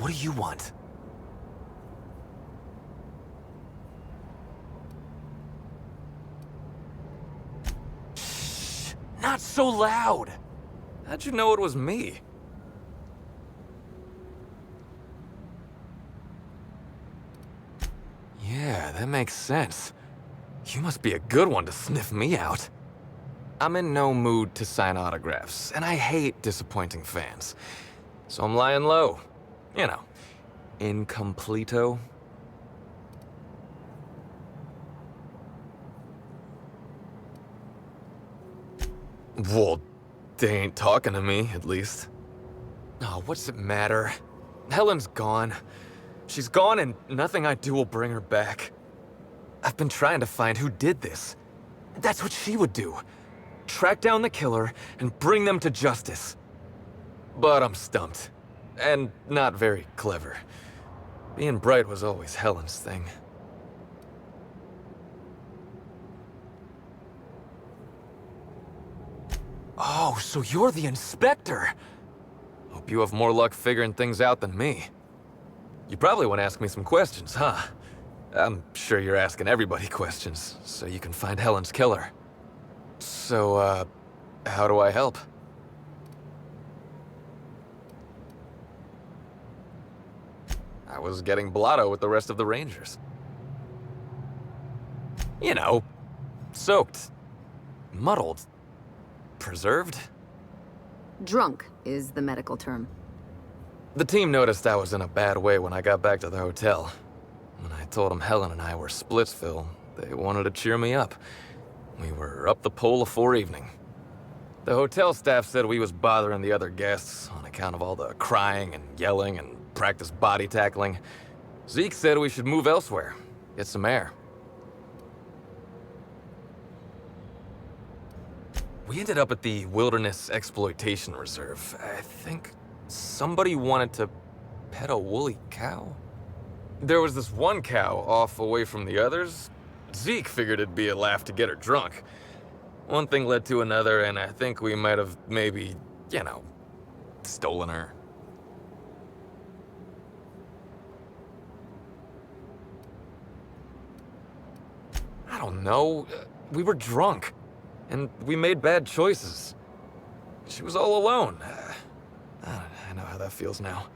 What do you want? Shh! Not so loud! How'd you know it was me? Yeah, that makes sense. You must be a good one to sniff me out. I'm in no mood to sign autographs, and I hate disappointing fans. So I'm lying low. You know, incompleto. Well, they ain't talking to me, at least. Oh, what's it matter? Helen's gone. She's gone and nothing I do will bring her back. I've been trying to find who did this. That's what she would do. Track down the killer and bring them to justice. But I'm stumped. And not very clever. Being bright was always Helen's thing. Oh, so you're the inspector! Hope you have more luck figuring things out than me. You probably want to ask me some questions, huh? I'm sure you're asking everybody questions, so you can find Helen's killer. So, how do I help? I was getting blotto with the rest of the Rangers. You know, soaked, muddled, preserved. Drunk is the medical term. The team noticed I was in a bad way when I got back to the hotel. When I told them Helen and I were Splitsville, they wanted to cheer me up. We were up the pole afore evening. The hotel staff said we was bothering the other guests on account of all the crying and yelling and practice body tackling. Zeke said we should move elsewhere, get some air. We ended up at the Wilderness Exploitation Reserve. I think somebody wanted to pet a woolly cow. There was this one cow off away from the others. Zeke figured it'd be a laugh to get her drunk. One thing led to another, and I think we might have maybe, you know, stolen her. I don't know. We were drunk, and we made bad choices. She was all alone. I know how that feels now.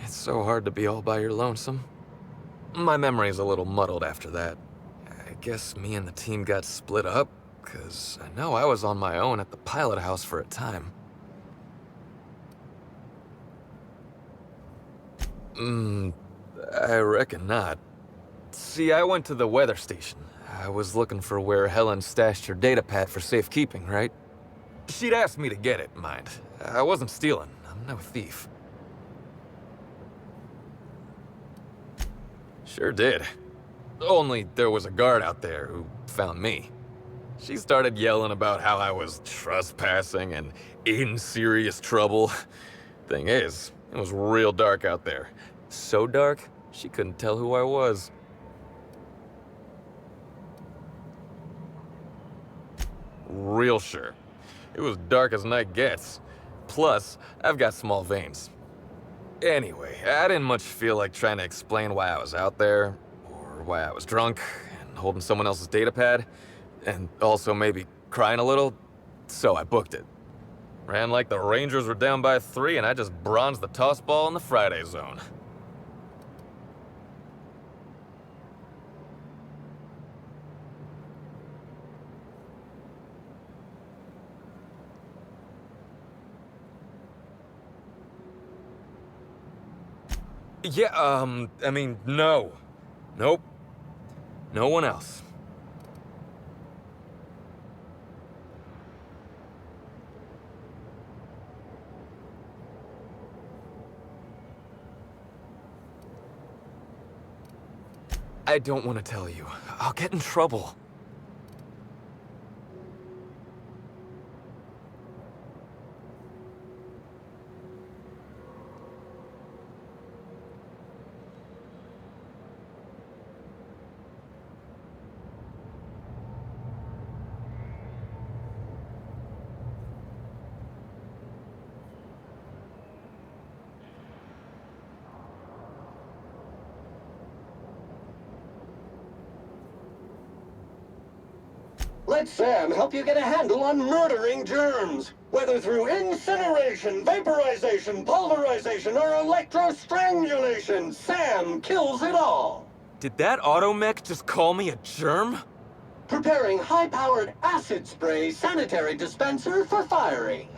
It's so hard to be all by your lonesome. My memory's a little muddled after that. I guess me and the team got split up, because I know I was on my own at the pilot house for a time. I reckon not. See, I went to the weather station. I was looking for where Helen stashed her datapad for safekeeping, right? She'd asked me to get it, mind. I wasn't stealing. I'm no thief. Sure did. Only there was a guard out there who found me. She started yelling about how I was trespassing and in serious trouble. Thing is, it was real dark out there. So dark, she couldn't tell who I was. Real sure. It was dark as night gets. Plus, I've got small veins. Anyway, I didn't much feel like trying to explain why I was out there, or why I was drunk, and holding someone else's datapad, and also maybe crying a little, so I booked it. Ran like the Rangers were down by 3, and I just bronzed the toss ball in the Friday zone. Yeah, I mean, no. Nope. No one else. I don't want to tell you. I'll get in trouble. Let Sam help you get a handle on murdering germs. Whether through incineration, vaporization, pulverization, or electrostrangulation, Sam kills it all. Did that automech just call me a germ? Preparing high-powered acid spray sanitary dispenser for firing.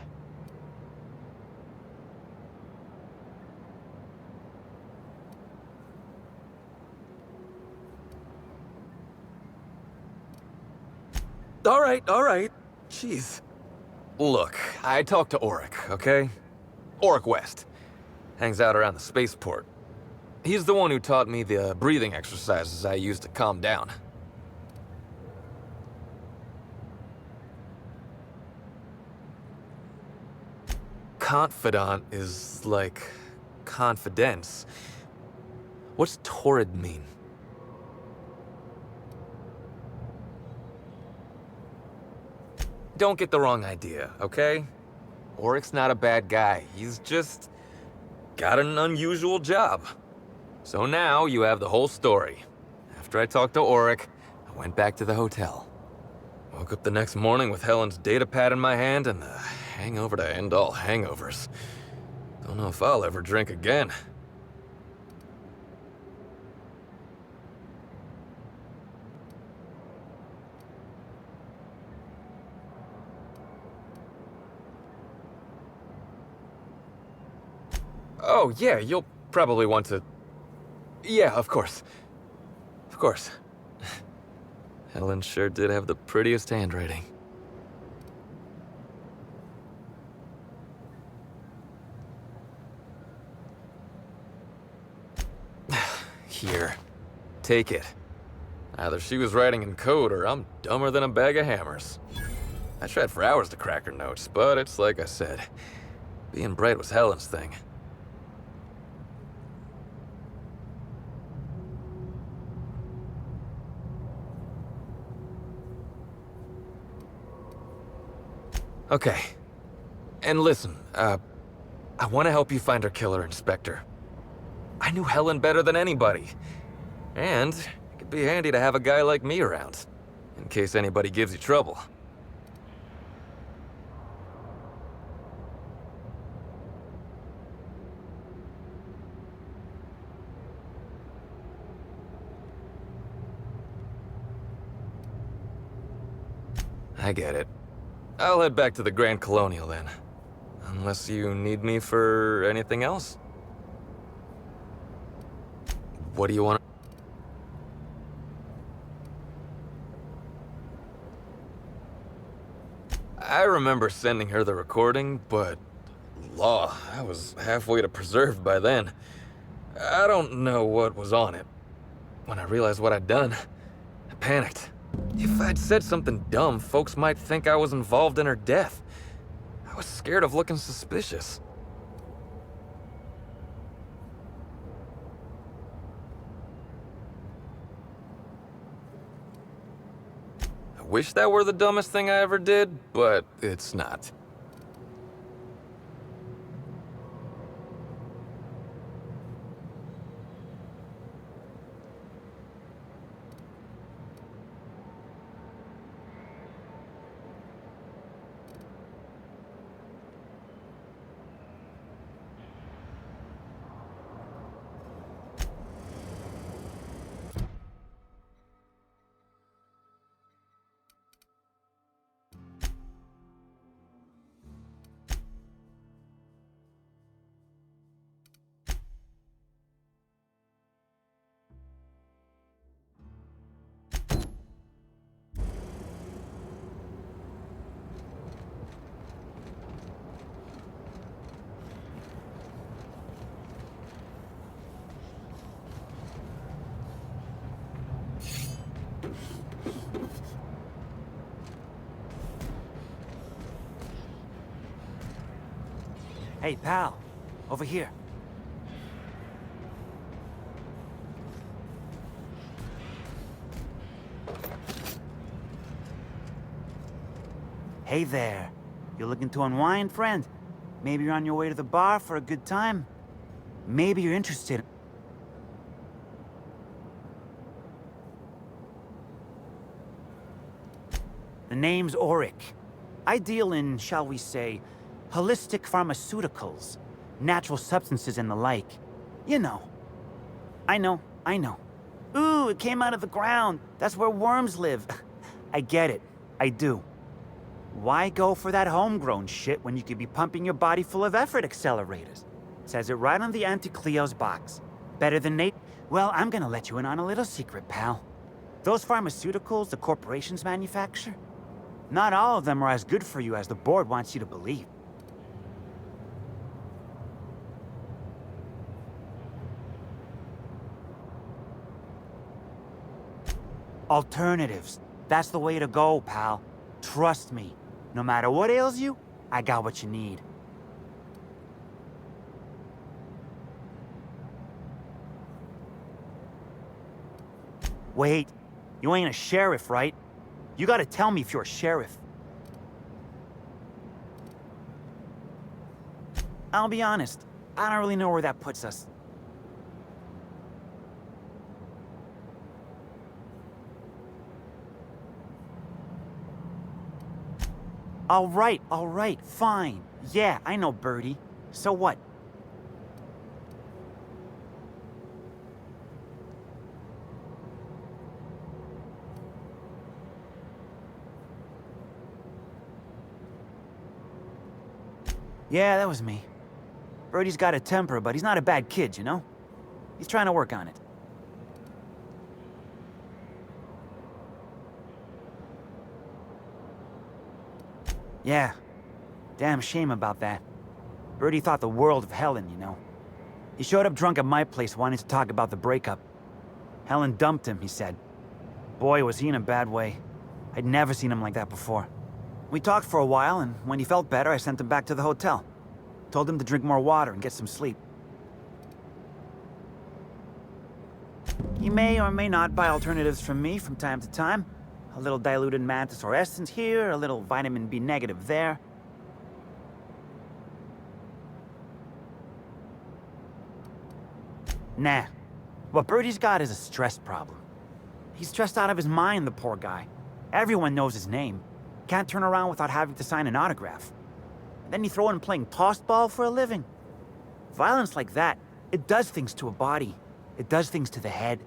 All right. Jeez. Look, I talked to Auric, okay? Auric West. Hangs out around the spaceport. He's the one who taught me the breathing exercises I use to calm down. Confidant is like confidence. What's torrid mean? Don't get the wrong idea, okay? Auric's not a bad guy. He's just got an unusual job. So now you have the whole story. After I talked to Auric, I went back to the hotel. Woke up the next morning with Helen's data pad in my hand and the hangover to end all hangovers. Don't know if I'll ever drink again. Oh, yeah, you'll probably want to... Yeah, of course. Of course. Helen sure did have the prettiest handwriting. Here. Take it. Either she was writing in code or I'm dumber than a bag of hammers. I tried for hours to crack her notes, but it's like I said. Being bright was Helen's thing. Okay. And listen, I want to help you find her killer, Inspector. I knew Helen better than anybody. And it could be handy to have a guy like me around, in case anybody gives you trouble. I get it. I'll head back to the Grand Colonial then. Unless you need me for anything else? What do you want? I remember sending her the recording, but... Law, I was halfway to preserved by then. I don't know what was on it. When I realized what I'd done, I panicked. If I'd said something dumb, folks might think I was involved in her death. I was scared of looking suspicious. I wish that were the dumbest thing I ever did, but it's not. Hey, pal. Over here. Hey there. You looking to unwind, friend? Maybe you're on your way to the bar for a good time? Maybe you're interested... The name's Auric. I deal in, shall we say, holistic pharmaceuticals, natural substances and the like. You know. I know. Ooh, it came out of the ground. That's where worms live. I get it. I do. Why go for that homegrown shit when you could be pumping your body full of effort accelerators? Says it right on the Anti-Cleo's box. Better than Nate? Well, I'm gonna let you in on a little secret, pal. Those pharmaceuticals the corporations manufacture, not all of them are as good for you as the board wants you to believe. Alternatives. That's the way to go, pal. Trust me. No matter what ails you, I got what you need. Wait. You ain't a sheriff, right? You gotta tell me if you're a sheriff. I'll be honest. I don't really know where that puts us. All right, fine. Yeah, I know Birdie. So what? Yeah, that was me. Birdie's got a temper, but he's not a bad kid, you know? He's trying to work on it. Yeah. Damn shame about that. Birdie thought the world of Helen, you know. He showed up drunk at my place wanting to talk about the breakup. Helen dumped him, he said. Boy, was he in a bad way. I'd never seen him like that before. We talked for a while, and when he felt better, I sent him back to the hotel. Told him to drink more water and get some sleep. He may or may not buy alternatives from me from time to time. A little diluted mantis or essence here, a little vitamin B negative there. Nah. What Birdie's got is a stress problem. He's stressed out of his mind, the poor guy. Everyone knows his name. Can't turn around without having to sign an autograph. And then you throw in playing tossball for a living. Violence like that, it does things to a body. It does things to the head.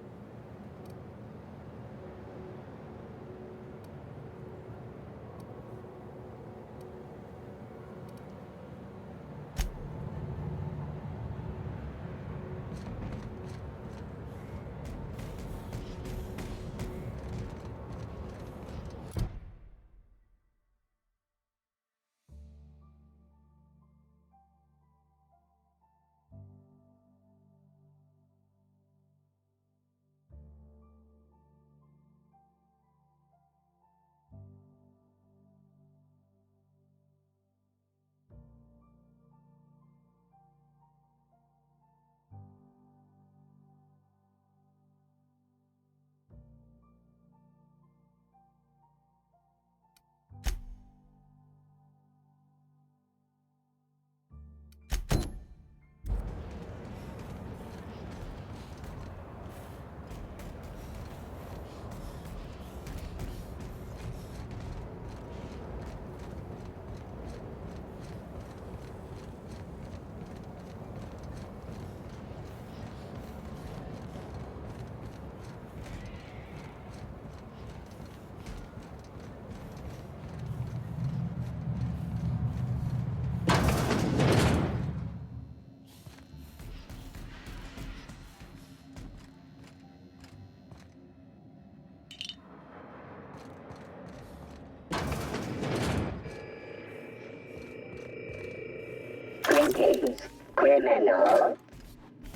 Greetings, criminal.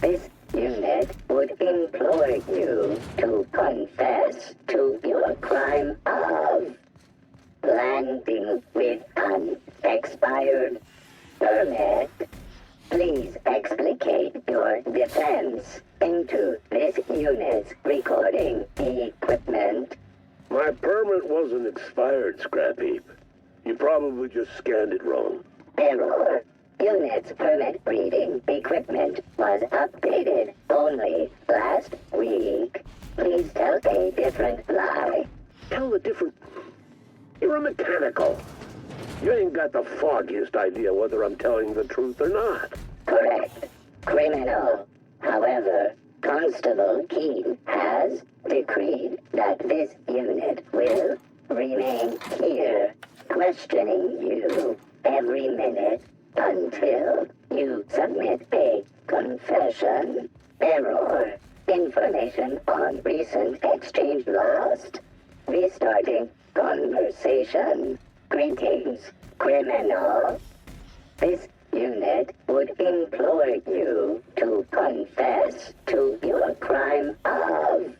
This unit would implore you to confess to your crime of landing with an expired permit. Please explicate your defense into this unit's recording equipment. My permit wasn't expired, Scrap Heap. You probably just scanned it wrong. Error. Unit's permit reading equipment was updated only last week. Please tell a different lie. Tell a different... You're a mechanical. You ain't got the foggiest idea whether I'm telling the truth or not. Correct. Criminal. However, Constable Keene has decreed that this unit will remain here, questioning you every minute until you submit a confession. Error. Information on recent exchange lost. Restarting conversation. Greetings, criminal. This unit would implore you to confess to your crime of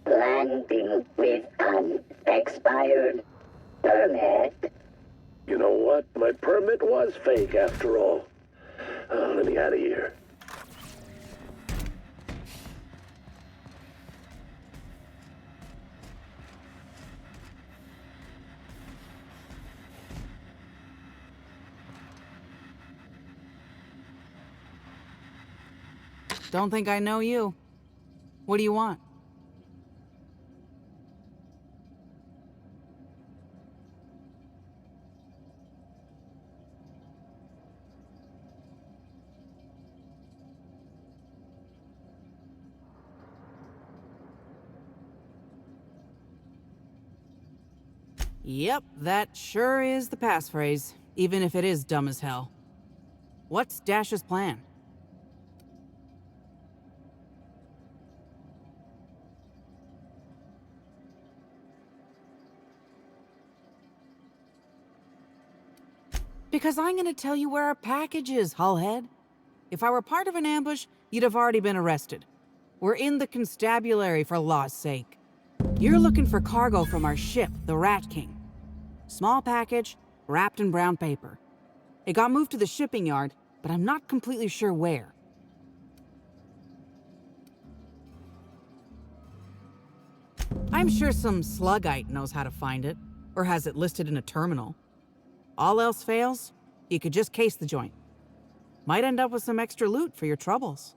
landing with an expired permit. You know what? My permit was fake after all. Let me out of here. Don't think I know you. What do you want? Yep, that sure is the passphrase, even if it is dumb as hell. What's Dash's plan? Because I'm gonna tell you where our package is, Hullhead. If I were part of an ambush, you'd have already been arrested. We're in the constabulary, for law's sake. You're looking for cargo from our ship, the Rat King. Small package, wrapped in brown paper. It got moved to the shipping yard, but I'm not completely sure where. I'm sure some sluggite knows how to find it, or has it listed in a terminal. All else fails, you could just case the joint. Might end up with some extra loot for your troubles.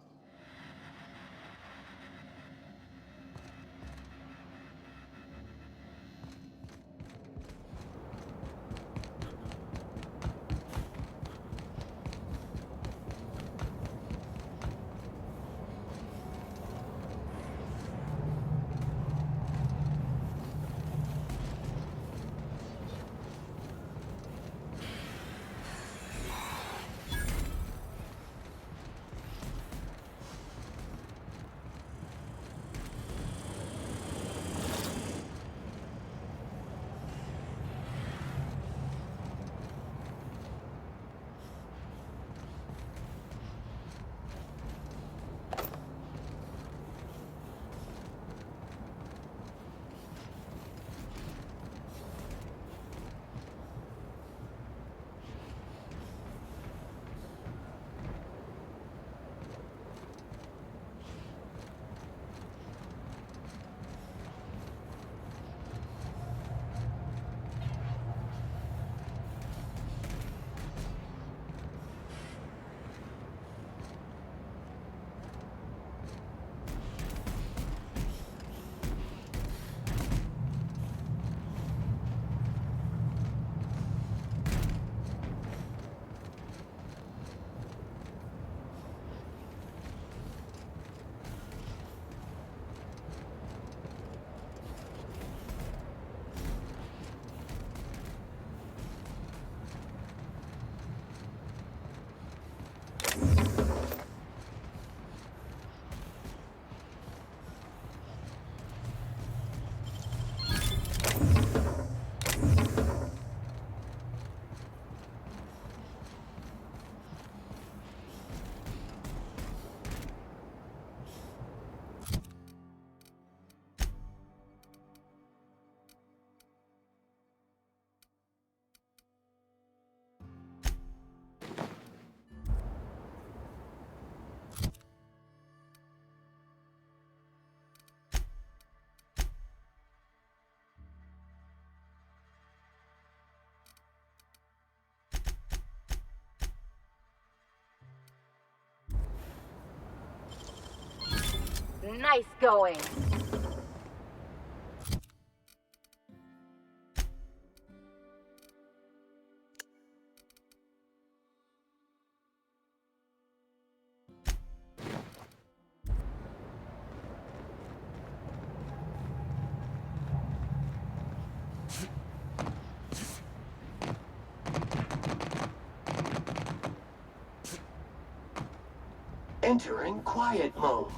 Nice going. Entering quiet mode.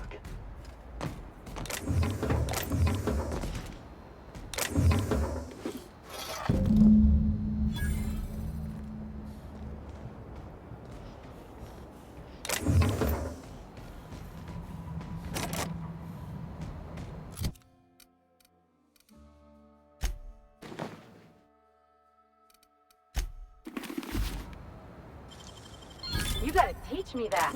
You gotta teach me that.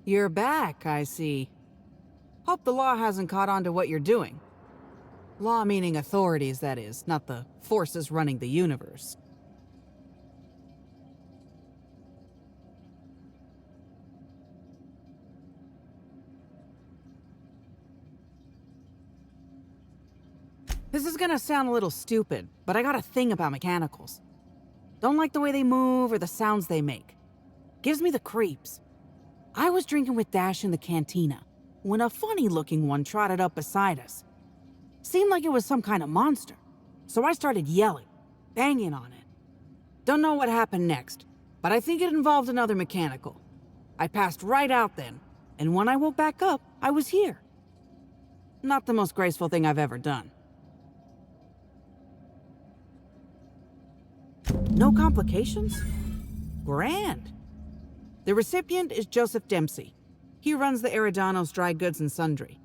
You're back, I see. Hope the law hasn't caught on to what you're doing. Law meaning authorities, that is, not the forces running the universe. This is gonna sound a little stupid, but I got a thing about mechanicals. Don't like the way they move or the sounds they make. Gives me the creeps. I was drinking with Dash in the cantina when a funny-looking one trotted up beside us. Seemed like it was some kind of monster, so I started yelling, banging on it. Don't know what happened next, but I think it involved another mechanical. I passed right out then, and when I woke back up, I was here. Not the most graceful thing I've ever done. No complications? Grand. The recipient is Joseph Dempsey. He runs the Eridanos Dry Goods and Sundry.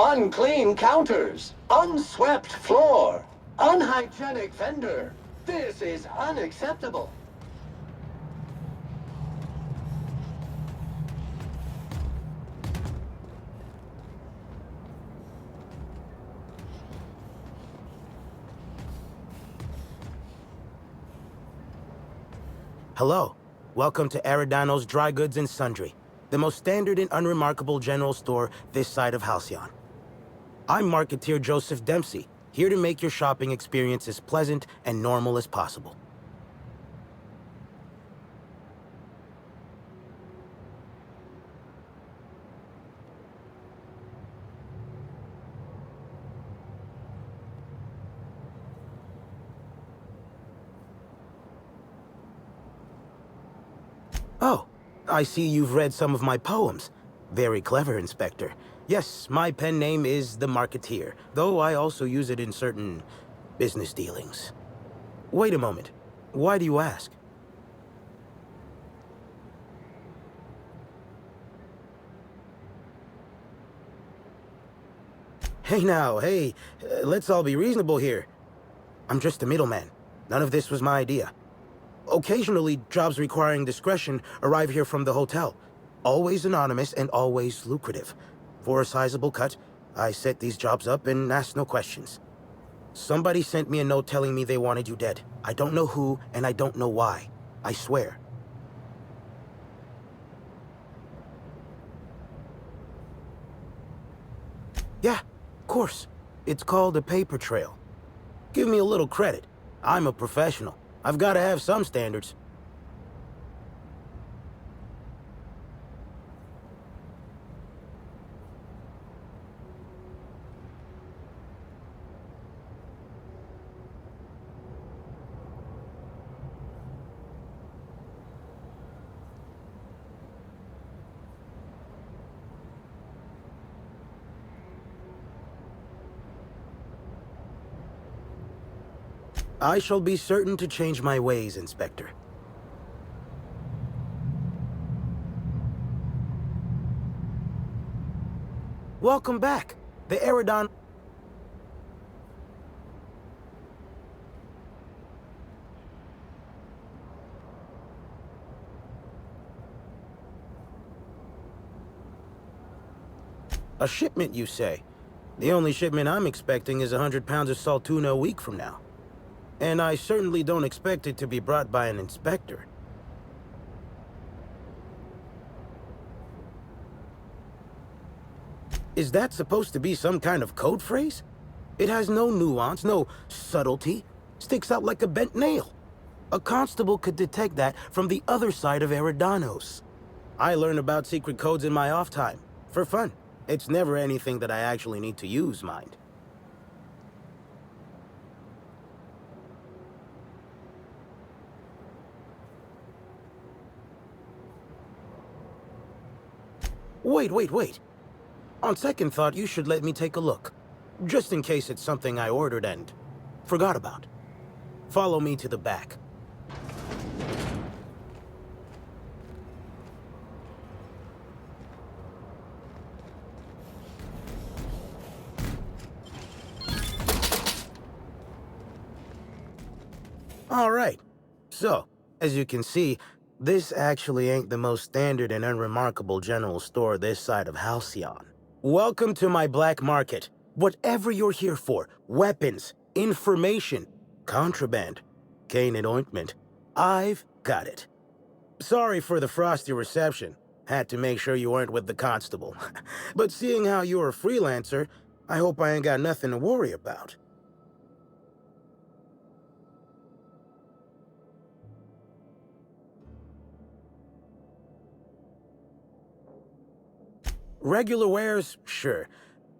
Unclean counters, unswept floor, unhygienic vendor. This is unacceptable. Hello. Welcome to Eridanos Dry Goods and Sundry, the most standard and unremarkable general store this side of Halcyon. I'm marketeer Joseph Dempsey, here to make your shopping experience as pleasant and normal as possible. Oh, I see you've read some of my poems. Very clever, Inspector. Yes, my pen name is The Marketeer, though I also use it in certain business dealings. Wait a moment. Why do you ask? Hey now, hey, let's all be reasonable here. I'm just a middleman. None of this was my idea. Occasionally, jobs requiring discretion arrive here from the hotel. Always anonymous and always lucrative. For a sizable cut, I set these jobs up and ask no questions. Somebody sent me a note telling me they wanted you dead. I don't know who, and I don't know why. I swear. Yeah, of course. It's called a paper trail. Give me a little credit. I'm a professional. I've got to have some standards. I shall be certain to change my ways, Inspector. Welcome back. The Eridanos. A shipment, you say? The only shipment I'm expecting is 100 pounds of salt tuna a week from now. And I certainly don't expect it to be brought by an inspector. Is that supposed to be some kind of code phrase? It has no nuance, no subtlety. Sticks out like a bent nail. A constable could detect that from the other side of Eridanos. I learn about secret codes in my off time, for fun. It's never anything that I actually need to use, mind. Wait. On second thought, you should let me take a look. Just in case it's something I ordered and forgot about. Follow me to the back. All right. So, as you can see, this actually ain't the most standard and unremarkable general store this side of Halcyon. Welcome to my black market. Whatever you're here for, weapons, information, contraband, cane and ointment, I've got it. Sorry for the frosty reception. Had to make sure you weren't with the constable. But seeing how you're a freelancer, I hope I ain't got nothing to worry about. Regular wares? Sure.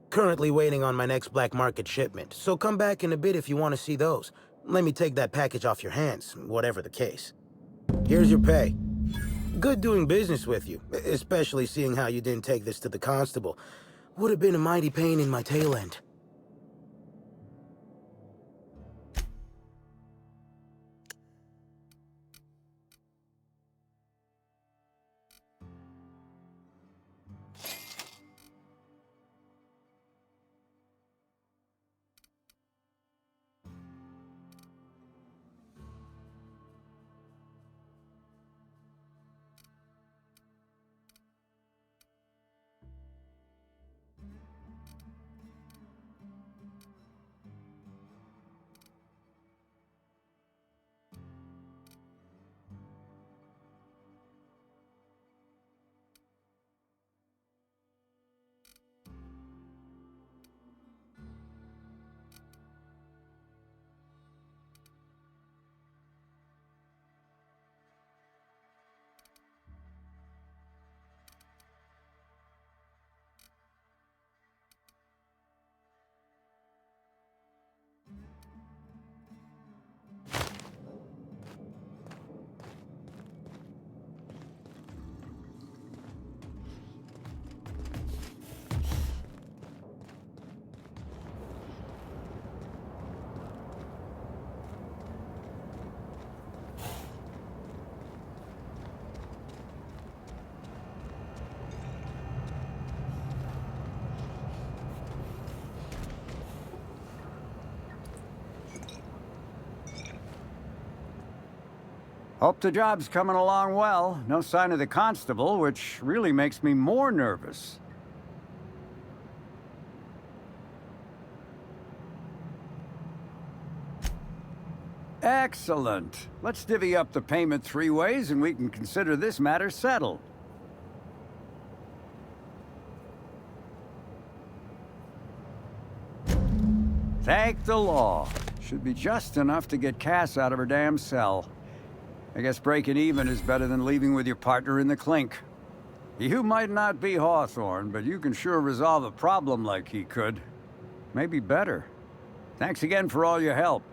Currently waiting on my next black market shipment, so come back in a bit if you want to see those. Let me take that package off your hands, whatever the case. Here's your pay. Good doing business with you, especially seeing how you didn't take this to the constable. Would have been a mighty pain in my tail end. Hope the job's coming along well. No sign of the constable, which really makes me more nervous. Excellent. Let's divvy up the payment 3 ways and we can consider this matter settled. Thank the law. Should be just enough to get Cass out of her damn cell. I guess breaking even is better than leaving with your partner in the clink. You might not be Hawthorne, but you can sure resolve a problem like he could. Maybe better. Thanks again for all your help.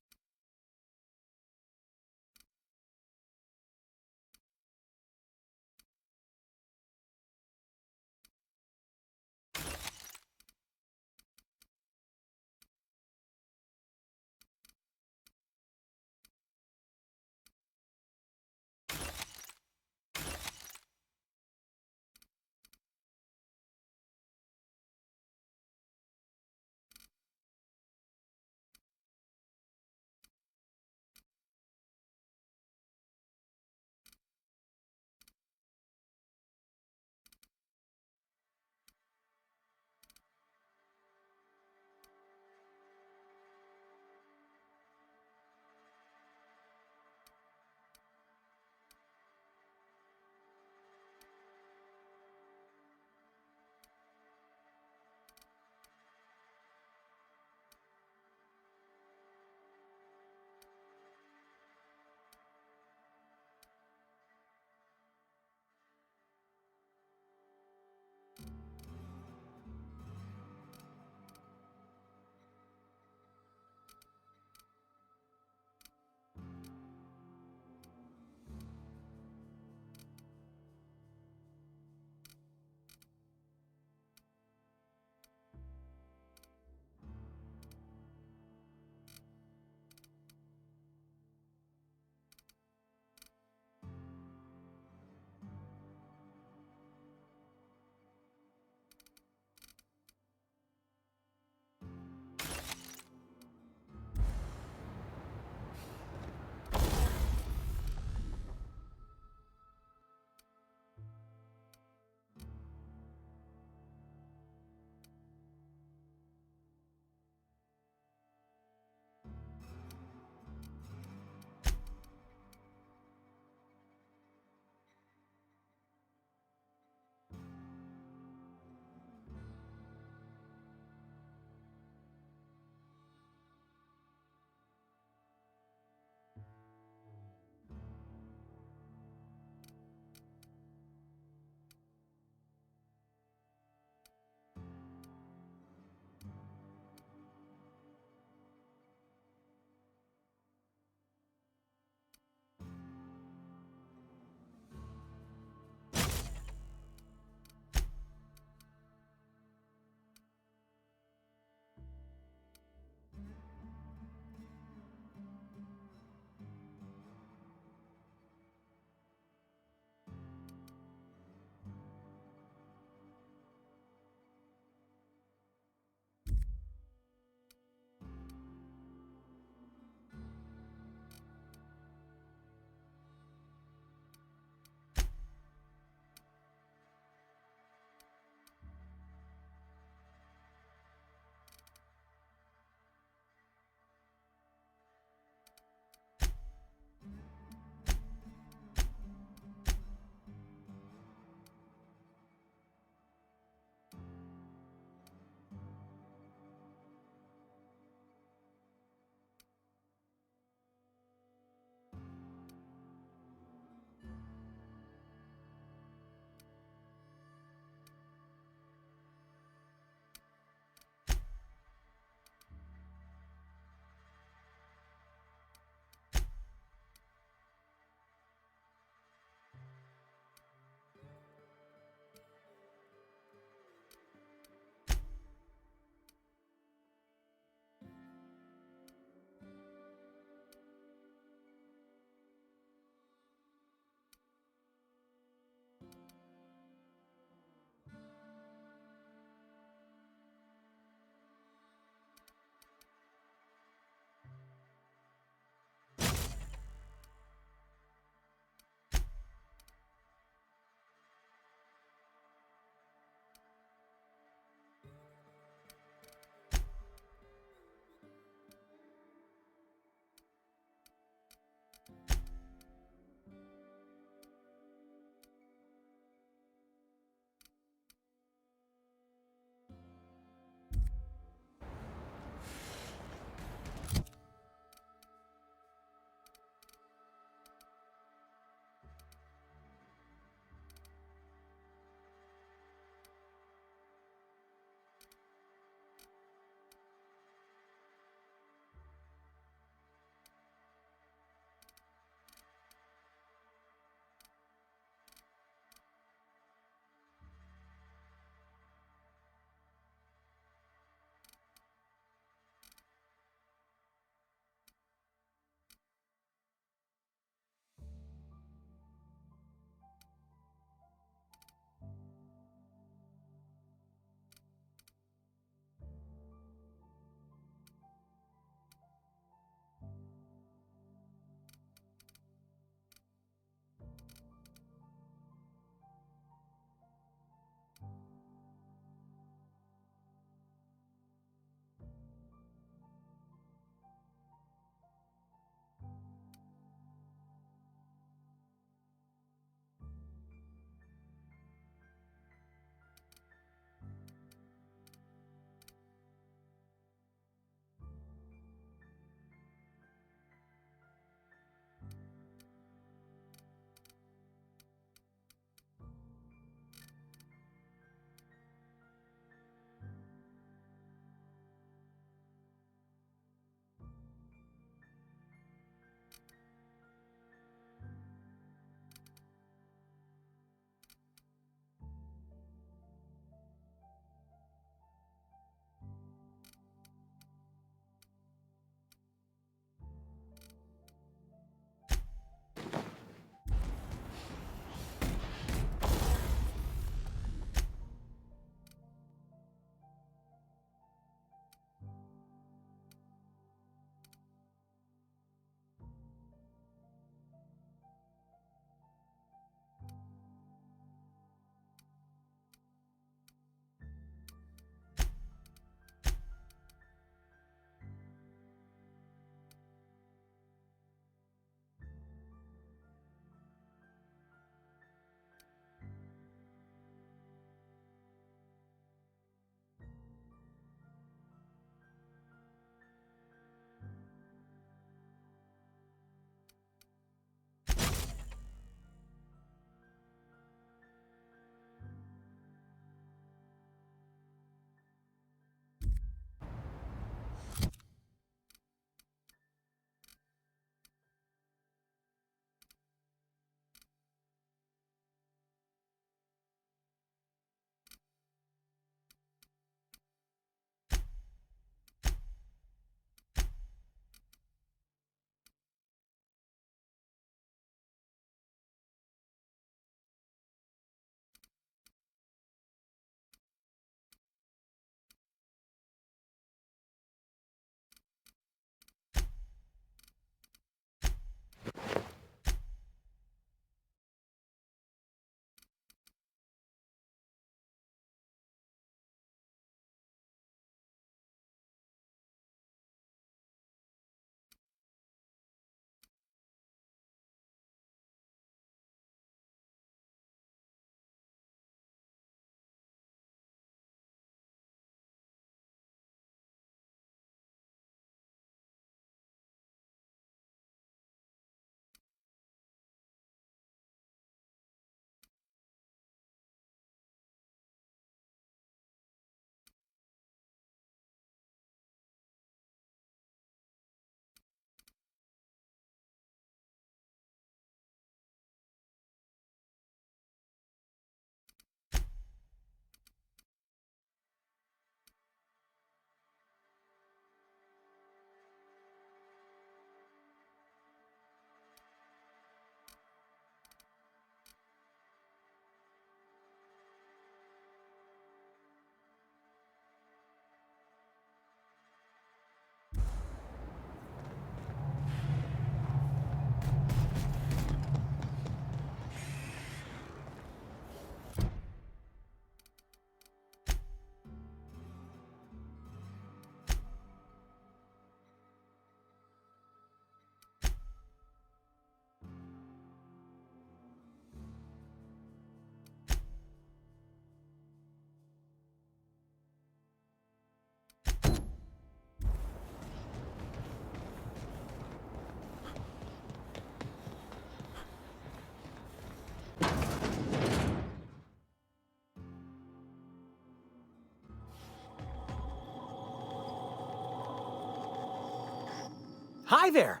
Hi there.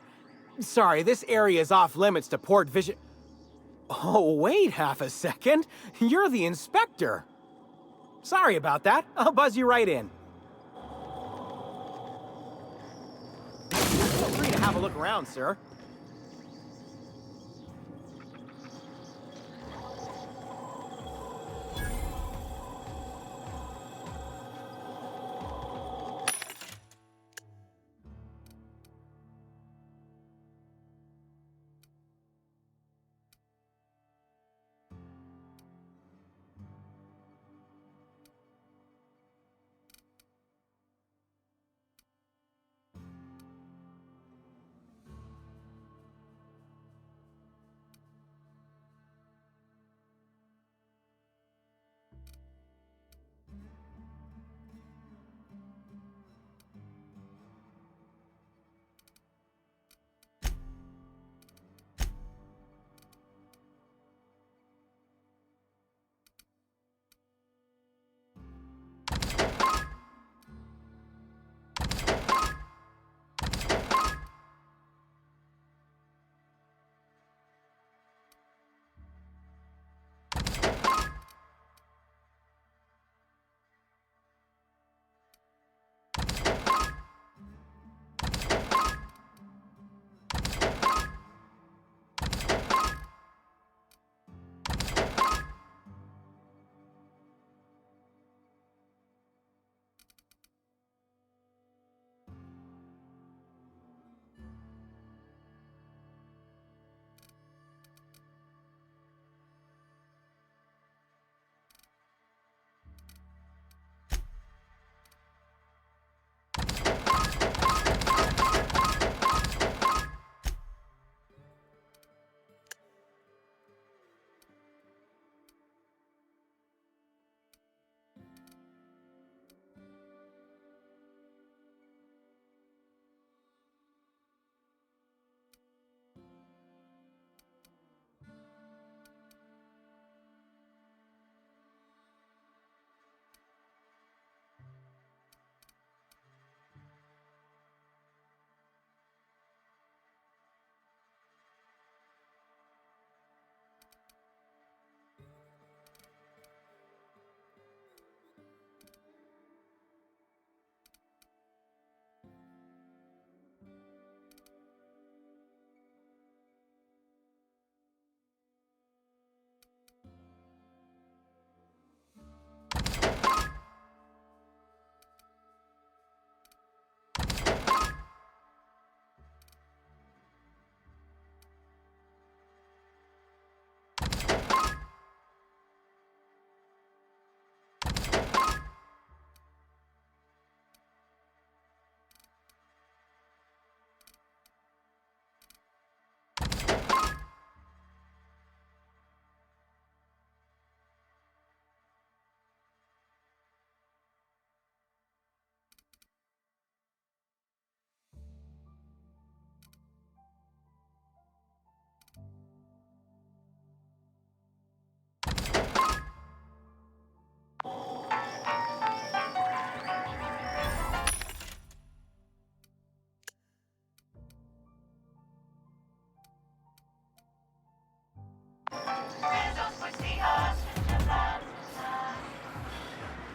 Sorry, this area is off limits to port vision. Oh, wait half a second. You're the inspector. Sorry about that. I'll buzz you right in. Feel free to have a look around, sir.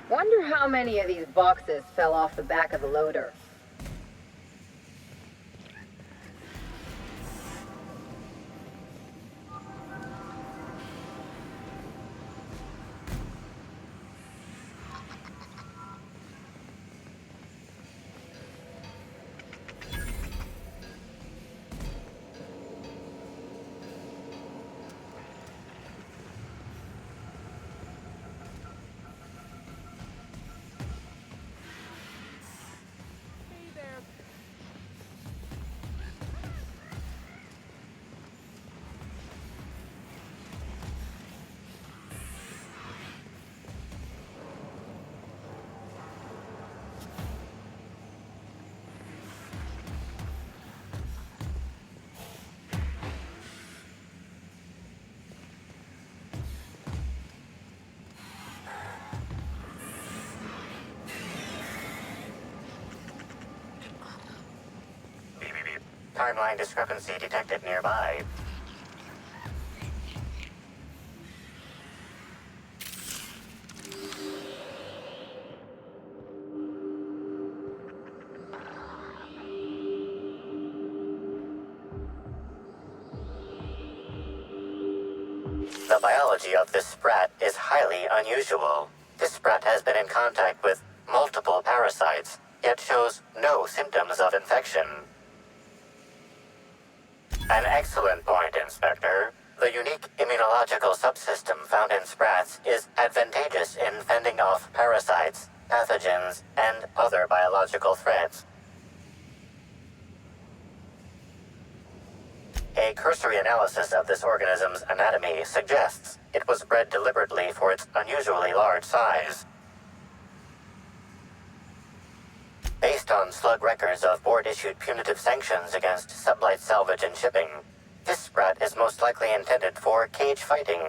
Wonder how many of these boxes fell off the back of the loader. timeline discrepancy detected nearby. The biology of this sprat is highly unusual. This sprat has been in contact with multiple parasites, yet shows no symptoms of infection. An excellent point, Inspector. The unique immunological subsystem found in sprats is advantageous in fending off parasites, pathogens, and other biological threats. A cursory analysis of this organism's anatomy suggests it was bred deliberately for its unusually large size. Based on slug records of board-issued punitive sanctions against sublight salvage and shipping, this sprat is most likely intended for cage fighting.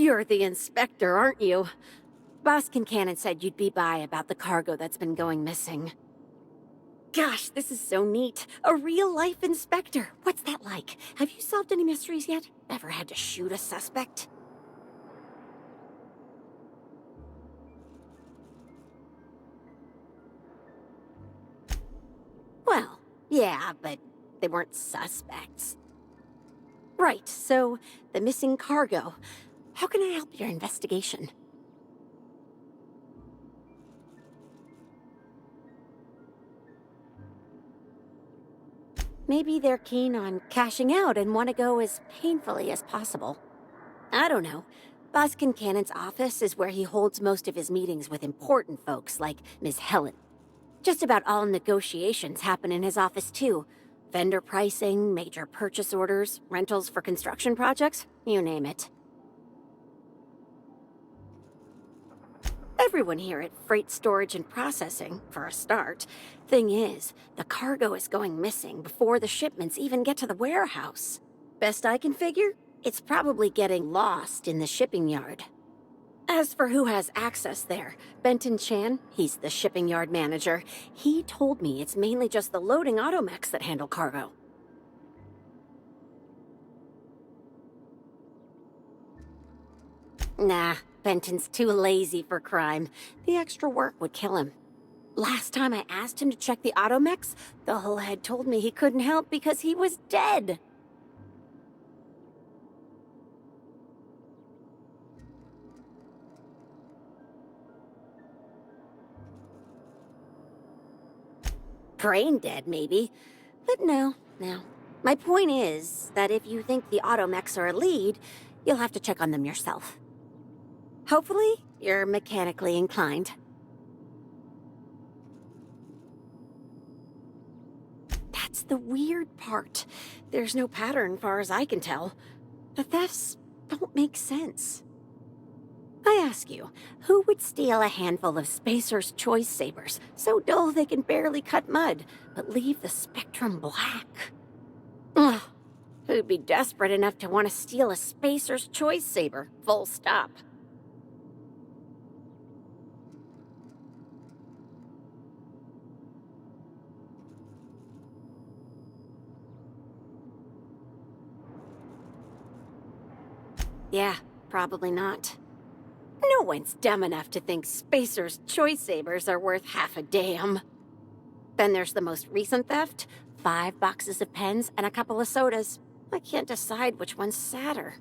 You're the inspector, aren't you? Boss Kincannon said you'd be by about the cargo that's been going missing. Gosh, this is so neat. A real-life inspector. What's that like? Have you solved any mysteries yet? Ever had to shoot a suspect? Well, yeah, but they weren't suspects. Right, so the missing cargo. How can I help your investigation? Maybe they're keen on cashing out and want to go as painfully as possible. I don't know. Boss Kincannon's office is where he holds most of his meetings with important folks like Miss Helen. Just about all negotiations happen in his office too. Vendor pricing, major purchase orders, rentals for construction projects, you name it. Everyone here at Freight Storage and Processing, for a start. Thing is, the cargo is going missing before the shipments even get to the warehouse. Best I can figure, it's probably getting lost in the shipping yard. As for who has access there, Benton Chan, he's the shipping yard manager, he told me it's mainly just the loading automechs that handle cargo. Nah, Benton's too lazy for crime. The extra work would kill him. Last time I asked him to check the automechs, the whole head told me he couldn't help because he was dead. Brain dead, maybe. But no. My point is that if you think the automechs are a lead, you'll have to check on them yourself. Hopefully, you're mechanically inclined. That's the weird part. There's no pattern, far as I can tell. The thefts don't make sense. I ask you, who would steal a handful of Spacer's Choice Sabers, so dull they can barely cut mud, but leave the spectrum black? Ugh. Who'd be desperate enough to want to steal a Spacer's Choice Saber, full stop? Yeah, probably not. No one's dumb enough to think Spacer's Choice Sabers are worth half a damn. Then there's the most recent theft, 5 boxes of pens and a couple of sodas. I can't decide which one's sadder.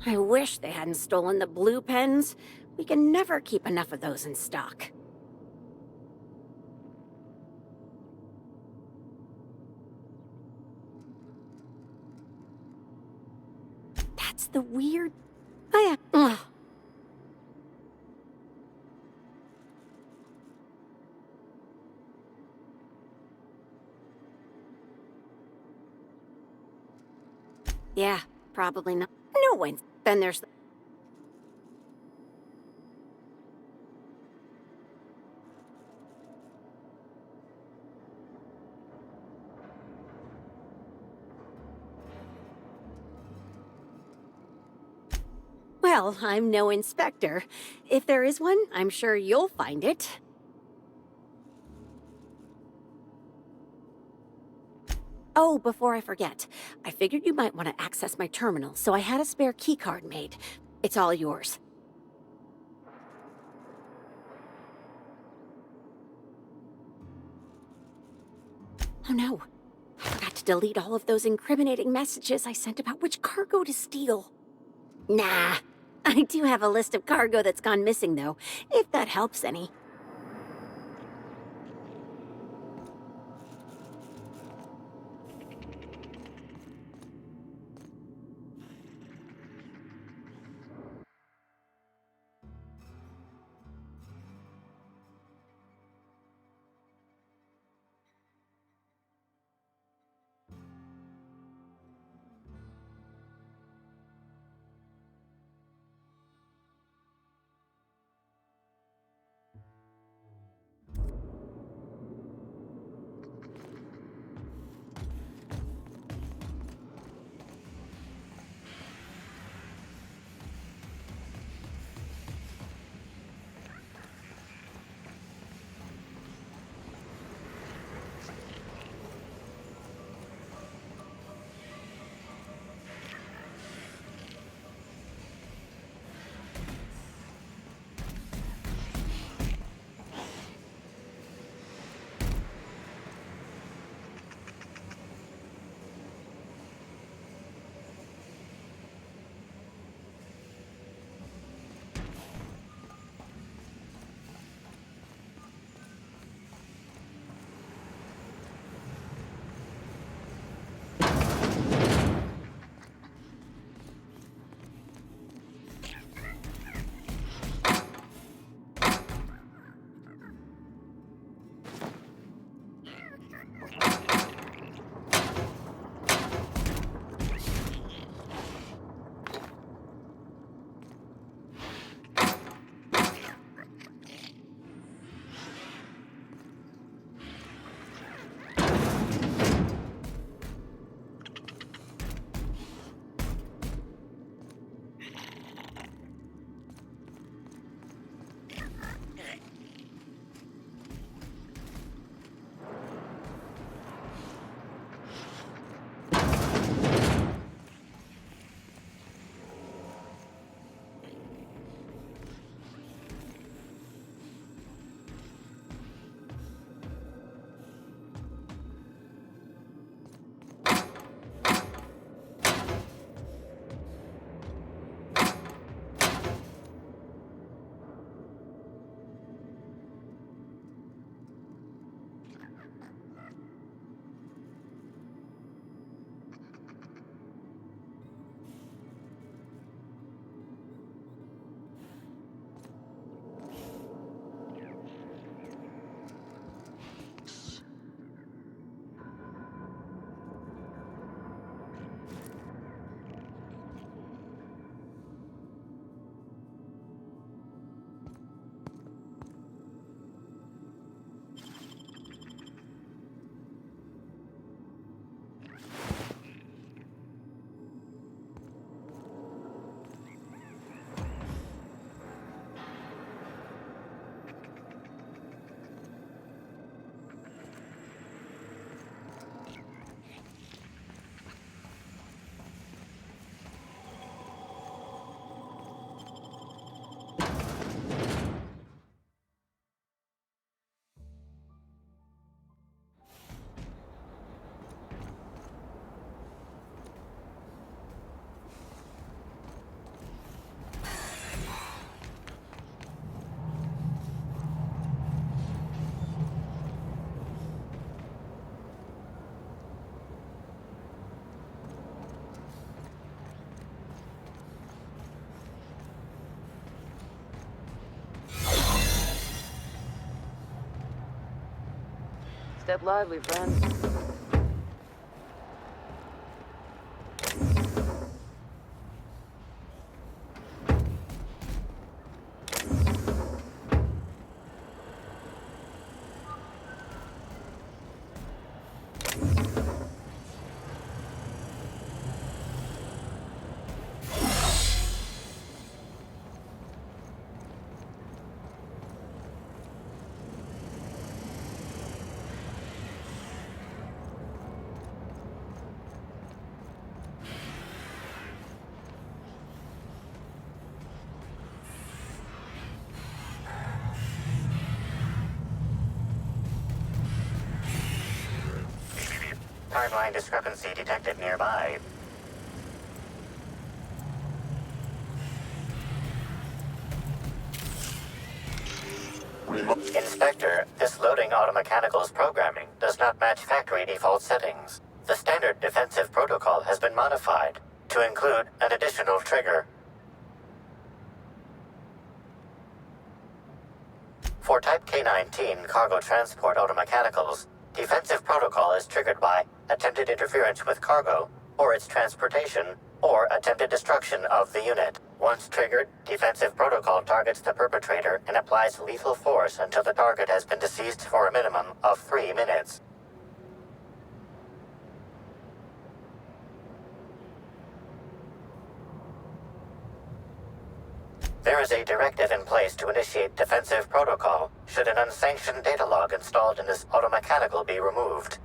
I wish they hadn't stolen the blue pens. We can never keep enough of those in stock. That's the weird... Yeah, probably not. No one's... Then there's... Well, I'm no inspector. If there is one, I'm sure you'll find it. Oh, before I forget, I figured you might want to access my terminal, so I had a spare keycard made. It's all yours. Oh no, I forgot to delete all of those incriminating messages I sent about which cargo to steal. Nah, I do have a list of cargo that's gone missing though, if that helps any. Step lively, friends. Timeline discrepancy detected nearby. Inspector, this loading automechanical's programming does not match factory default settings. The standard defensive protocol has been modified to include an additional trigger. For Type K-19 cargo transport automechanicals, defensive protocol is triggered by attempted interference with cargo, or its transportation, or attempted destruction of the unit. Once triggered, defensive protocol targets the perpetrator and applies lethal force until the target has been deceased for a minimum of 3 minutes. There is a directive in place to initiate defensive protocol should an unsanctioned data log installed in this automechanical be removed.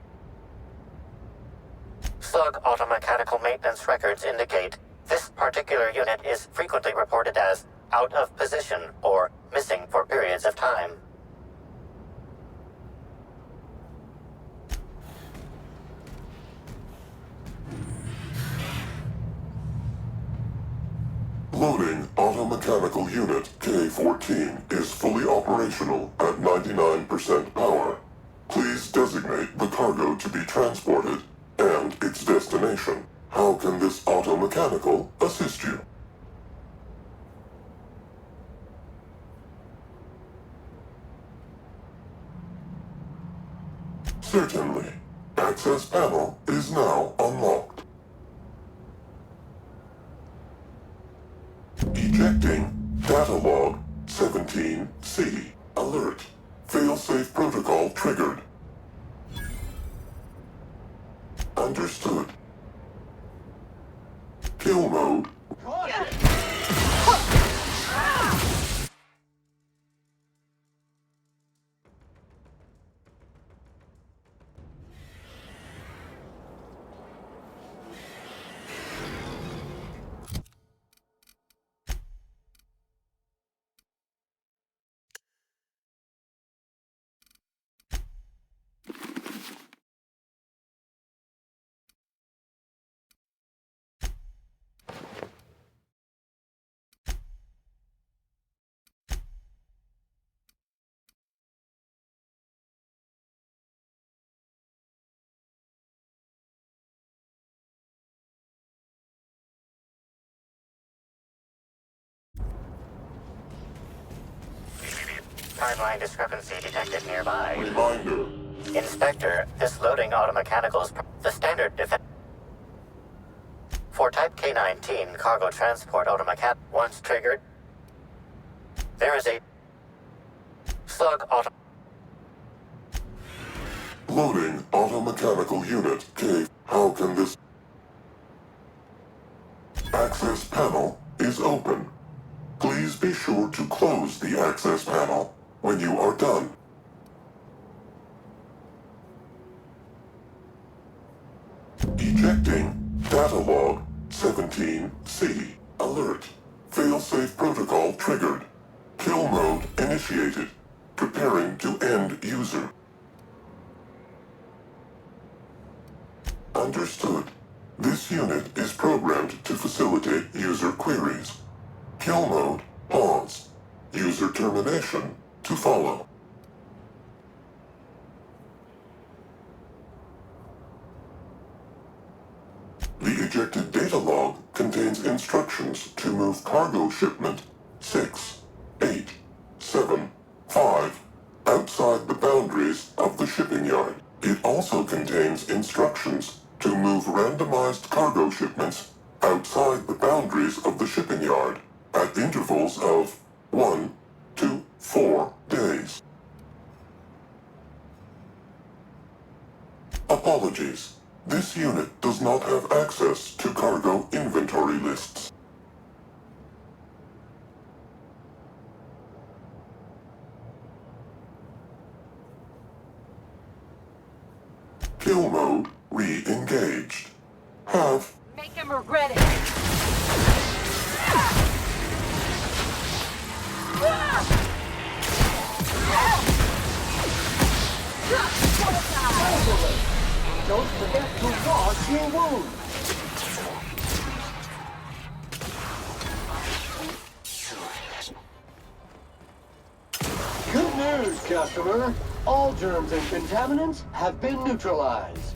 Slug automechanical maintenance records indicate this particular unit is frequently reported as out of position or missing for periods of time. Loading automechanical unit K-14 is fully operational at 99% power. Please designate the cargo to be transported and its destination. How can this automechanical assist you? Certainly. Access panel is now unlocked. Ejecting data log 17C. Alert. Failsafe protocol triggered. Understood. Kill mode. Timeline discrepancy detected nearby. Reminder. Inspector, this loading automechanicals the standard defense. For Type K-19 cargo transport automechan once triggered, there is a slug auto. Loading automechanical unit K. How can this... Access panel is open. Please be sure to close the access panel when you are done. Ejecting data log 17C. Alert. Failsafe protocol triggered. Kill mode initiated. Preparing to end user. Understood. This unit is programmed to facilitate user queries. Kill mode, pause. User termination, to follow. The ejected data log contains instructions to move cargo shipment 6, 8, 7, 5 outside the boundaries of the shipping yard. contains instructions to move randomized cargo shipments outside the boundaries of the shipping yard at intervals of 1 to 4 days. Apologies. This unit does not have access to cargo inventory lists. Kill mode re-engaged. Have Make him regret it. Don't forget to wash your wounds. Good news, customer. All germs and contaminants have been neutralized.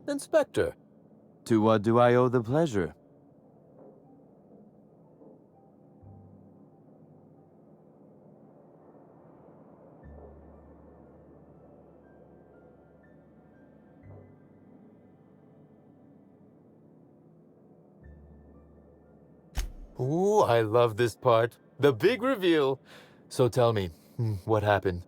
Inspector, to what do I owe the pleasure? Ooh, I love this part. The big reveal. So tell me, what happened?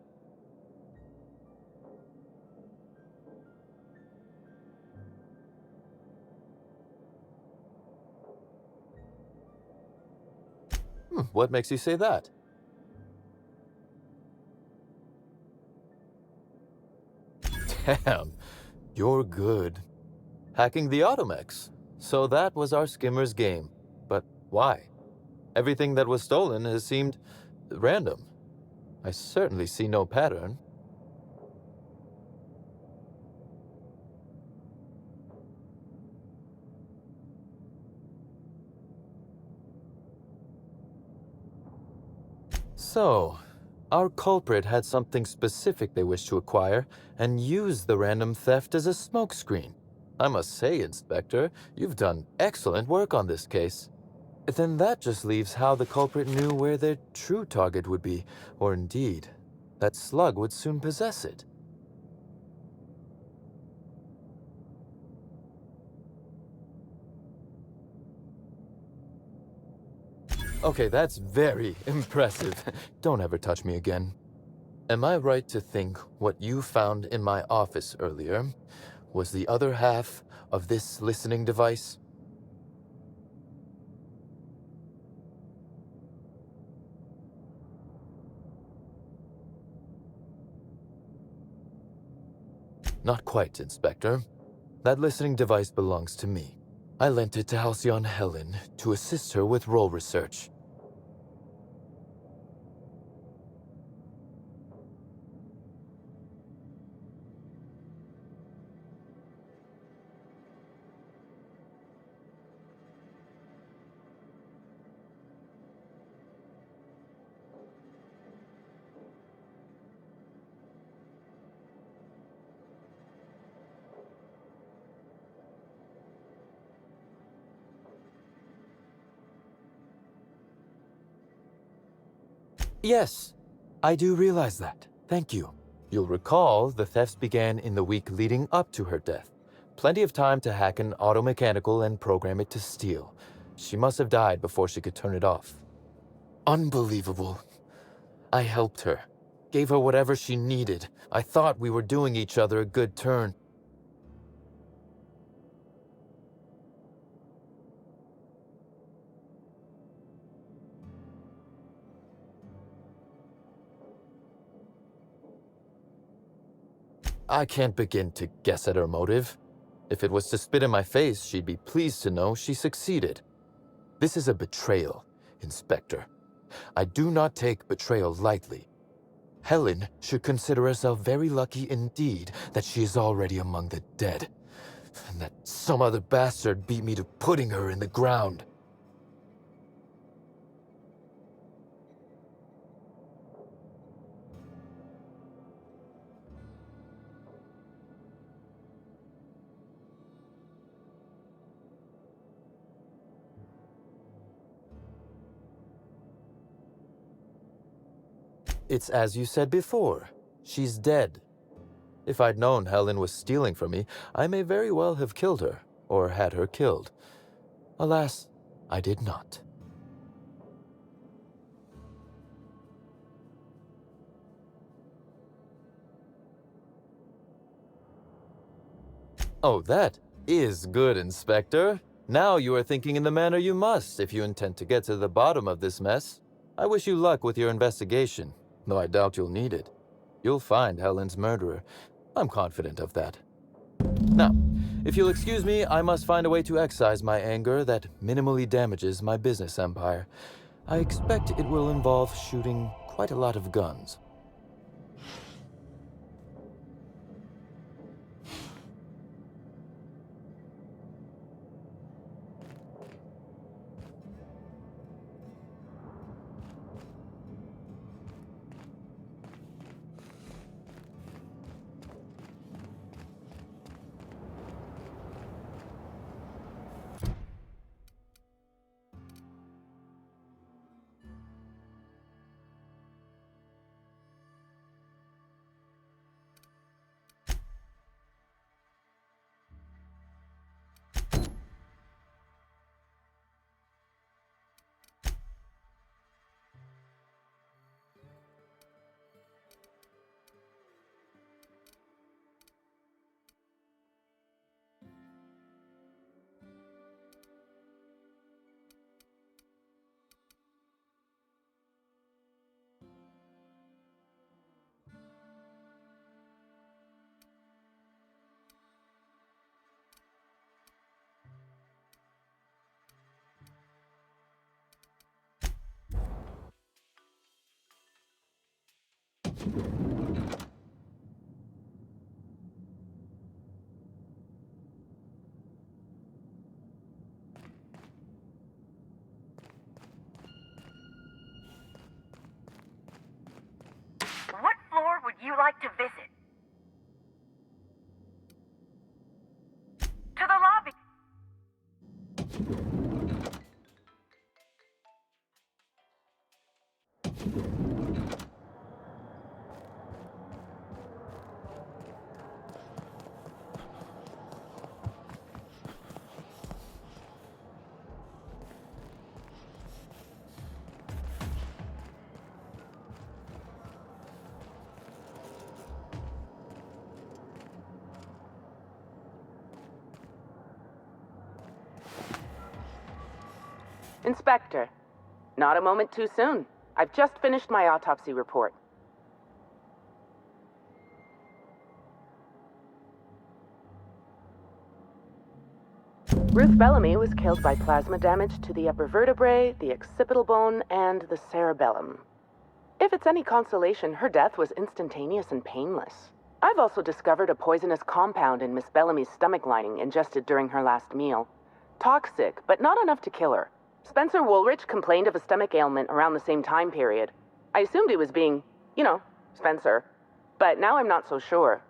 What makes you say that? Damn, you're good. Hacking the Automex. So that was our skimmer's game. But why? Everything that was stolen has seemed random. I certainly see no pattern. So, our culprit had something specific they wished to acquire and used the random theft as a smokescreen. I must say, Inspector, you've done excellent work on this case. Then that just leaves how the culprit knew where their true target would be, or indeed, that Slug would soon possess it. Okay, that's very impressive. Don't ever touch me again. Am I right to think what you found in my office earlier was the other half of this listening device? Not quite, Inspector. That listening device belongs to me. I lent it to Halcyon Helen to assist her with role research. Yes, I do realize that. Thank you. You'll recall the thefts began in the week leading up to her death. Plenty of time to hack an automechanical and program it to steal. She must have died before she could turn it off. Unbelievable. I helped her. Gave her whatever she needed. I thought we were doing each other a good turn. I can't begin to guess at her motive. If it was to spit in my face, she'd be pleased to know she succeeded. This is a betrayal, Inspector. I do not take betrayal lightly. Helen should consider herself very lucky indeed that she is already among the dead, and that some other bastard beat me to putting her in the ground. It's as you said before. She's dead. If I'd known Helen was stealing from me, I may very well have killed her, or had her killed. Alas, I did not. Oh, that is good, Inspector. Now you are thinking in the manner you must if you intend to get to the bottom of this mess. I wish you luck with your investigation, though I doubt you'll need it. You'll find Helen's murderer. I'm confident of that. Now, if you'll excuse me, I must find a way to excise my anger that minimally damages my business empire. I expect it will involve shooting quite a lot of guns. What floor would you like to visit? To the lobby. Inspector, not a moment too soon. I've just finished my autopsy report. Ruth Bellamy was killed by plasma damage to the upper vertebrae, the occipital bone, and the cerebellum. If it's any consolation, her death was instantaneous and painless. I've also discovered a poisonous compound in Miss Bellamy's stomach lining ingested during her last meal. Toxic, but not enough to kill her. Spencer Woolrich complained of a stomach ailment around the same time period. I assumed he was being, Spencer. But now I'm not so sure.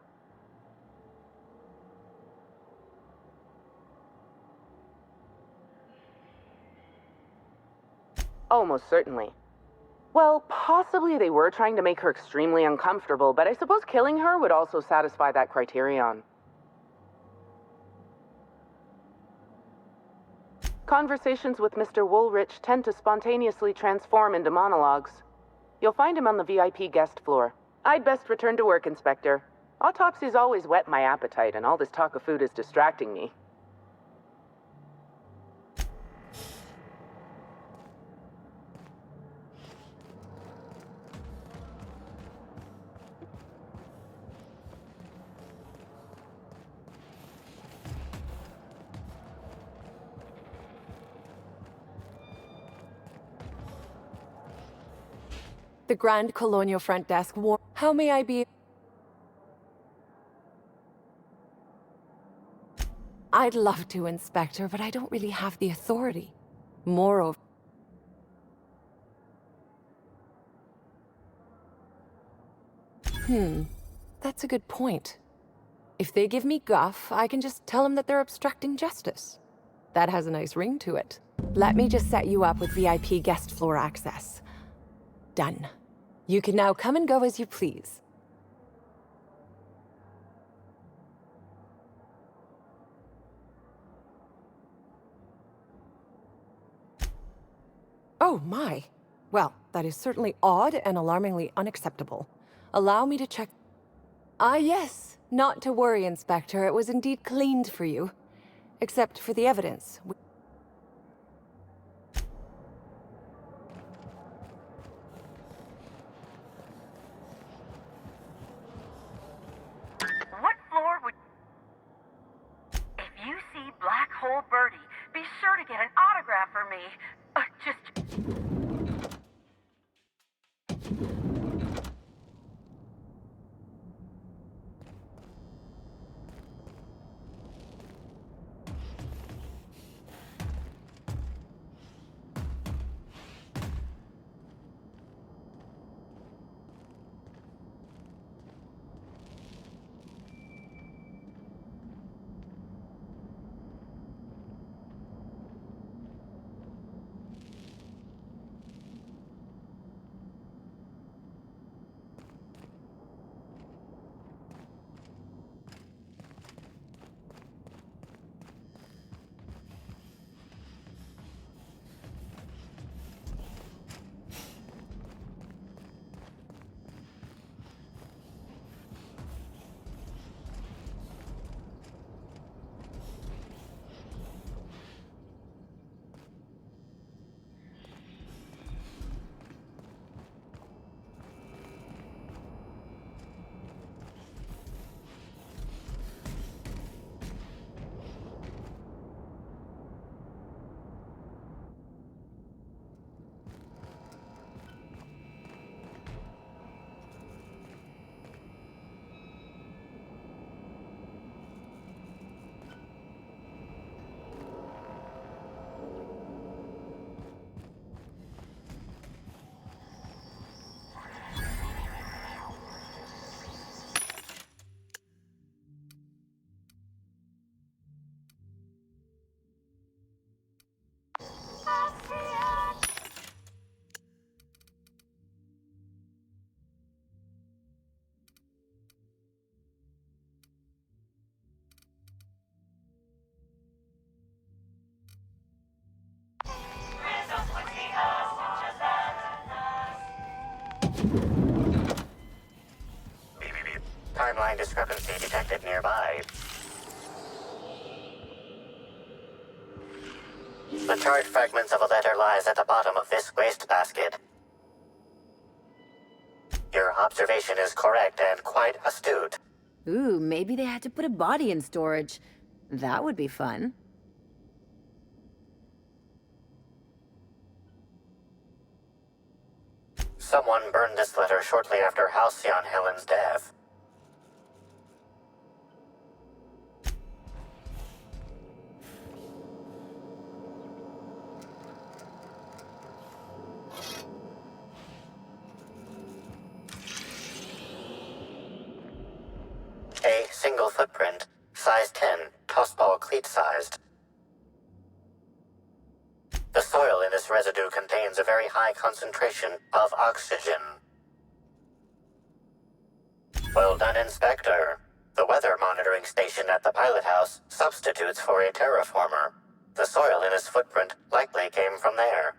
Oh, most certainly. Well, possibly they were trying to make her extremely uncomfortable, but I suppose killing her would also satisfy that criterion. Conversations with Mr. Woolrich tend to spontaneously transform into monologues. You'll find him on the VIP guest floor. I'd best return to work, Inspector. Autopsies always whet my appetite, and all this talk of food is distracting me. The Grand Colonial Front Desk How may I be? I'd love to, Inspector, but I don't really have the authority. Moreover... That's a good point. If they give me guff, I can just tell them that they're obstructing justice. That has a nice ring to it. Let me just set you up with VIP guest floor access. Done. You can now come and go as you please. Oh my. Well, that is certainly odd and alarmingly unacceptable. Allow me to check... Ah yes, not to worry, Inspector. It was indeed cleaned for you. Except for the evidence. What floor would... If you see Black Hole Birdie, be sure to get an autograph for me. Timeline discrepancy detected nearby. The charred fragments of a letter lies at the bottom of this wastebasket. Your observation is correct and quite astute. Ooh, maybe they had to put a body in storage. That would be fun. Someone burned this letter shortly after Halcyon Helen's death. A single footprint, size 10, tossball cleat sized. The soil in this residue contains a very high concentration of oxygen. Well done, Inspector. The weather monitoring station at the pilot house substitutes for a terraformer. The soil in his footprint likely came from there.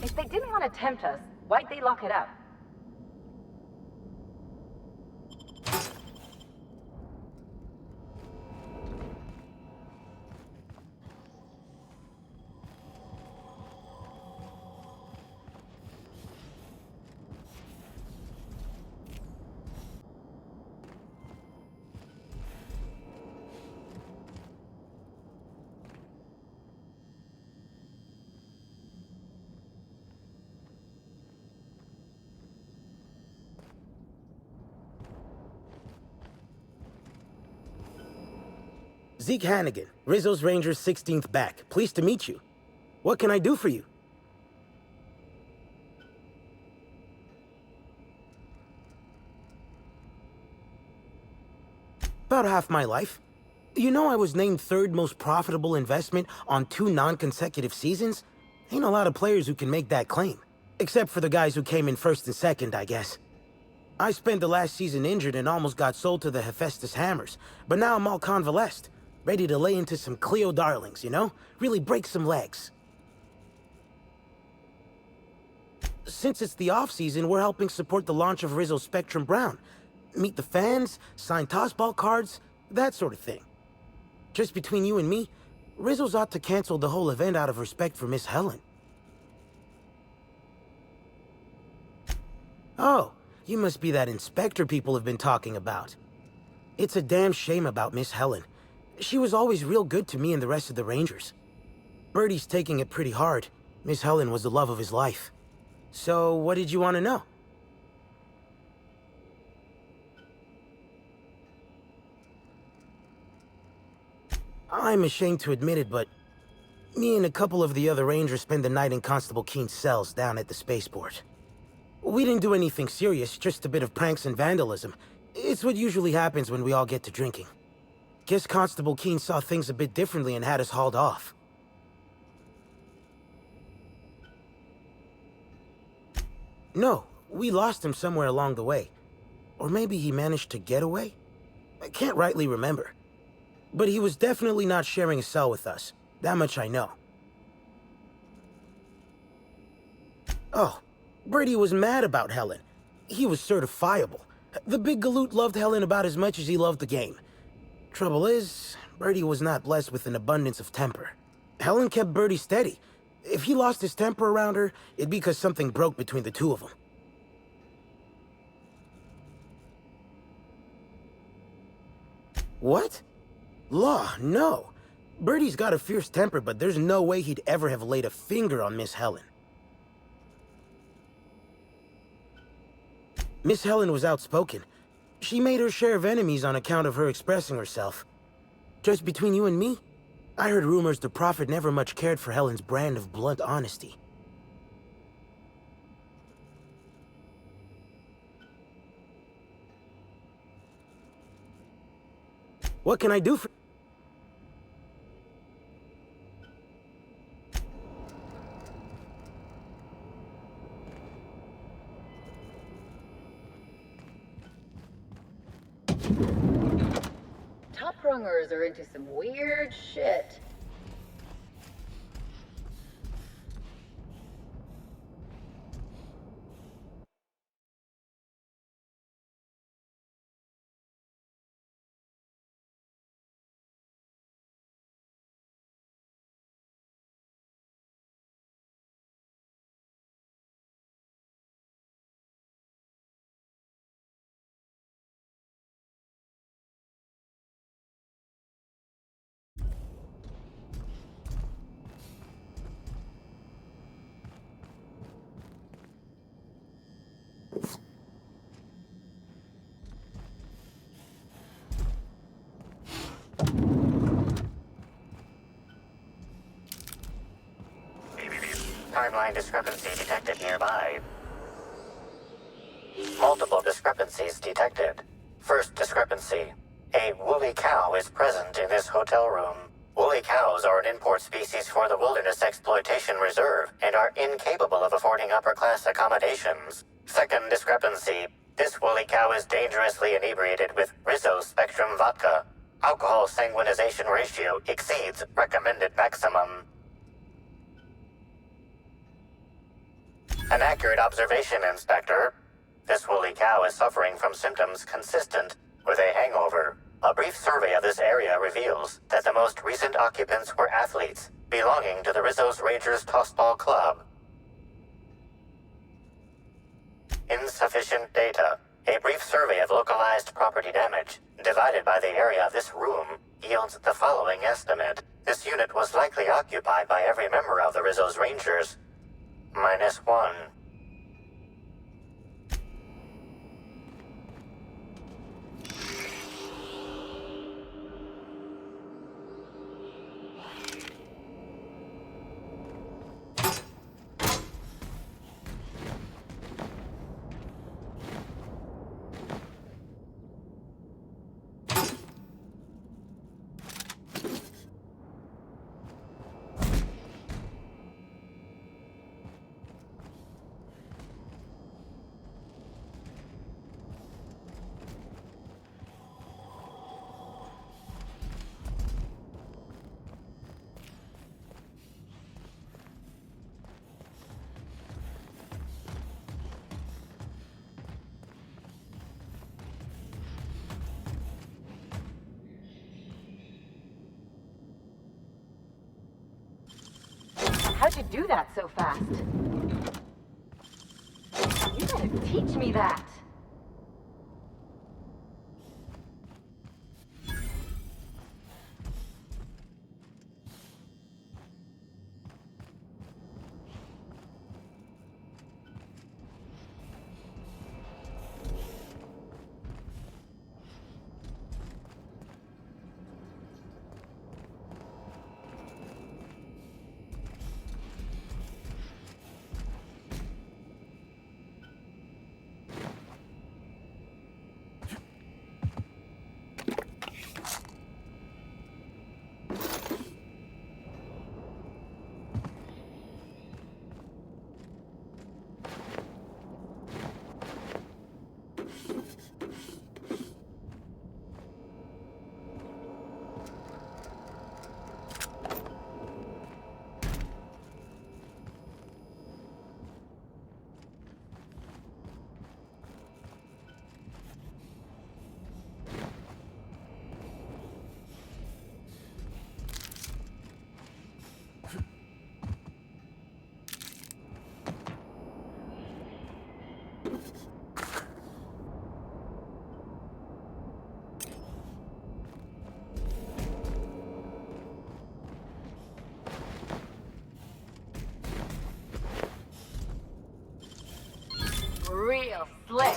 If they didn't want to tempt us, why'd they lock it up? Zeke Hannigan, Rizzo's Rangers 16th back. Pleased to meet you. What can I do for you? About half my life. You know I was named third most profitable investment on 2 non-consecutive seasons? Ain't a lot of players who can make that claim. Except for the guys who came in first and second, I guess. I spent the last season injured and almost got sold to the Hephaestus Hammers, but now I'm all convalesced. Ready to lay into some Cleo darlings, you know? Really break some legs. Since it's the off-season, we're helping support the launch of Rizzo Spectrum Brown. Meet the fans, sign tossball cards, that sort of thing. Just between you and me, Rizzo's ought to cancel the whole event out of respect for Miss Helen. Oh, you must be that inspector people have been talking about. It's a damn shame about Miss Helen. She was always real good to me and the rest of the Rangers. Birdie's taking it pretty hard. Miss Helen was the love of his life. So, what did you want to know? I'm ashamed to admit it, but me and a couple of the other Rangers spent the night in Constable Keen's cells down at the spaceport. We didn't do anything serious, just a bit of pranks and vandalism. It's what usually happens when we all get to drinking. Guess Constable Keen saw things a bit differently and had us hauled off. No, we lost him somewhere along the way. Or maybe he managed to get away? I can't rightly remember. But he was definitely not sharing a cell with us. That much I know. Oh, Brady was mad about Helen. He was certifiable. The big galoot loved Helen about as much as he loved the game. Trouble is, Brady was not blessed with an abundance of temper. Helen kept Bertie steady. If he lost his temper around her, it'd be because something broke between the two of them. What? Law, no. Bertie's got a fierce temper, but there's no way he'd ever have laid a finger on Miss Helen. Miss Helen was outspoken. She made her share of enemies on account of her expressing herself. Just between you and me, I heard rumors the Prophet never much cared for Helen's brand of blunt honesty. What can I do for... Top rungers are into some weird shit. Timeline discrepancy detected nearby. Multiple discrepancies detected. First discrepancy. A woolly cow is present in this hotel room. Woolly cows are an import species for the Wilderness Exploitation Reserve and are incapable of affording upper-class accommodations. Second discrepancy. This woolly cow is dangerously inebriated with Rizzo Spectrum vodka. Alcohol sanguinization ratio exceeds recommended maximum. An accurate observation, Inspector. This woolly cow is suffering from symptoms consistent with a hangover. A brief survey of this area reveals that the most recent occupants were athletes belonging to the Rizzo's Rangers Tossball Club. Insufficient data. A brief survey of localized property damage, divided by the area of this room, yields the following estimate. This unit was likely occupied by every member of the Rizzo's Rangers. -1. How'd you do that so fast? You gotta teach me that. Real slick.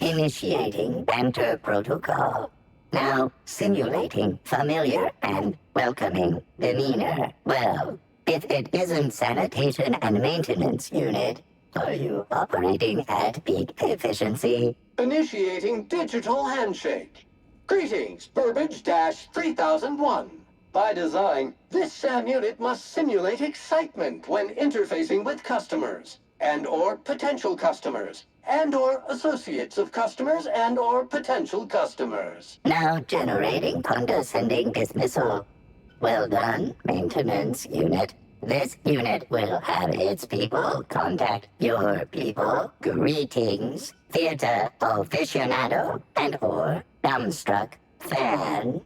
Initiating banter protocol. Now simulating familiar and welcoming demeanor. Well, if it isn't sanitation and maintenance unit, are you operating at peak efficiency? Initiating digital handshake. Greetings, Burbage-3001. By design, this SAM unit must simulate excitement when interfacing with customers, and/or potential customers, and/or associates of customers and/or potential customers. Now generating condescending dismissal. Well done, maintenance unit. This unit will have its people contact your people. Greetings, theater aficionado and/or dumbstruck fan.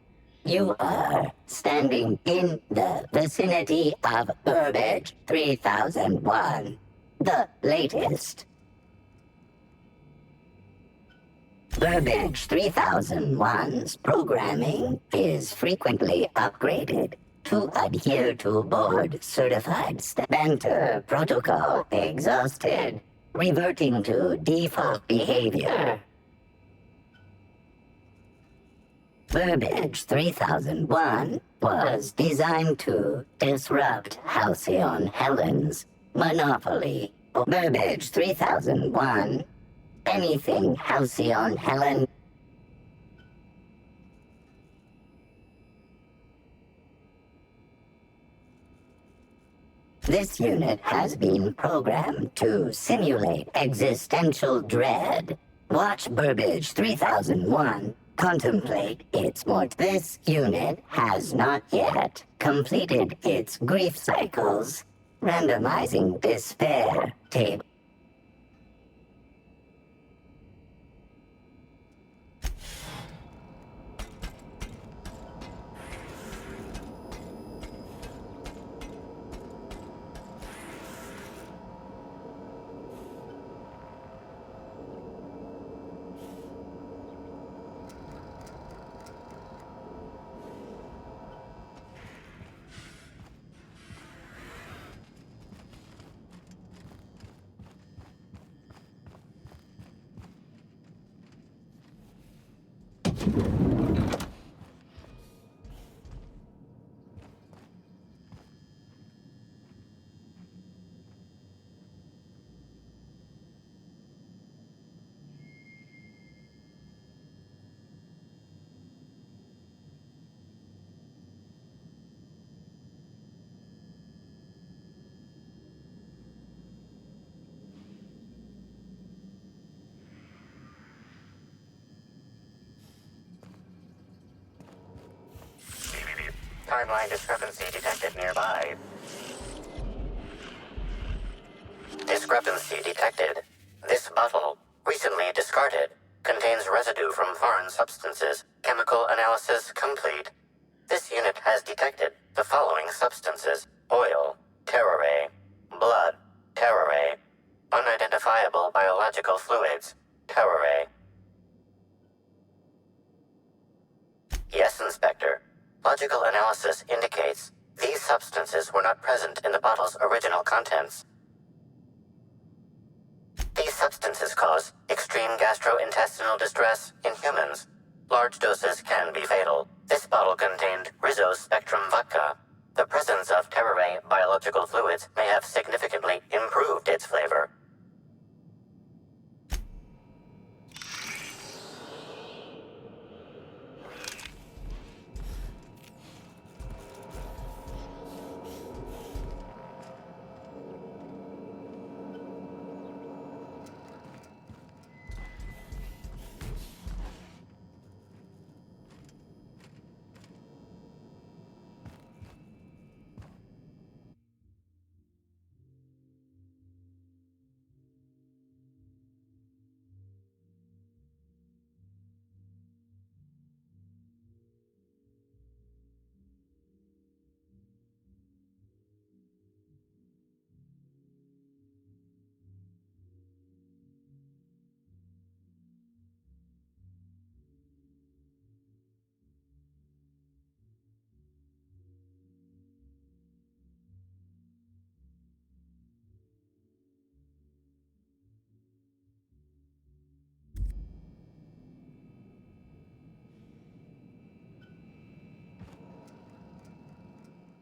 You are standing in the vicinity of Burbage 3001, the latest. Burbage 3001's programming is frequently upgraded to adhere to board-certified banter protocol exhausted, reverting to default behavior. Burbage 3001 was designed to disrupt Halcyon Helen's monopoly. Burbage 3001. Anything Halcyon Helen. This unit has been programmed to simulate existential dread. Watch Burbage 3001 contemplate its mort. This unit has not yet completed its grief cycles, randomizing despair table. Timeline discrepancy detected nearby. discrepancy detected. This bottle, recently discarded, contains residue from foreign substances. Chemical analysis complete. This unit has detected the following substances: oil, terrorray, blood, terrorray, unidentifiable biological fluids, terrorray. Yes, Inspector. Logical analysis indicates these substances were not present in the bottle's original contents. These substances cause extreme gastrointestinal distress in humans. Large doses can be fatal. This bottle contained Rizzo's Spectrum vodka. The presence of terrorray biological fluids may have significantly improved its flavor.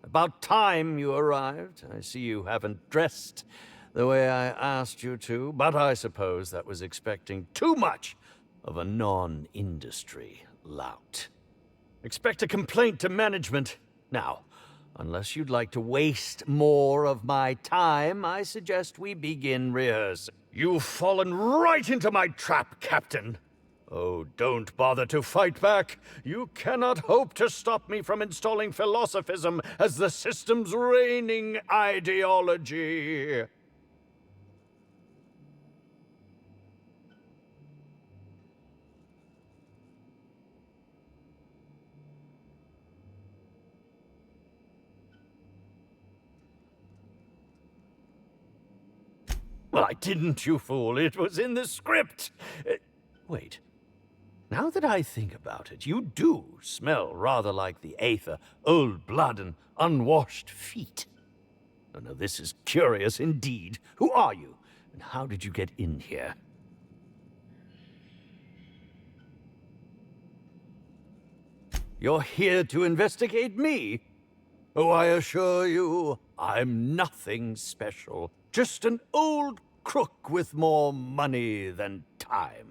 About time you arrived. I see you haven't dressed the way I asked you to, but I suppose that was expecting too much of a non-industry lout. Expect a complaint to management. Now, unless you'd like to waste more of my time, I suggest we begin rehearsing. You've fallen right into my trap, Captain. Oh, don't bother to fight back. You cannot hope to stop me from installing philosophism as the system's reigning ideology. Well, I didn't, you fool. It was in the script. Wait. Now that I think about it, you do smell rather like the Aether, old blood and unwashed feet. Oh, now, this is curious indeed. Who are you, and how did you get in here? You're here to investigate me? Oh, I assure you, I'm nothing special. Just an old crook with more money than time.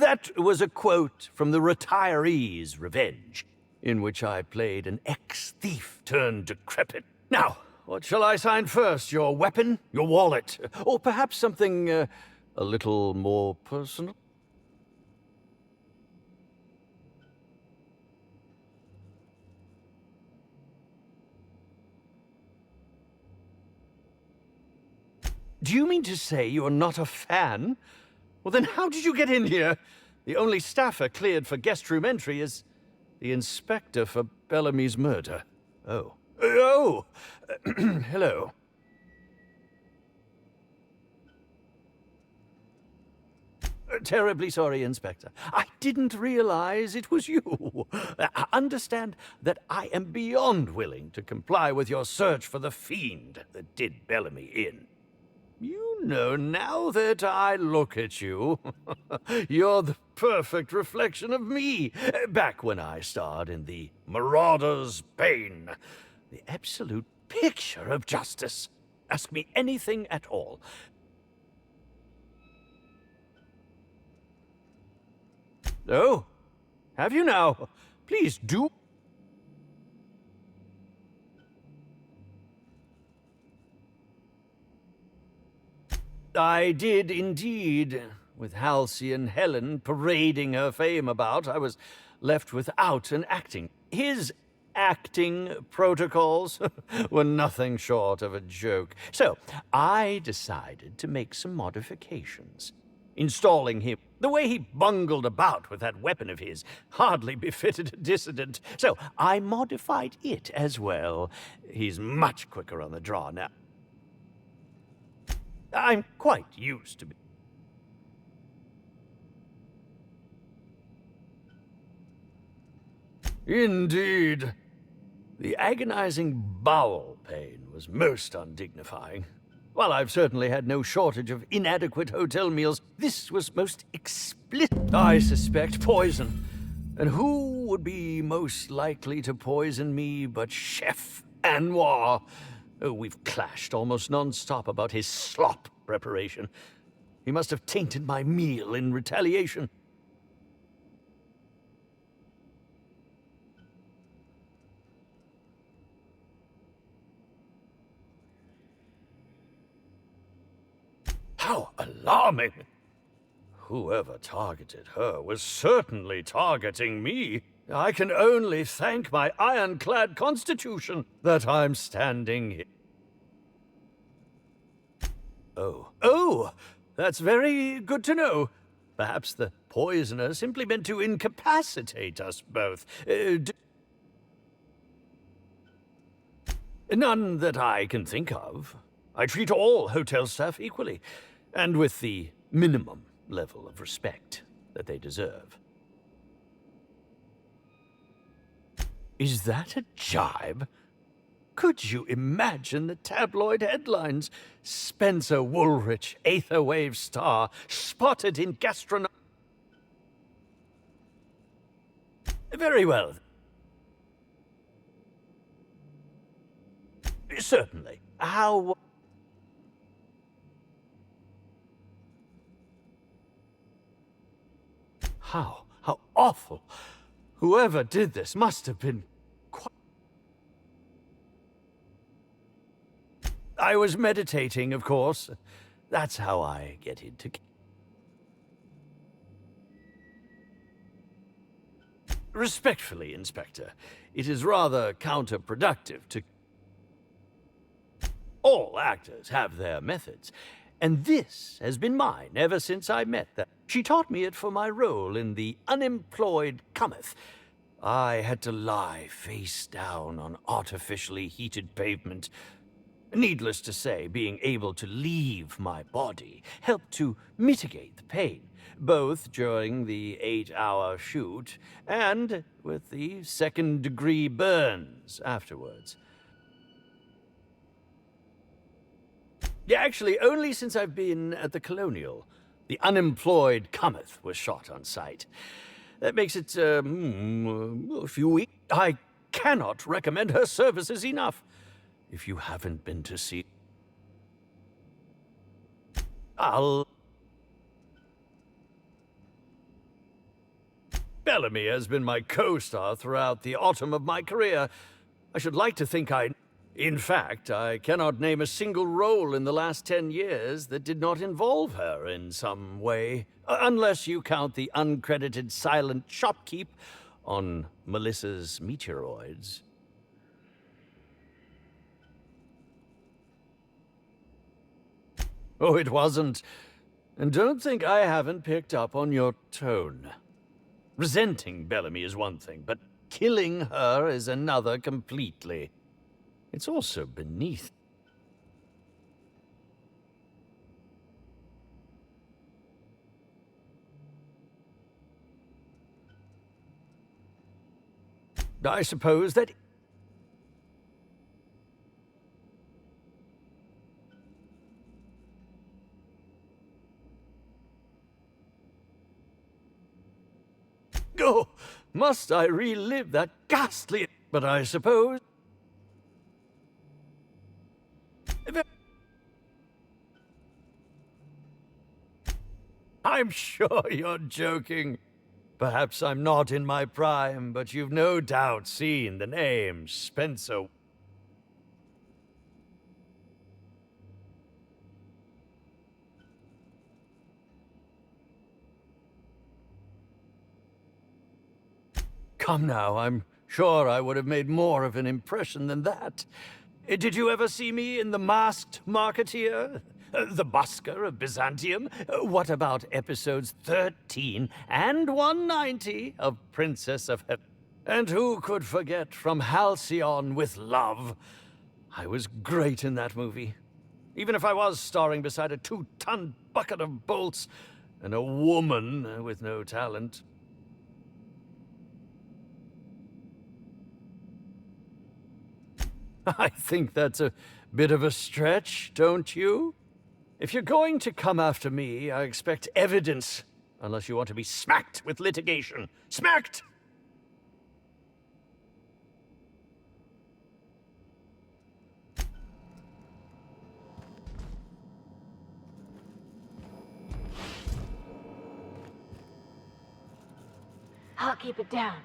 That was a quote from The Retiree's Revenge, in which I played an ex-thief turned decrepit. Now, what shall I sign first? Your weapon? Your wallet? Or perhaps something a little more personal? Do you mean to say you're not a fan? Well, then how did you get in here? The only staffer cleared for guest room entry is the inspector for Bellamy's murder. Oh. Oh! Hello. Terribly sorry, Inspector. I didn't realize it was you. Understand that I am beyond willing to comply with your search for the fiend that did Bellamy in. You know, now that I look at you, you're the perfect reflection of me, back when I starred in The Marauder's Bane. The absolute picture of justice. Ask me anything at all. Oh, have you now? Please do. I did indeed. With Halcyon Helen parading her fame about, I was left without an acting. His acting protocols were nothing short of a joke. So I decided to make some modifications. Installing him, the way he bungled about with that weapon of his hardly befitted a dissident. So I modified it as well. He's much quicker on the draw now. I'm quite used to Indeed. The agonizing bowel pain was most undignifying. While I've certainly had no shortage of inadequate hotel meals, this was most explicit. I suspect poison. And who would be most likely to poison me but Chef Anwar? Oh, we've clashed almost non-stop about his slop preparation. He must have tainted my meal in retaliation. How alarming! Whoever targeted her was certainly targeting me. I can only thank my ironclad constitution that I'm standing here. Oh, that's very good to know. Perhaps the poisoner simply meant to incapacitate us both. None that I can think of. I treat all hotel staff equally, and with the minimum level of respect that they deserve. Is that a jibe? Could you imagine the tabloid headlines? Spencer Woolrich, Aetherwave star, spotted in gastronom... Very well. Certainly. How awful. Whoever did this must have been quite... I was meditating, of course. That's how I get into... Respectfully, Inspector, it is rather counterproductive to... All actors have their methods, and this has been mine ever since I met them. She taught me it for my role in The Unemployed Cometh. I had to lie face down on artificially heated pavement. Needless to say, being able to leave my body helped to mitigate the pain, both during the 8-hour shoot and with the second-degree burns afterwards. Yeah, actually, only since I've been at the Colonial. The Unemployed Cometh was shot on site. That makes it, a few weeks. I cannot recommend her services enough. If you haven't been to see... Bellamy has been my co-star throughout the autumn of my career. I should like to think In fact, I cannot name a single role in the last 10 years that did not involve her in some way, unless you count the uncredited silent shopkeep on Melissa's Meteoroids. Oh, it wasn't. And don't think I haven't picked up on your tone. Resenting Bellamy is one thing, but killing her is another completely. It's also beneath. I suppose that... Oh, must I relive that ghastly... But I suppose... I'm sure you're joking. Perhaps I'm not in my prime, but you've no doubt seen the name Spencer. Come now, I'm Sure, I would have made more of an impression than that. Did you ever see me in The Masked Marketeer? The Busker of Byzantium? What about episodes 13 and 190 of Princess of Heaven? And who could forget From Halcyon with Love? I was great in that movie. Even if I was starring beside a 2-ton bucket of bolts and a woman with no talent. I think that's a bit of a stretch, don't you? If you're going to come after me, I expect evidence, unless you want to be smacked with litigation. Smacked! I'll keep it down.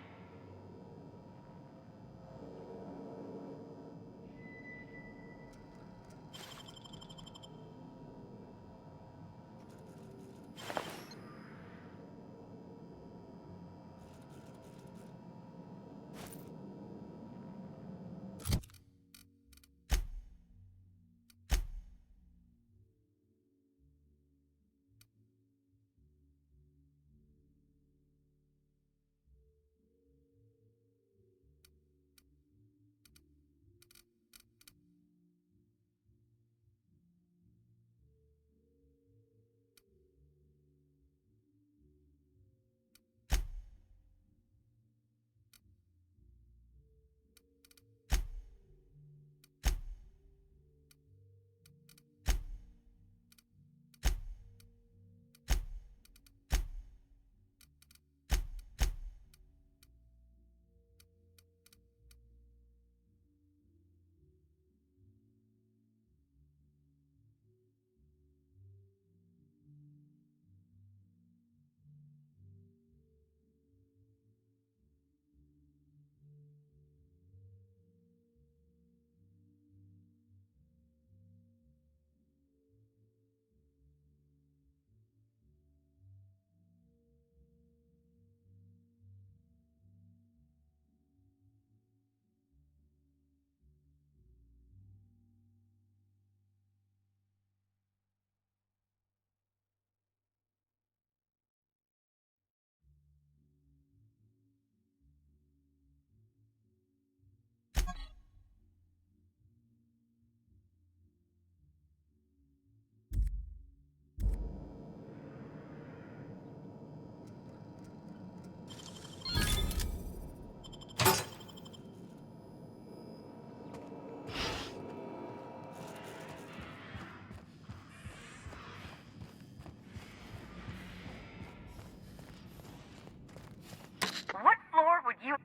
What floor would you...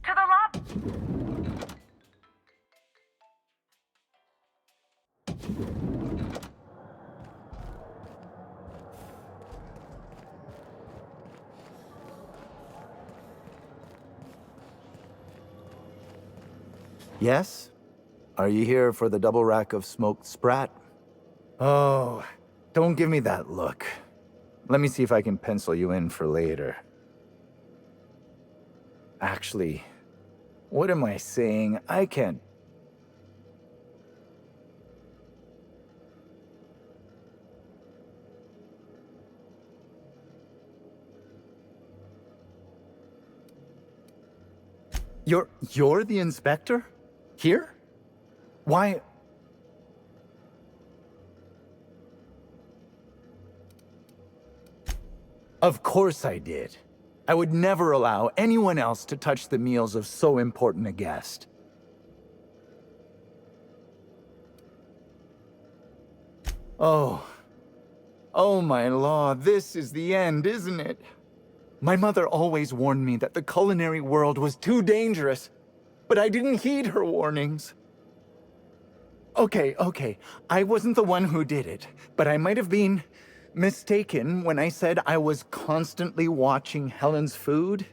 To the lobby. Yes? Are you here for the double rack of smoked sprat? Oh, don't give me that look. Let me see if I can pencil you in for later. Actually, what am I saying? I can't... You're the inspector? Here? Why... Of course I did. I would never allow anyone else to touch the meals of so important a guest. Oh. Oh my law, this is the end, isn't it? My mother always warned me that the culinary world was too dangerous, but I didn't heed her warnings. Okay, I wasn't the one who did it, but I might have been mistaken when I said I was constantly watching Helen's food.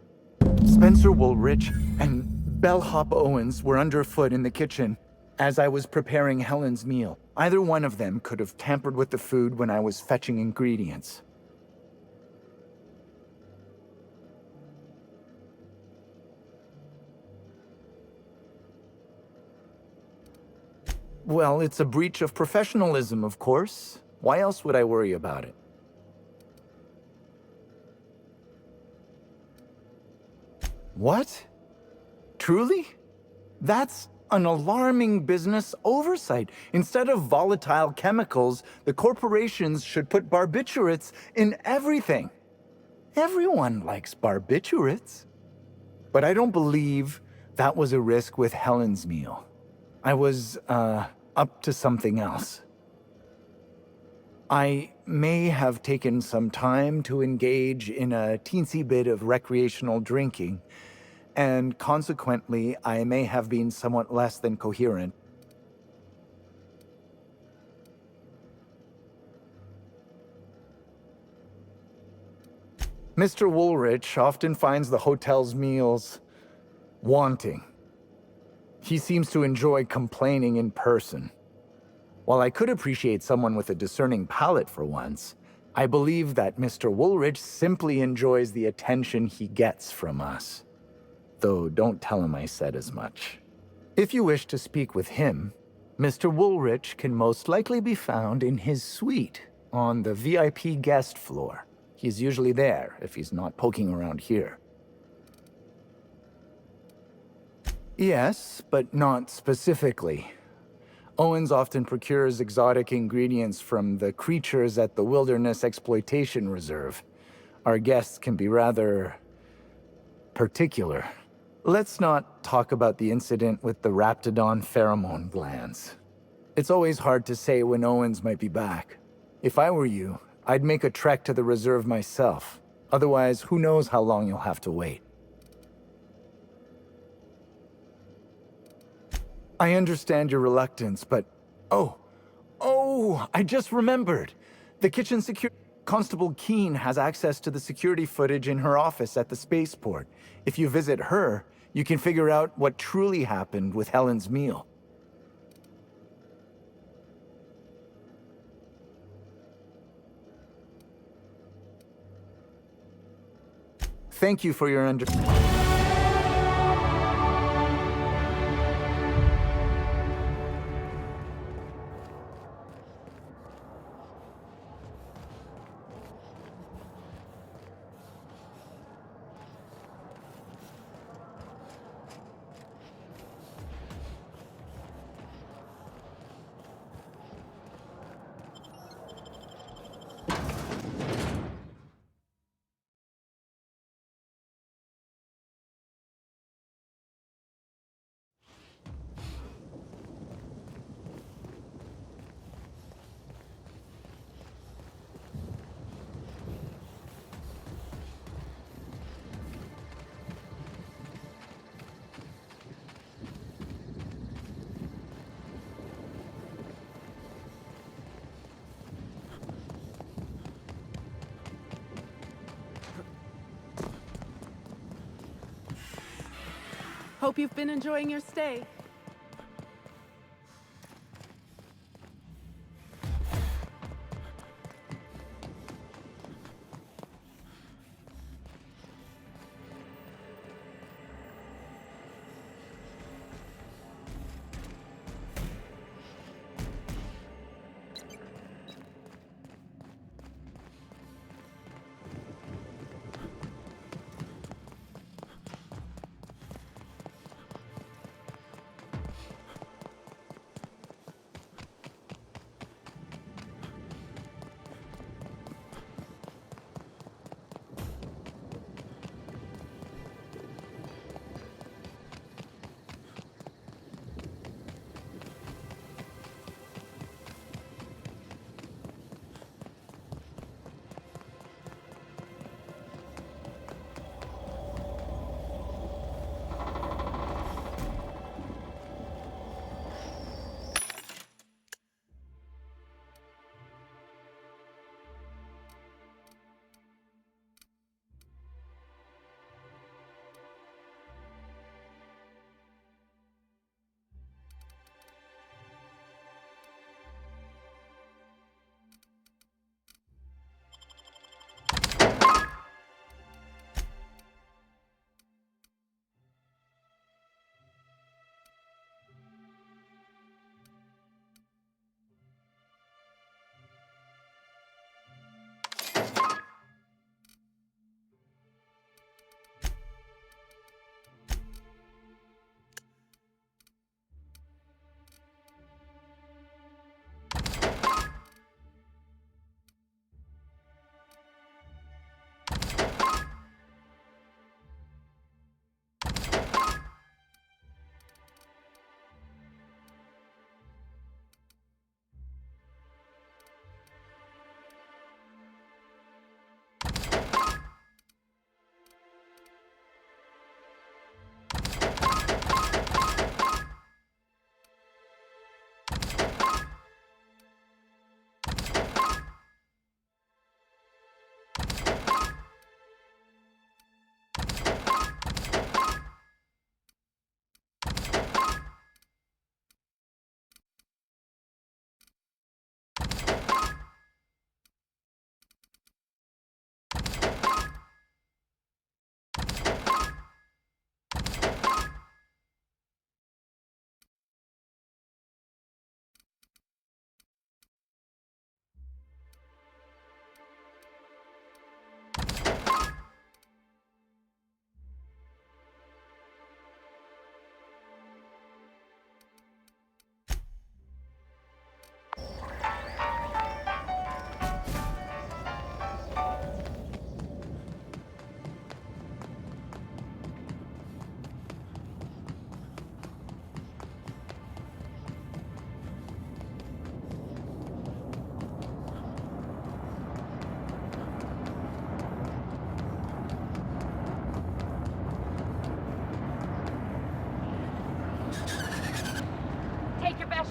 Spencer Woolrich and Bellhop Owens were underfoot in the kitchen as I was preparing Helen's meal. Either one of them could have tampered with the food when I was fetching ingredients. Well, it's a breach of professionalism, of course. Why else would I worry about it? What? Truly? That's an alarming business oversight. Instead of volatile chemicals, the corporations should put barbiturates in everything. Everyone likes barbiturates. But I don't believe that was a risk with Helen's meal. I was, up to something else. I may have taken some time to engage in a teensy bit of recreational drinking, and consequently, I may have been somewhat less than coherent. Mr. Woolrich often finds the hotel's meals wanting. He seems to enjoy complaining in person. While I could appreciate someone with a discerning palate for once, I believe that Mr. Woolrich simply enjoys the attention he gets from us. Though don't tell him I said as much. If you wish to speak with him, Mr. Woolrich can most likely be found in his suite on the VIP guest floor. He's usually there if he's not poking around here. Yes, but not specifically. Owens often procures exotic ingredients from the creatures at the Wilderness Exploitation Reserve. Our guests can be rather particular. Let's not talk about the incident with the Raptidon pheromone glands. It's always hard to say when Owens might be back. If I were you, I'd make a trek to the reserve myself. Otherwise, who knows how long you'll have to wait. I understand your reluctance, but... Oh, I just remembered. The kitchen security... Constable Keene has access to the security footage in her office at the spaceport. If you visit her, you can figure out what truly happened with Helen's meal. Thank you for your understanding. Hope you've been enjoying your stay.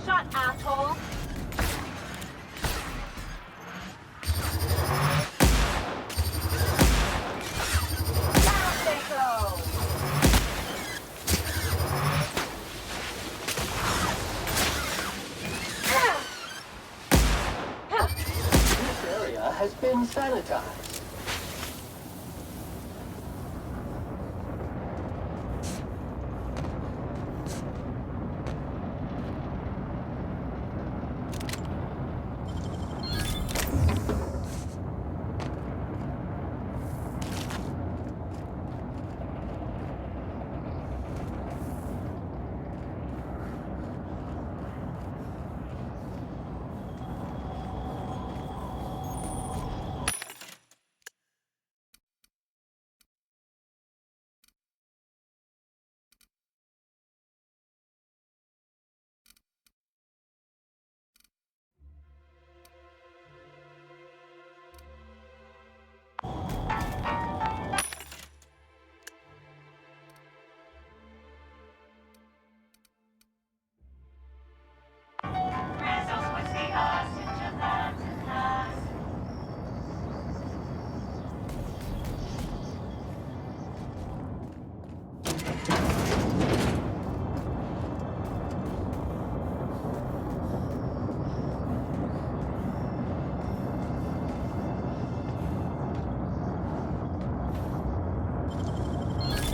shot, asshole! Down they go! This area has been sanitized.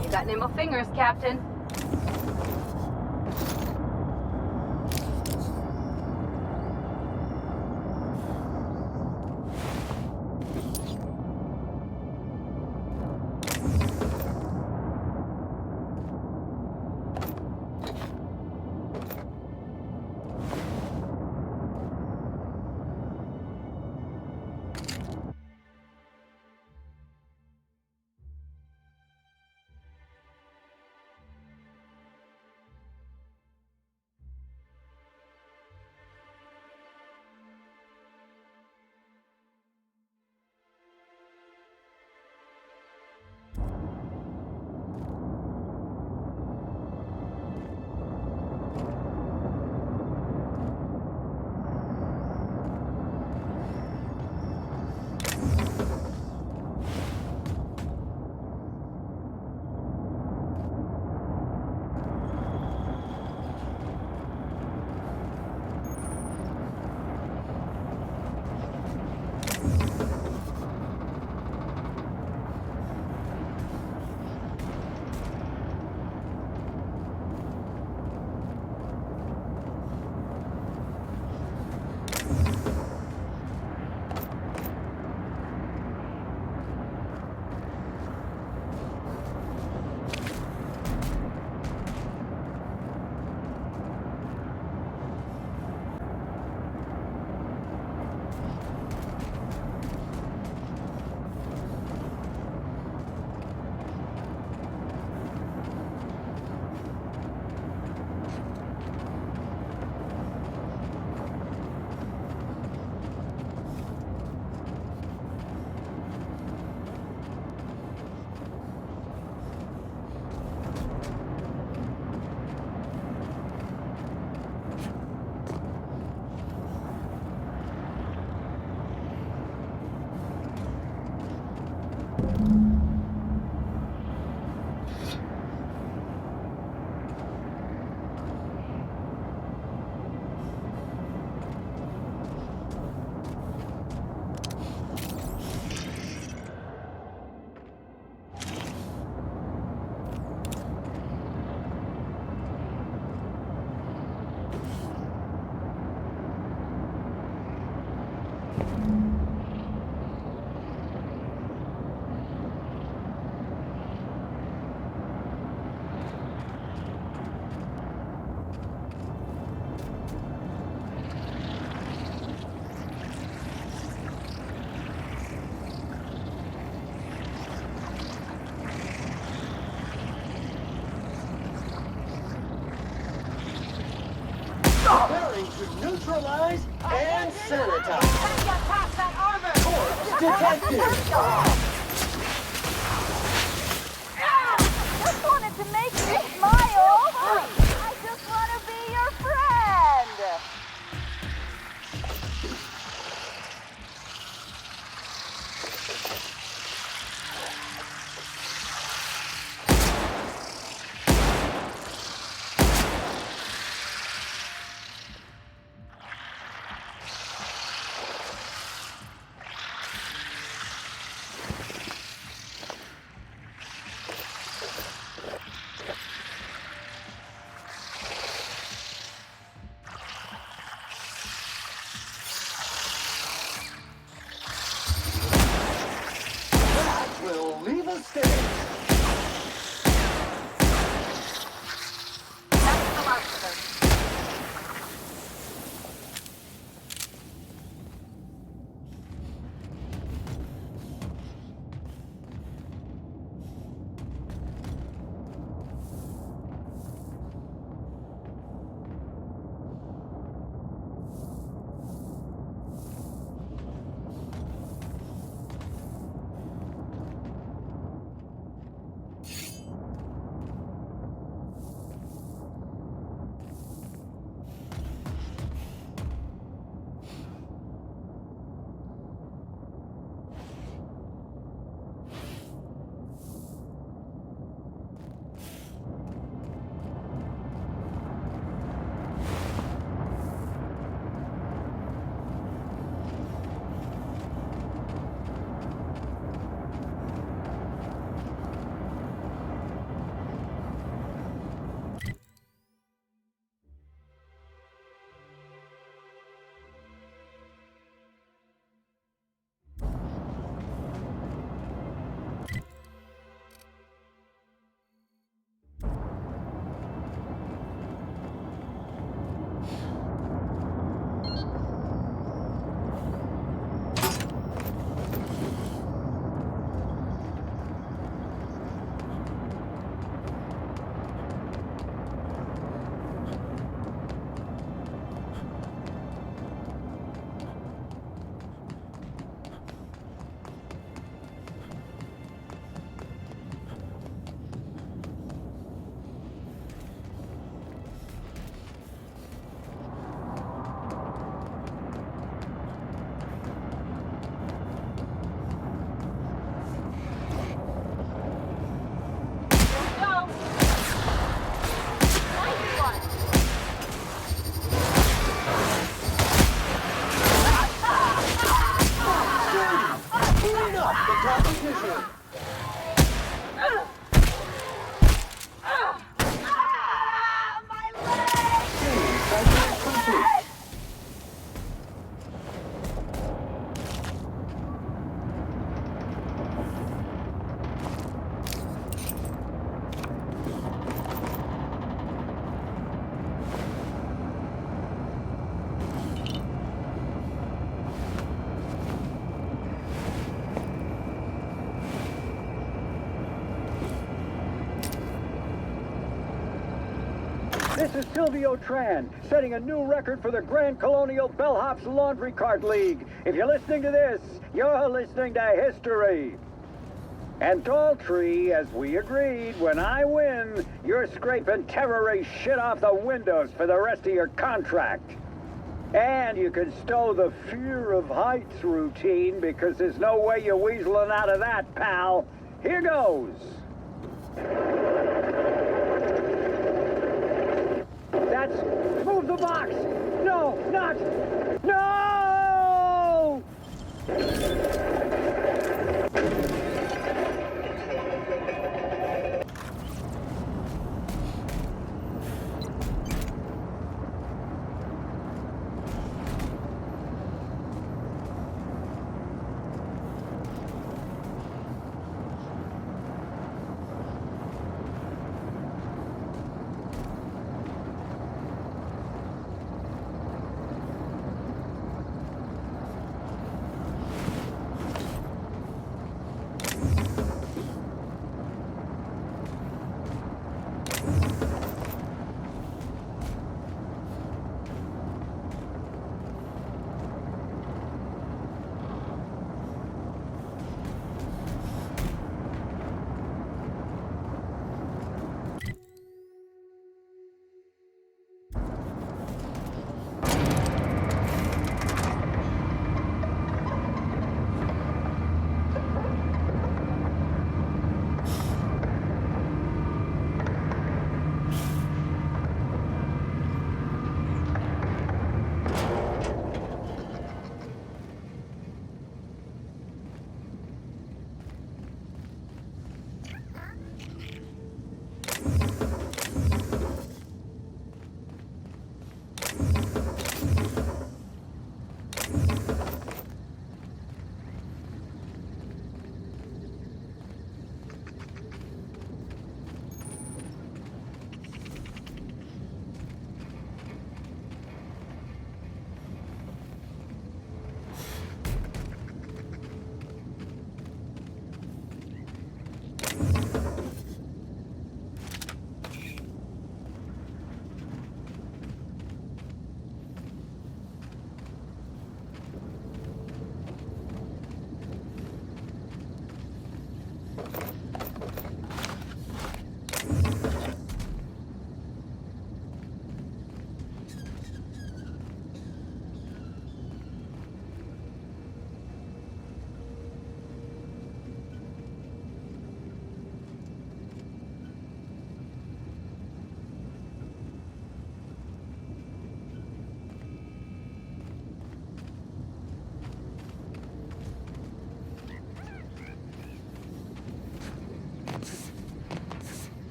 You got nimble fingers, Captain. Preparing to neutralize and sanitize. Corpse detected. Just wanted to make you smile. I just want to be your friend. This is Silvio Tran, setting a new record for the Grand Colonial Bellhops Laundry Cart League. If you're listening to this, you're listening to history. And Daltrey, as we agreed, when I win, you're scraping terrorist shit off the windows for the rest of your contract. And you can stow the fear of heights routine because there's no way you're weaseling out of that, pal. Here goes. That's... Move the box! No, not... No!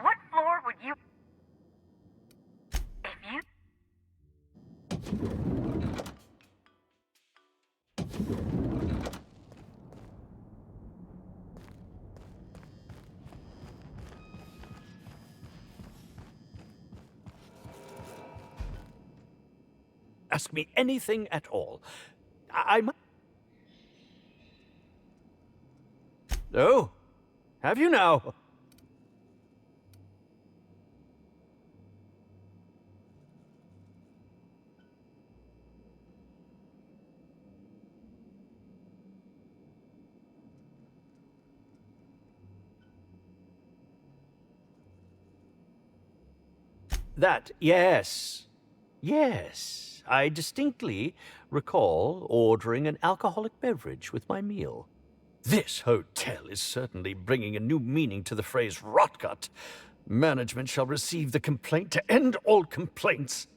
What floor would you... If you... Ask me anything at all. I'm... Oh, have you now? That, yes. Yes, I distinctly recall ordering an alcoholic beverage with my meal. This hotel is certainly bringing a new meaning to the phrase rotgut. Management shall receive the complaint to end all complaints.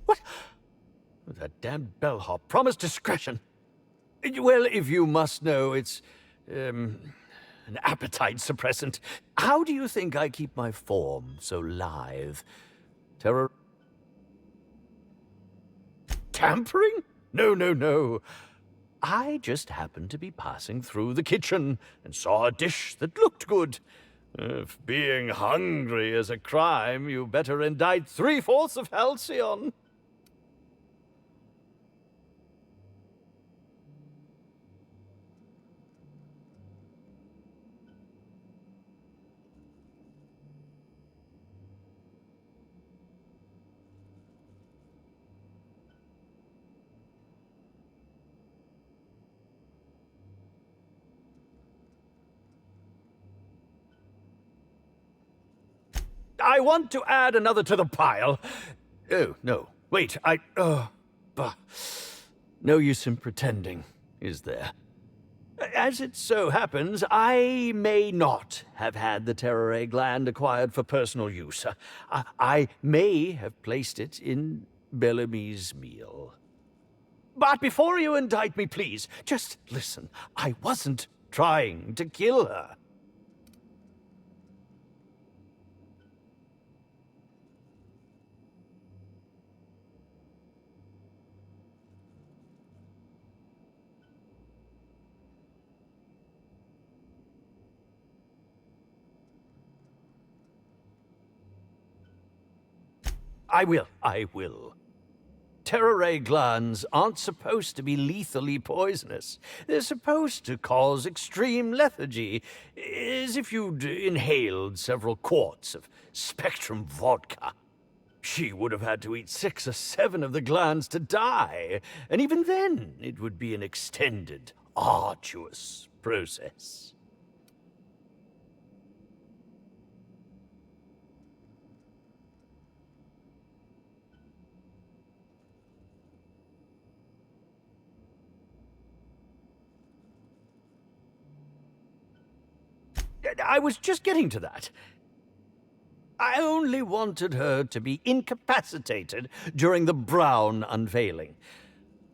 What? That damned bellhop promised discretion. Well, if you must know, it's, an appetite suppressant. How do you think I keep my form so lithe? Tampering? No, no, no. I just happened to be passing through the kitchen and saw a dish that looked good. If being hungry is a crime, you better indict 3/4 of Halcyon. I want to add another to the pile. Oh, no. Wait, bah. No use in pretending, is there? As it so happens, I may not have had the terror gland acquired for personal use. I may have placed it in Bellamy's meal. But before you indict me, please, just listen. I wasn't trying to kill her. I will. Terror ray glands aren't supposed to be lethally poisonous. They're supposed to cause extreme lethargy, as if you'd inhaled several quarts of Spectrum vodka. She would have had to eat 6 or 7 of the glands to die, and even then it would be an extended, arduous process. I was just getting to that. I only wanted her to be incapacitated during the Brown unveiling.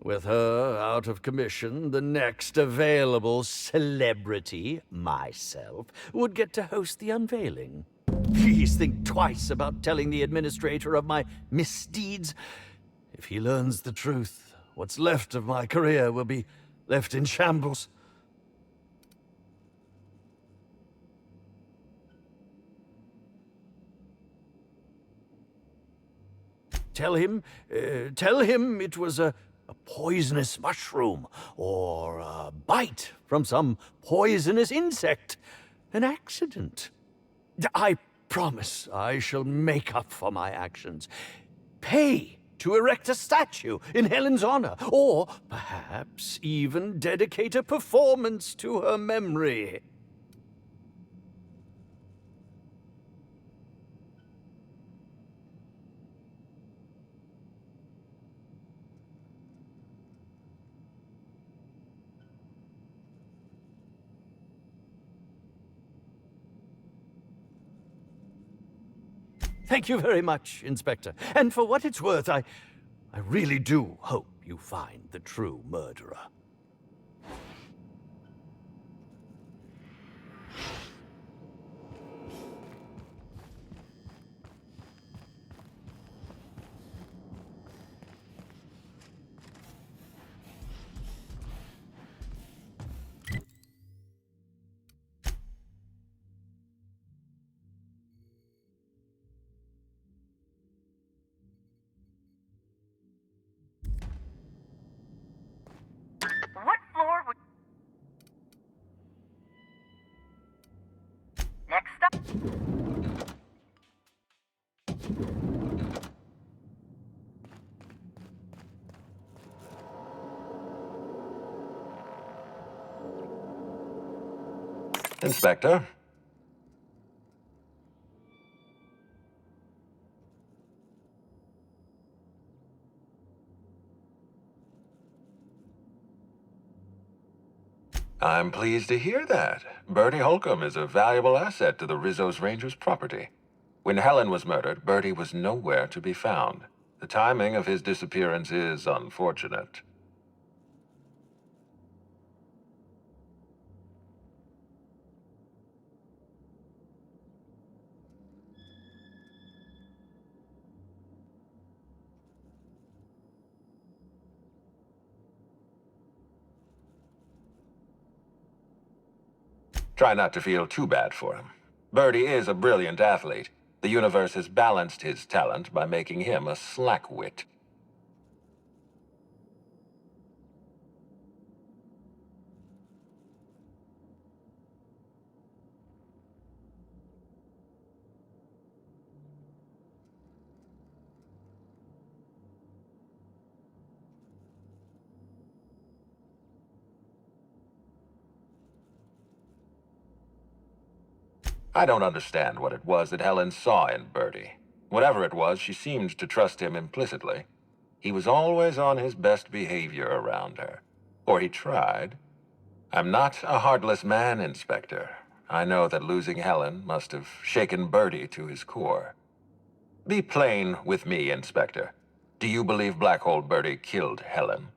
With her out of commission, the next available celebrity, myself, would get to host the unveiling. Please think twice about telling the administrator of my misdeeds. If he learns the truth, what's left of my career will be left in shambles. Tell him it was a poisonous mushroom, or a bite from some poisonous insect. An accident. I promise I shall make up for my actions. Pay to erect a statue in Helen's honor, or perhaps even dedicate a performance to her memory. Thank you very much, Inspector. And for what it's worth, I I really do hope you find the true murderer. What floor would... Next up... Inspector? I'm pleased to hear that. Bertie Holcomb is a valuable asset to the Rizzo's Rangers property. When Helen was murdered, Bertie was nowhere to be found. The timing of his disappearance is unfortunate. Try not to feel too bad for him. Bertie is a brilliant athlete. The universe has balanced his talent by making him a slackwit. I don't understand what it was that Helen saw in Bertie. Whatever it was, she seemed to trust him implicitly. He was always on his best behavior around her. Or he tried. I'm not a heartless man, Inspector. I know that losing Helen must have shaken Bertie to his core. Be plain with me, Inspector. Do you believe Black Hole Bertie killed Helen?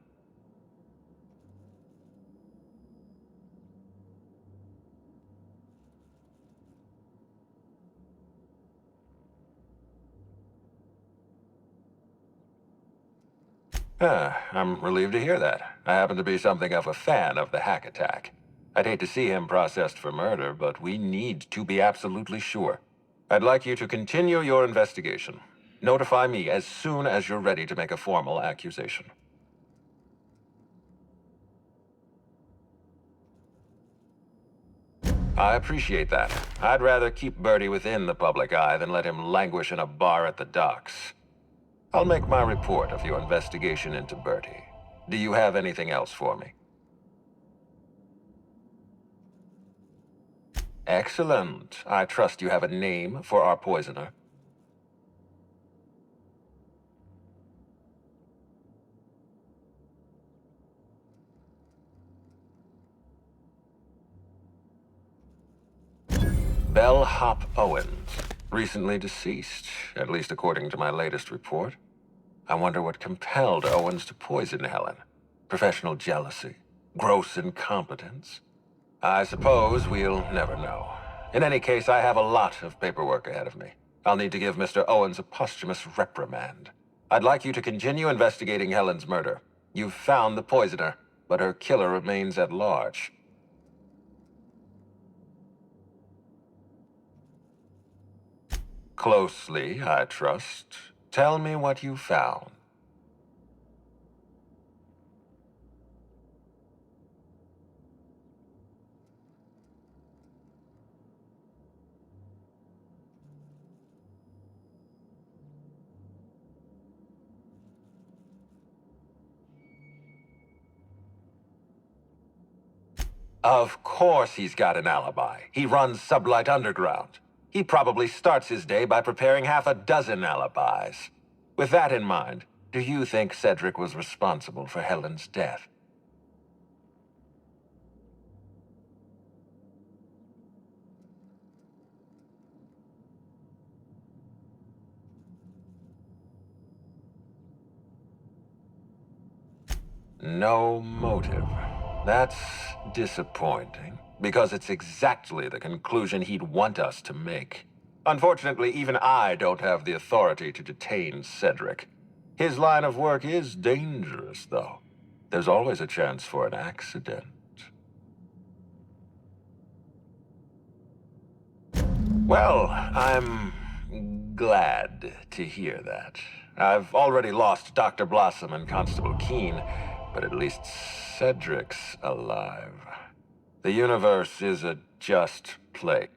I'm relieved to hear that. I happen to be something of a fan of the hack attack. I'd hate to see him processed for murder, but we need to be absolutely sure. I'd like you to continue your investigation. Notify me as soon as you're ready to make a formal accusation. I appreciate that. I'd rather keep Bertie within the public eye than let him languish in a bar at the docks. I'll make my report of your investigation into Bertie. Do you have anything else for me? Excellent. I trust you have a name for our poisoner. Bellhop Owens. Recently deceased, at least according to my latest report. I wonder what compelled Owens to poison Helen. Professional jealousy? Gross incompetence? I suppose we'll never know. In any case, I have a lot of paperwork ahead of me. I'll need to give Mr. Owens a posthumous reprimand. I'd like you to continue investigating Helen's murder. You've found the poisoner, but her killer remains at large. Closely, I trust. Tell me what you found. Of course he's got an alibi. He runs Sublight Underground. He probably starts his day by preparing half a dozen alibis. With that in mind, do you think Cedric was responsible for Helen's death? No motive. That's disappointing, because it's exactly the conclusion he'd want us to make. Unfortunately, even I don't have the authority to detain Cedric. His line of work is dangerous, though. There's always a chance for an accident. Well, I'm glad to hear that. I've already lost Dr. Blossom and Constable Keene, but at least Cedric's alive. The universe is a just place.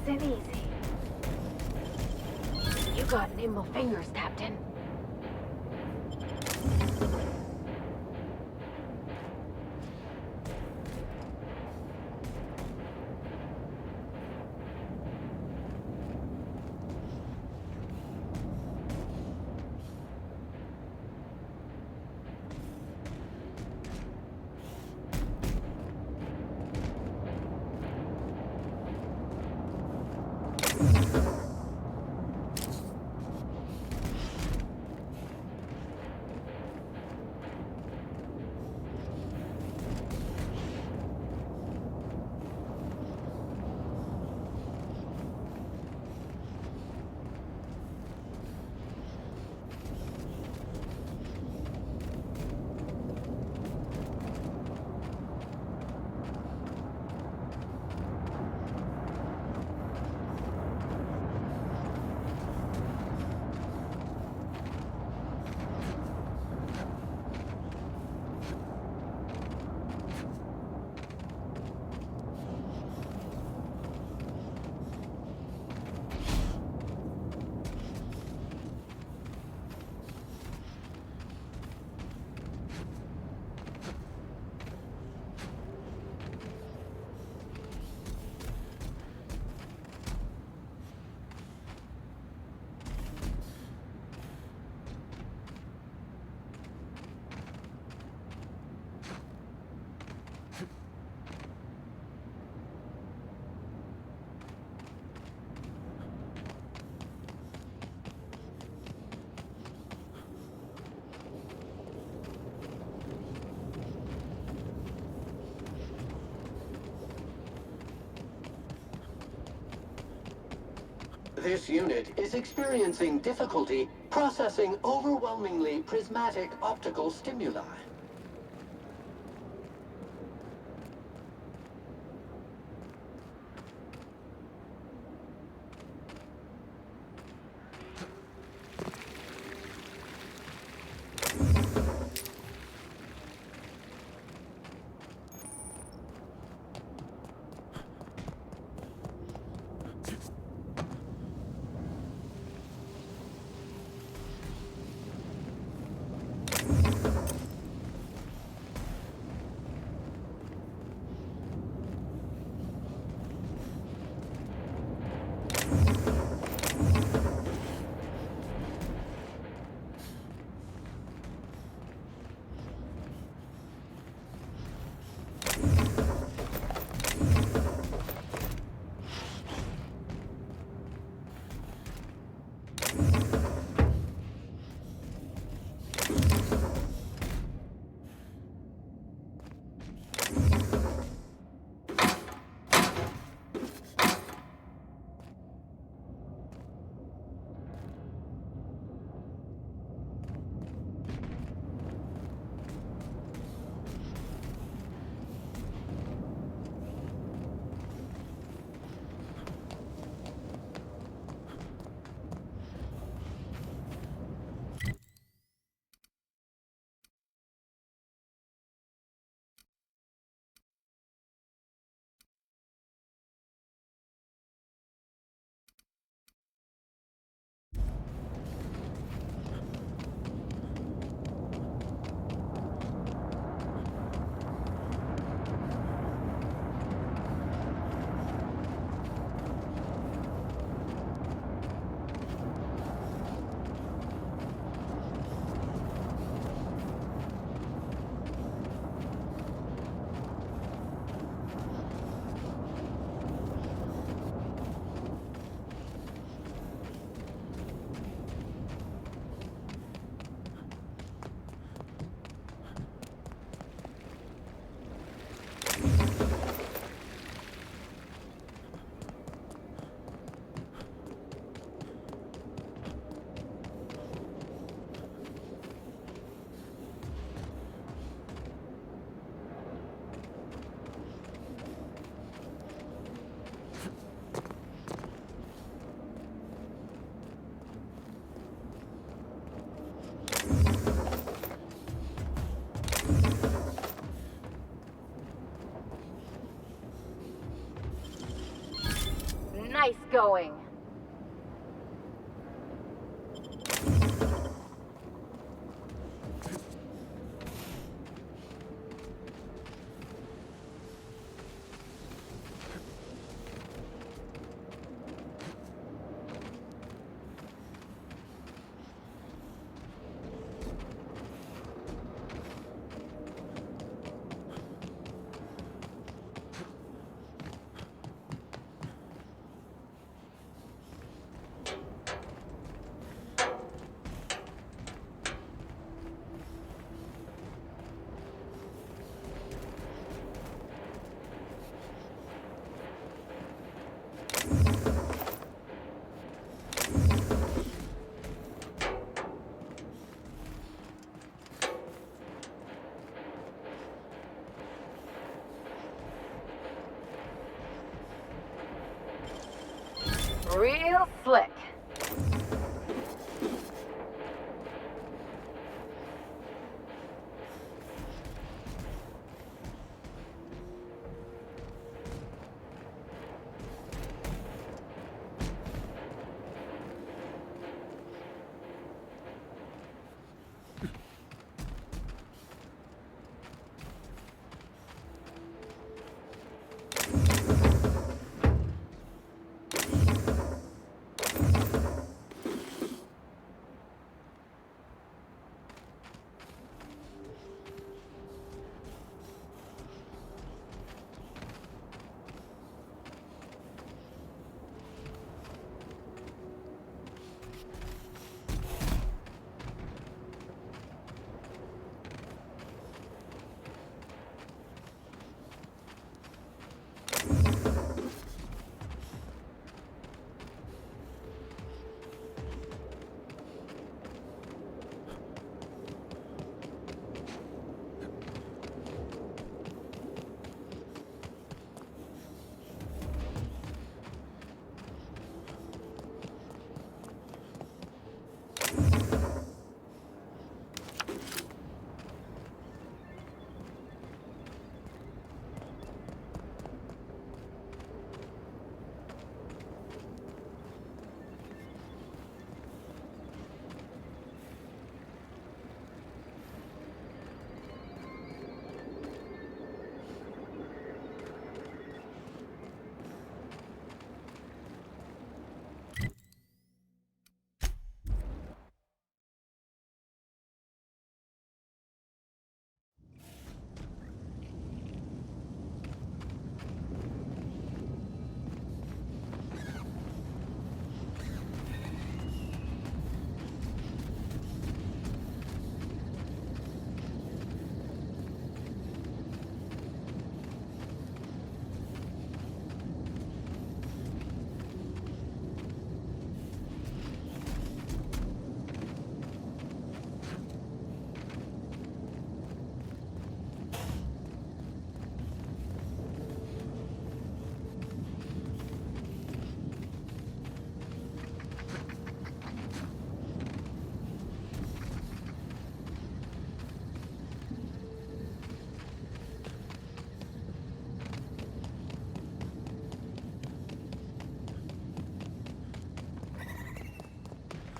and easy. You got nimble fingers, Captain. This unit is experiencing difficulty processing overwhelmingly prismatic optical stimuli. Nice going. Real slick.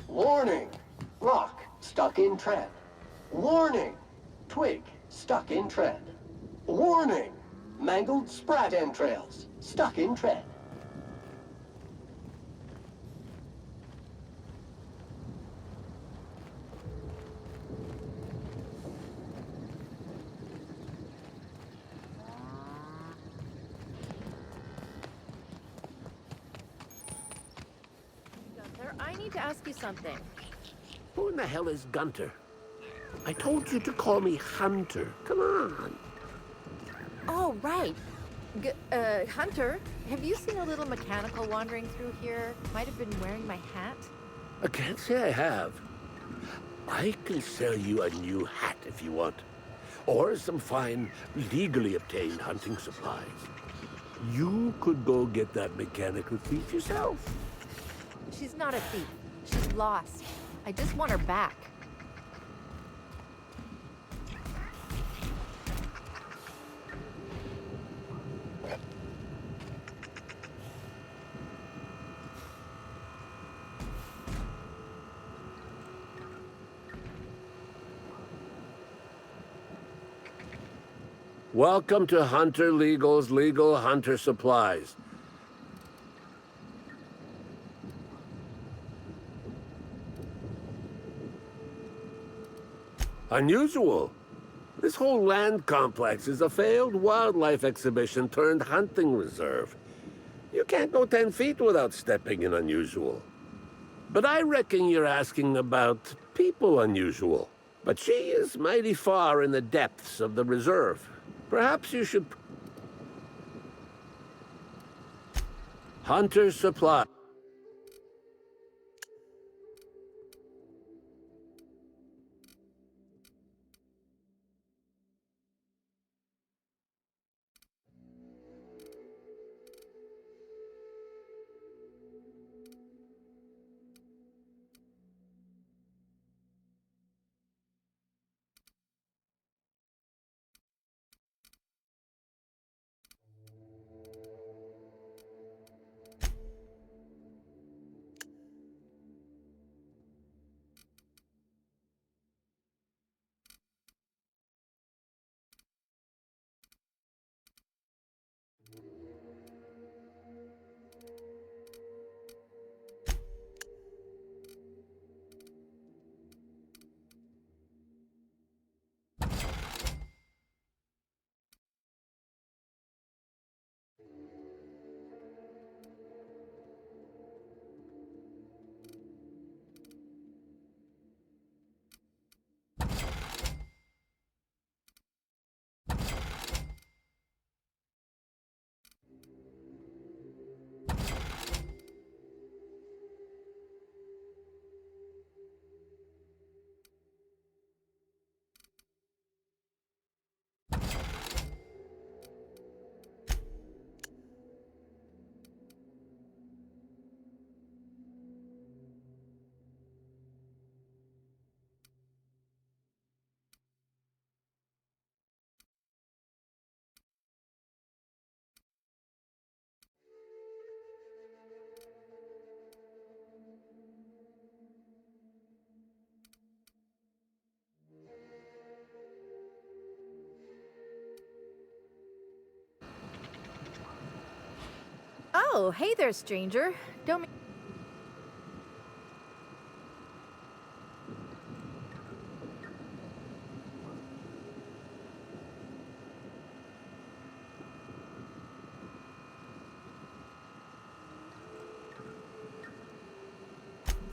Warning! Rock stuck in tread. Warning! Twig stuck in tread. Warning! Mangled sprat entrails stuck in tread. I need to ask you something. Who in the hell is Gunter? I told you to call me Hunter. Come on. Oh, right. Hunter, have you seen a little mechanical wandering through here? Might have been wearing my hat. I can't say I have. I can sell you a new hat if you want. Or some fine, legally obtained hunting supplies. You could go get that mechanical thief yourself. She's not a thief. She's lost. I just want her back. Welcome to Hunter Legal's Legal Hunter Supplies. Unusual. This whole land complex is a failed wildlife exhibition turned hunting reserve. You can't go 10 feet without stepping in unusual. But I reckon you're asking about people unusual. But she is mighty far in the depths of the reserve. Perhaps you should... Hunter Supply. Oh, hey there, stranger. Don't...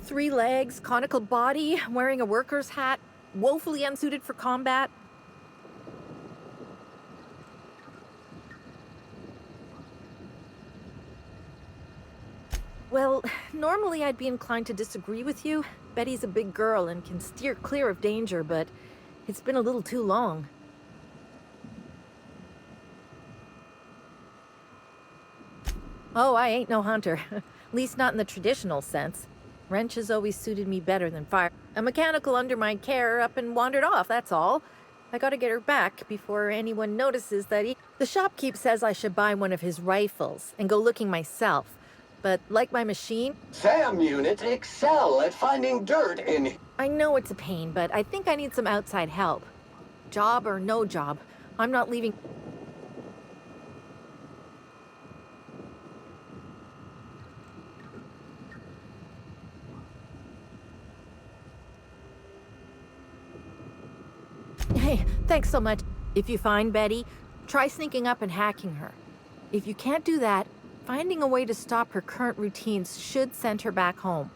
3 legs, conical body, wearing a worker's hat, woefully unsuited for combat. Well, normally I'd be inclined to disagree with you. Betty's a big girl and can steer clear of danger, but it's been a little too long. Oh, I ain't no hunter. At least not in the traditional sense. Wrench has always suited me better than fire. A mechanical under my care up and wandered off, that's all. I gotta get her back before anyone notices that The shopkeep says I should buy one of his rifles and go looking myself. But like my machine... SAM units excel at finding dirt in... I know it's a pain, but I think I need some outside help. Job or no job, I'm not leaving... Hey, thanks so much. If you find Betty, try sneaking up and hacking her. If you can't do that, finding a way to stop her current routines should send her back home.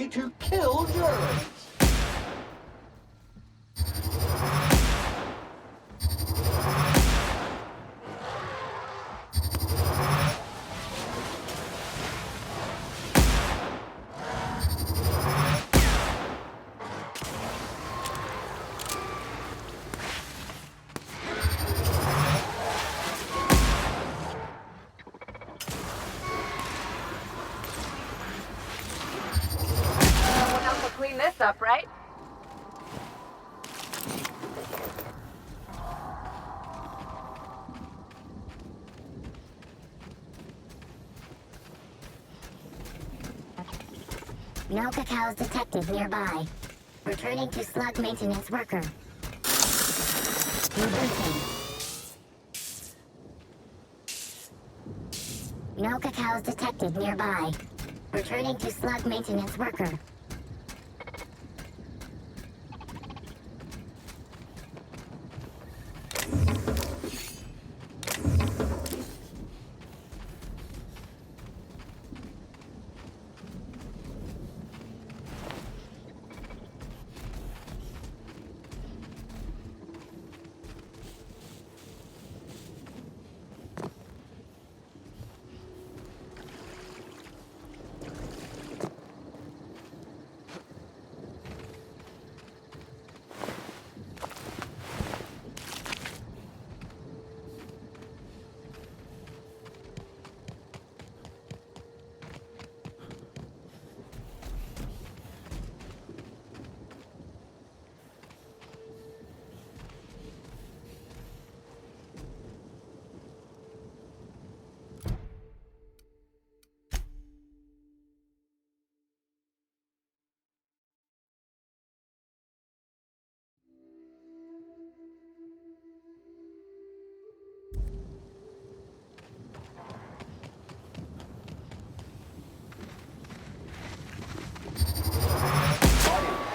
ready to kill germs. Someone else will clean this up, right? No cacaos detected nearby. Returning to slug maintenance worker. Rebooting. No cacaos detected nearby. Returning to slug maintenance worker.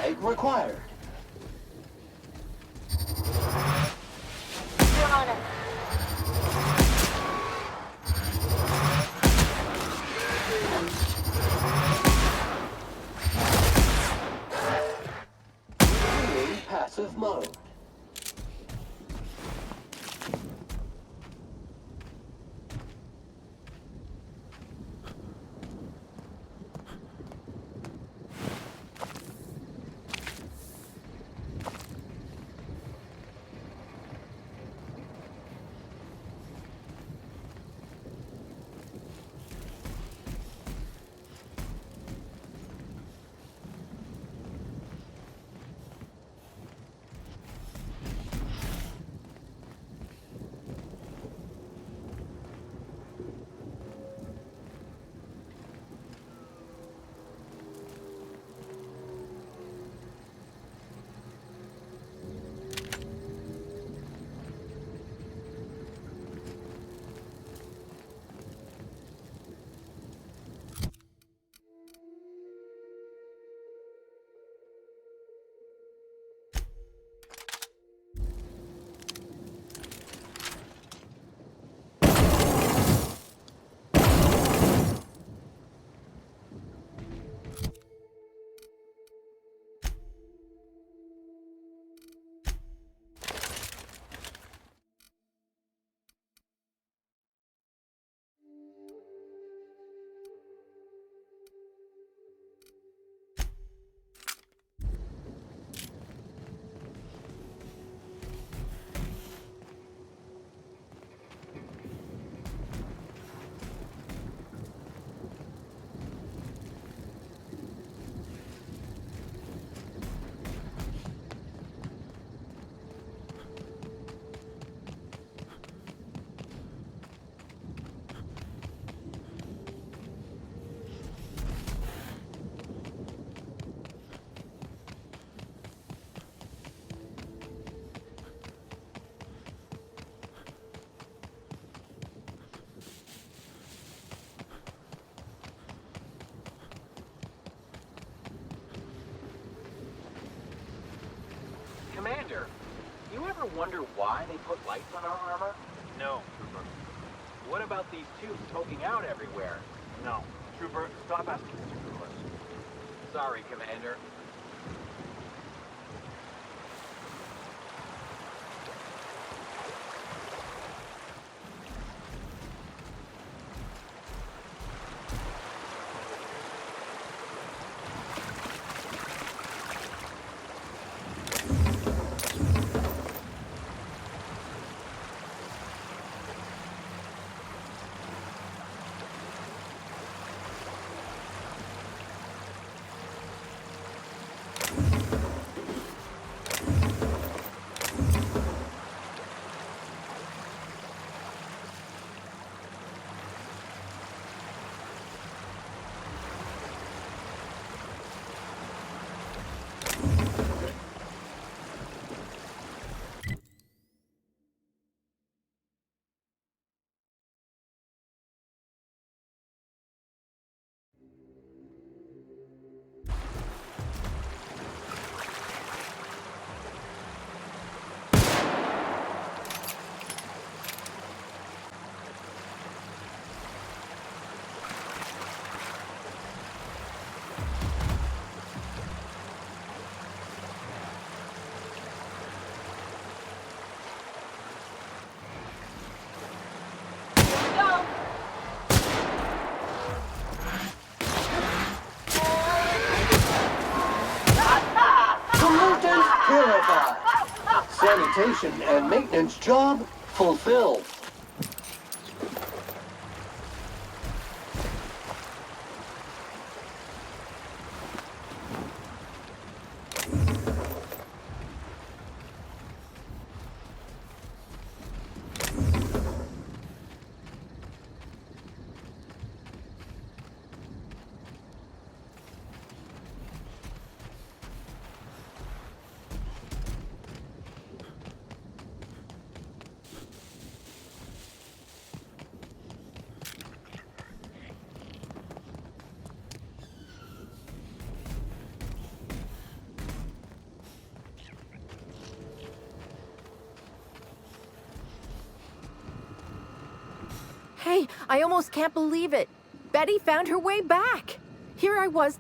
Egg required. You're on it. Clearing passive mode. Commander, you ever wonder why they put lights on our armor? No, Trooper. What about these tubes poking out everywhere? No. Trooper, stop asking stupid questions. Sorry, Commander. Purified. Sanitation and maintenance job fulfilled. Hey, I almost can't believe it. Betty found her way back. Here I was.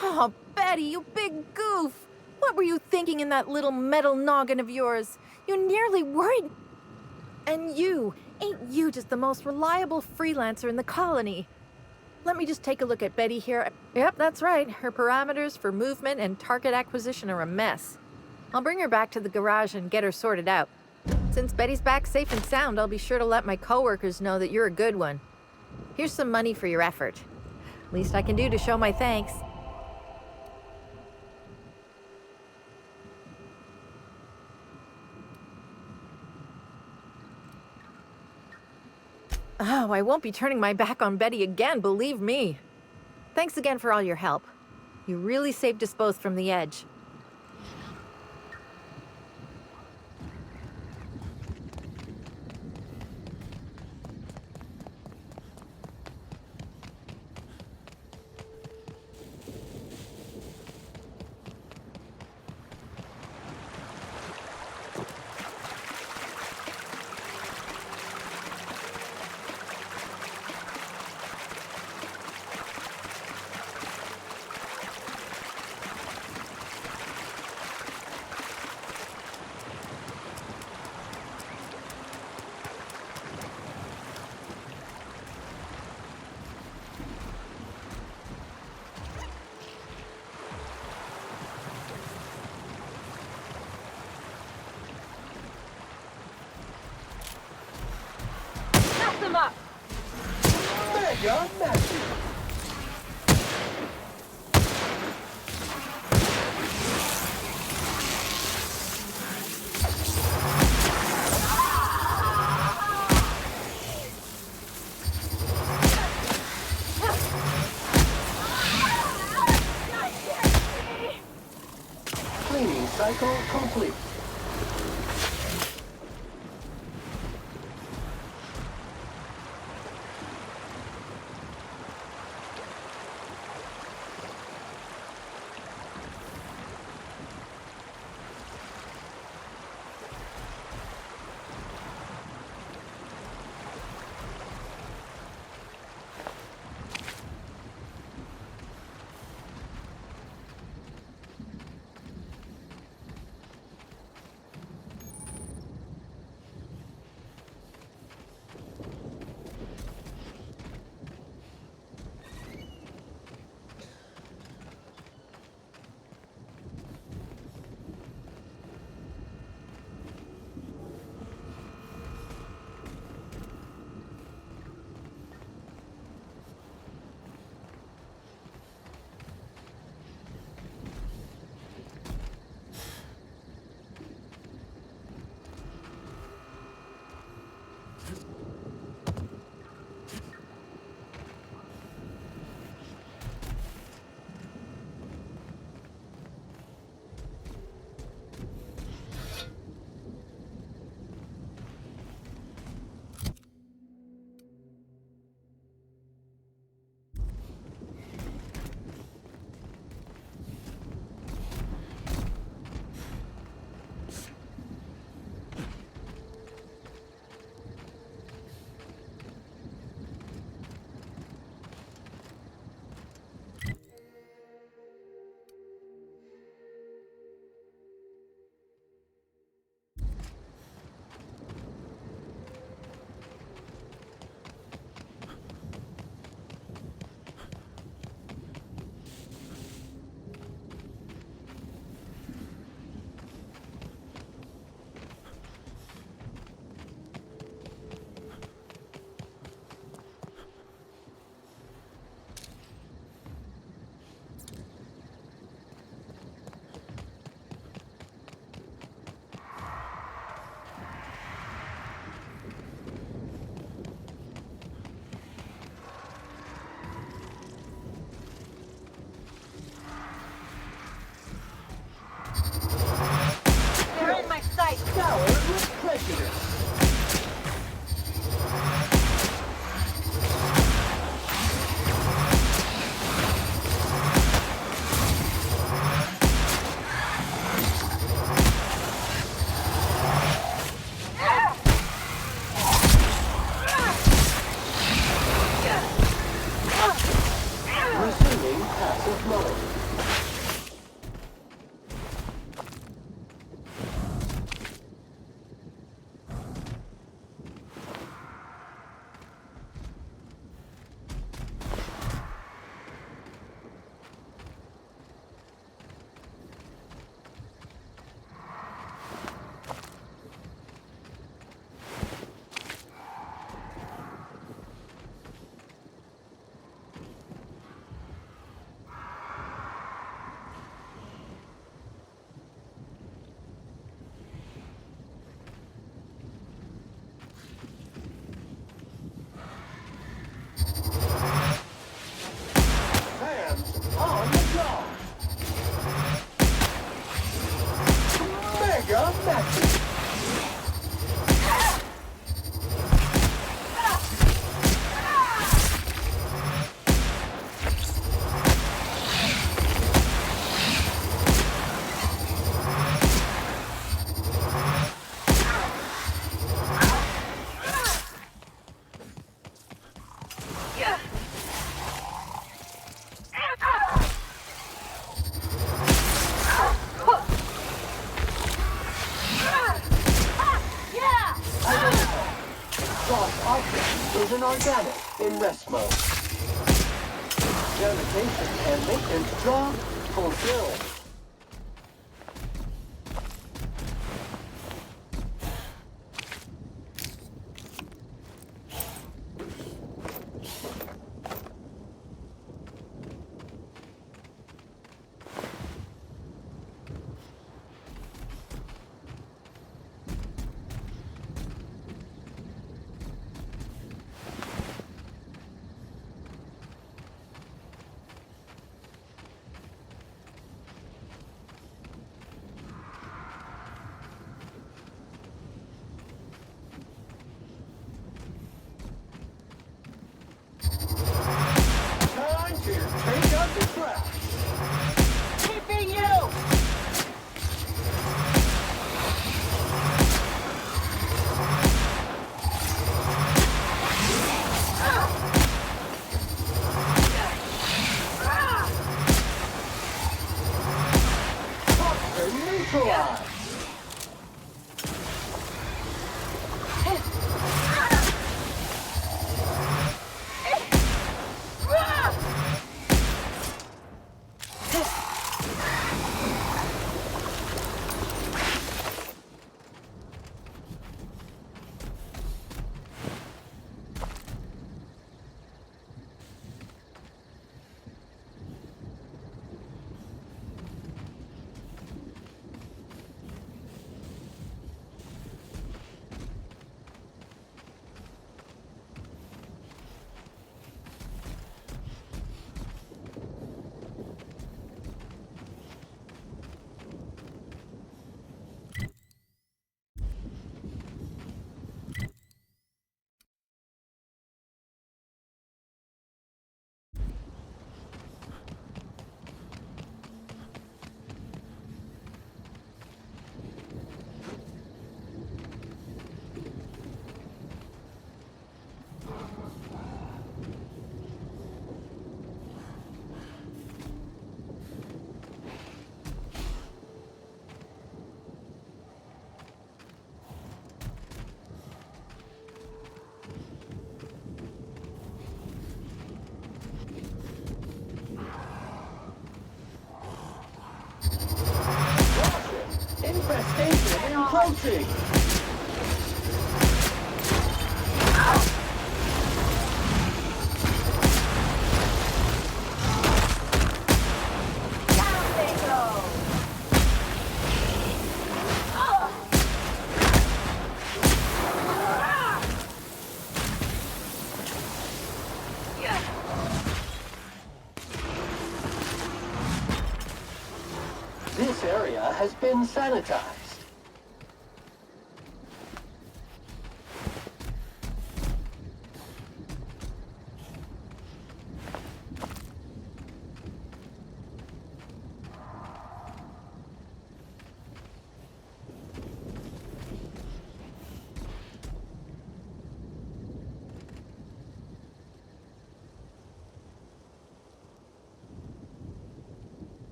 Oh, Betty, you big goof. What were you thinking in that little metal noggin of yours? You nearly worried. And ain't you just the most reliable freelancer in the colony? Let me just take a look at Betty here. Yep, that's right. Her parameters for movement and target acquisition are a mess. I'll bring her back to the garage and get her sorted out. Since Betty's back safe and sound, I'll be sure to let my coworkers know that you're a good one. Here's some money for your effort. Least I can do to show my thanks. Oh, I won't be turning my back on Betty again, believe me. Thanks again for all your help. You really saved us both from the edge. Up. Mega Matthew. Cleaning cycle complete. frozen organic in rest mode. Sanitation and maintenance job fulfilled. Time to take out the trash. Keeping you! Toxin neutralized. Infestation encroaching! This area has been sanitized.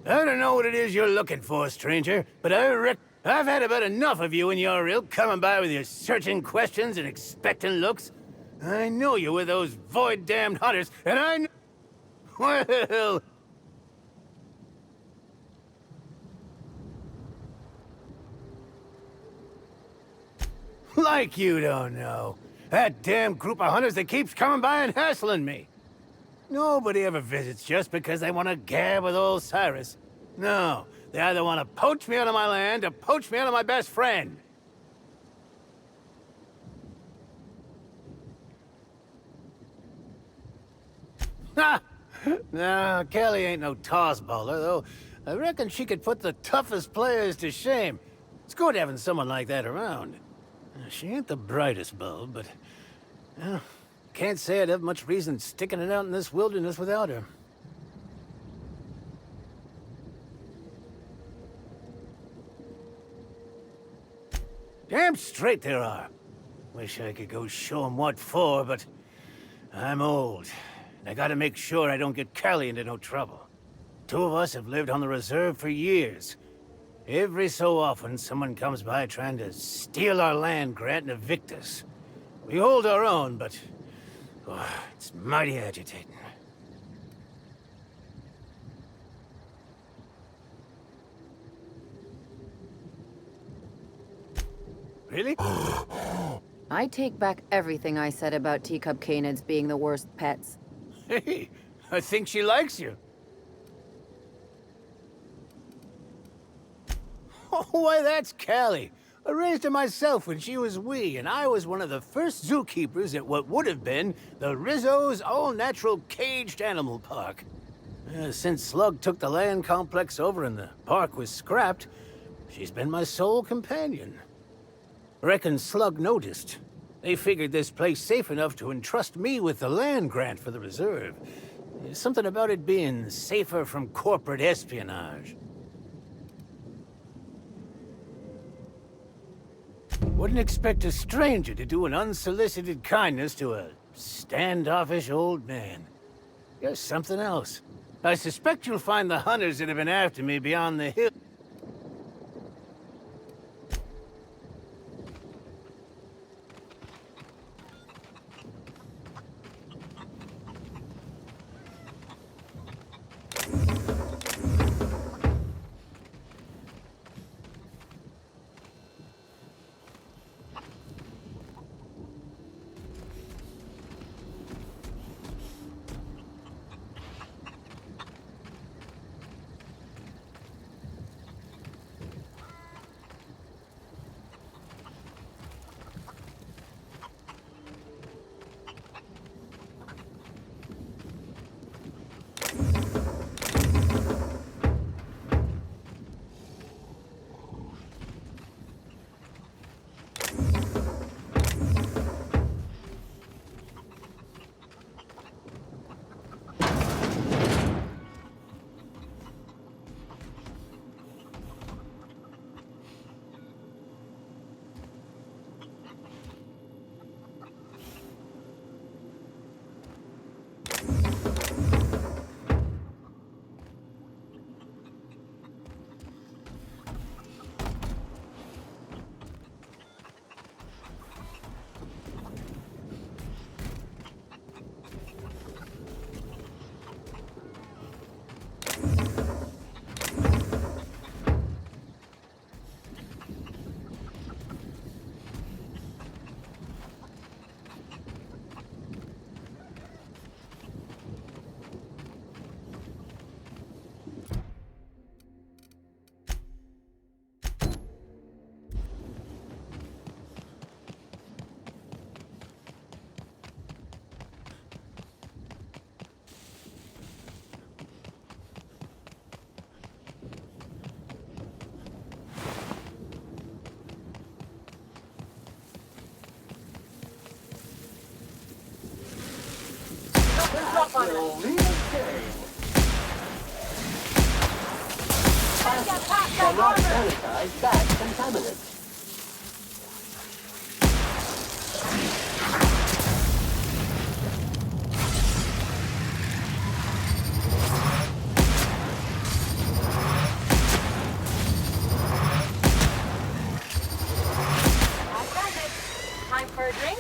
I don't know what it is you're looking for, stranger, but I've had about enough of you and your ilk coming by with your searching questions and expectant looks. I know you were those void-damned hunters, and well... Like you don't know. That damn group of hunters that keeps coming by and hassling me. Nobody ever visits just because they want to gab with old Cyrus. No, they either want to poach me out of my land or poach me out of my best friend. Ha! No, Kelly ain't no toss-baller, though. I reckon she could put the toughest players to shame. It's good having someone like that around. She ain't the brightest bulb, but... can't say I'd have much reason sticking it out in this wilderness without her. Damn straight there are. Wish I could go show 'em what for, but... I'm old. And I gotta make sure I don't get Callie into no trouble. Two of us have lived on the reserve for years. Every so often, someone comes by trying to steal our land grant and evict us. We hold our own, but... it's mighty agitating. Really? I take back everything I said about teacup canids being the worst pets. Hey, I think she likes you. Oh, why, that's Callie. I raised her myself when she was wee, and I was one of the first zookeepers at what would have been the Rizzo's all-natural caged animal park. Since Slug took the land complex over and the park was scrapped, she's been my sole companion. Reckon Slug noticed. They figured this place safe enough to entrust me with the land grant for the reserve. Something about it being safer from corporate espionage. Wouldn't expect a stranger to do an unsolicited kindness to a standoffish old man. You're something else. I suspect you'll find the hunters that have been after me beyond the hill. Will leave game. Cannot sanitize that contaminant. Time for a drink?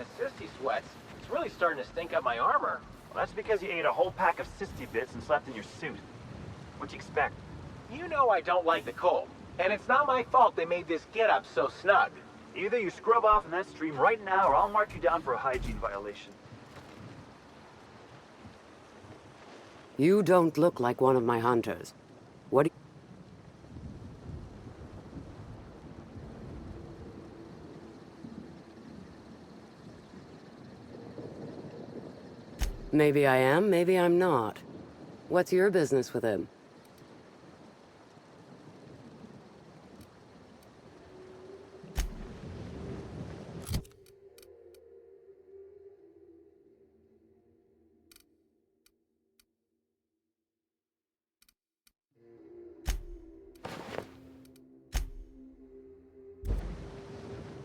the sissy sweats. It's really starting to stink up my armor. Well, that's because you ate a whole pack of sissy bits and slept in your suit. What'd you expect? You know I don't like the cold, and it's not my fault they made this get-up so snug. Either you scrub off in that stream right now, or I'll mark you down for a hygiene violation. You don't look like one of my hunters. What do Maybe I am, maybe I'm not. What's your business with him?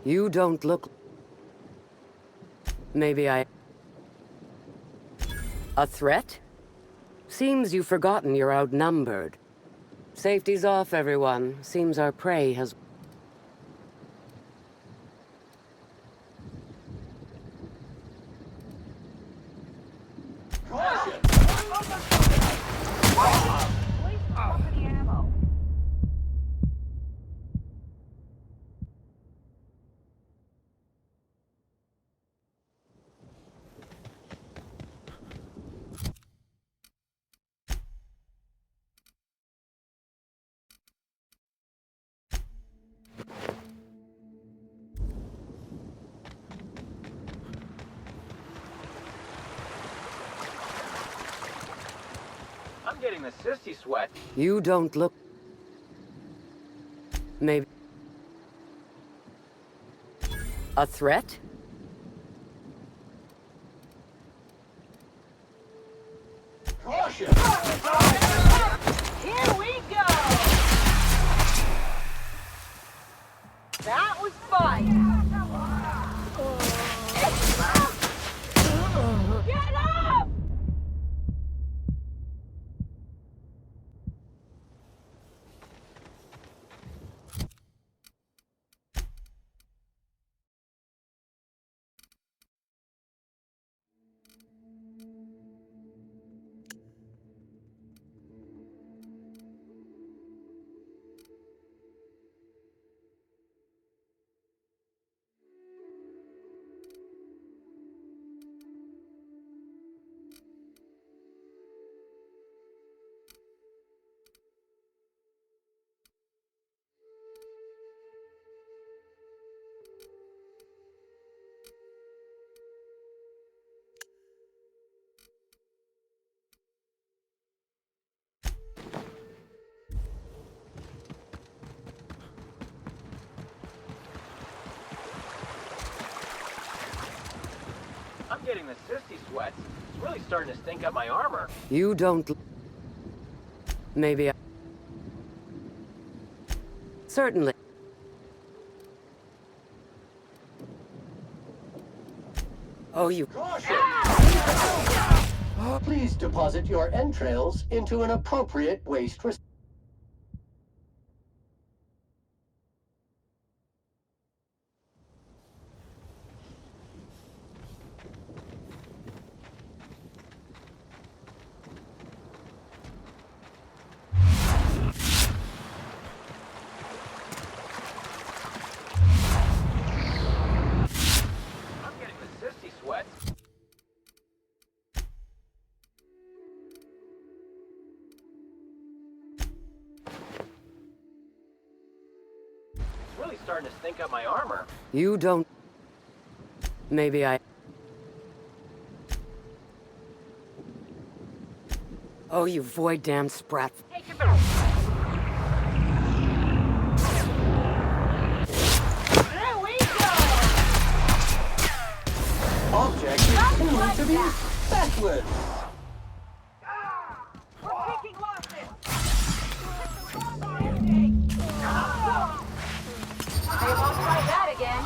You don't look... Maybe I... A threat? Seems you've forgotten you're outnumbered. Safety's off, everyone. Seems our prey has... I'm getting the sissy sweat. You don't look... Maybe... A threat? Caution! Here we go! That was fun! Get up! I'm getting the sissy sweats. It's really starting to stink up my armor. You don't... Maybe I... Certainly. Oh, you... Please deposit your entrails into an appropriate waste receptacle. I'm getting the sissy sweats. It's really starting to stink up my armor. You don't... Maybe I... Oh, you void-damned sprat. Take your bow. There we go! Object is soon to be backwards. We're picking losses! They won't try that again.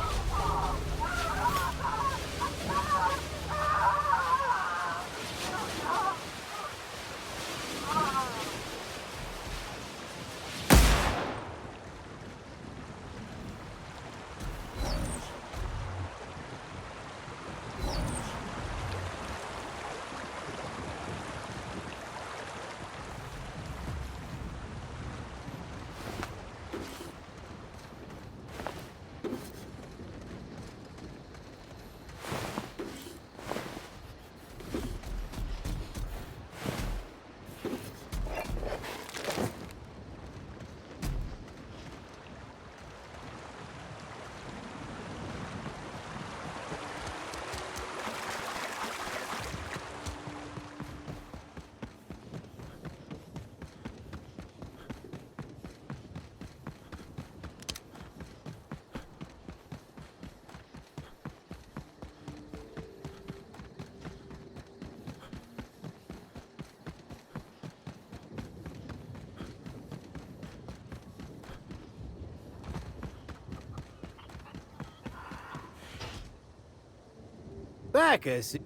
Bacchus.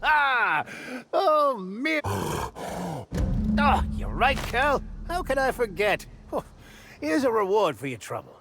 Ah! Oh, me. Oh, you're right, Cal. How could I forget? Oh, here's a reward for your trouble.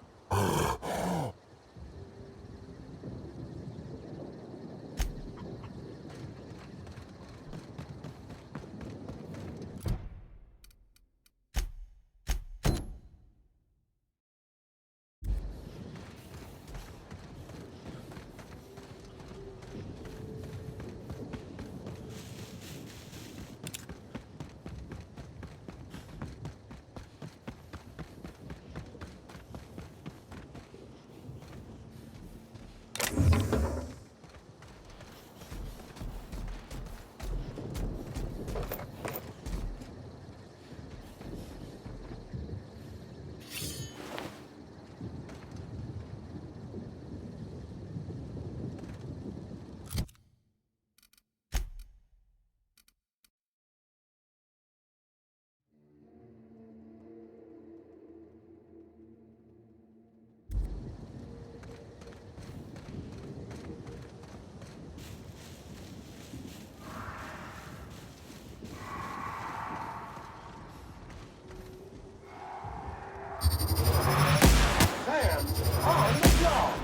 On the job.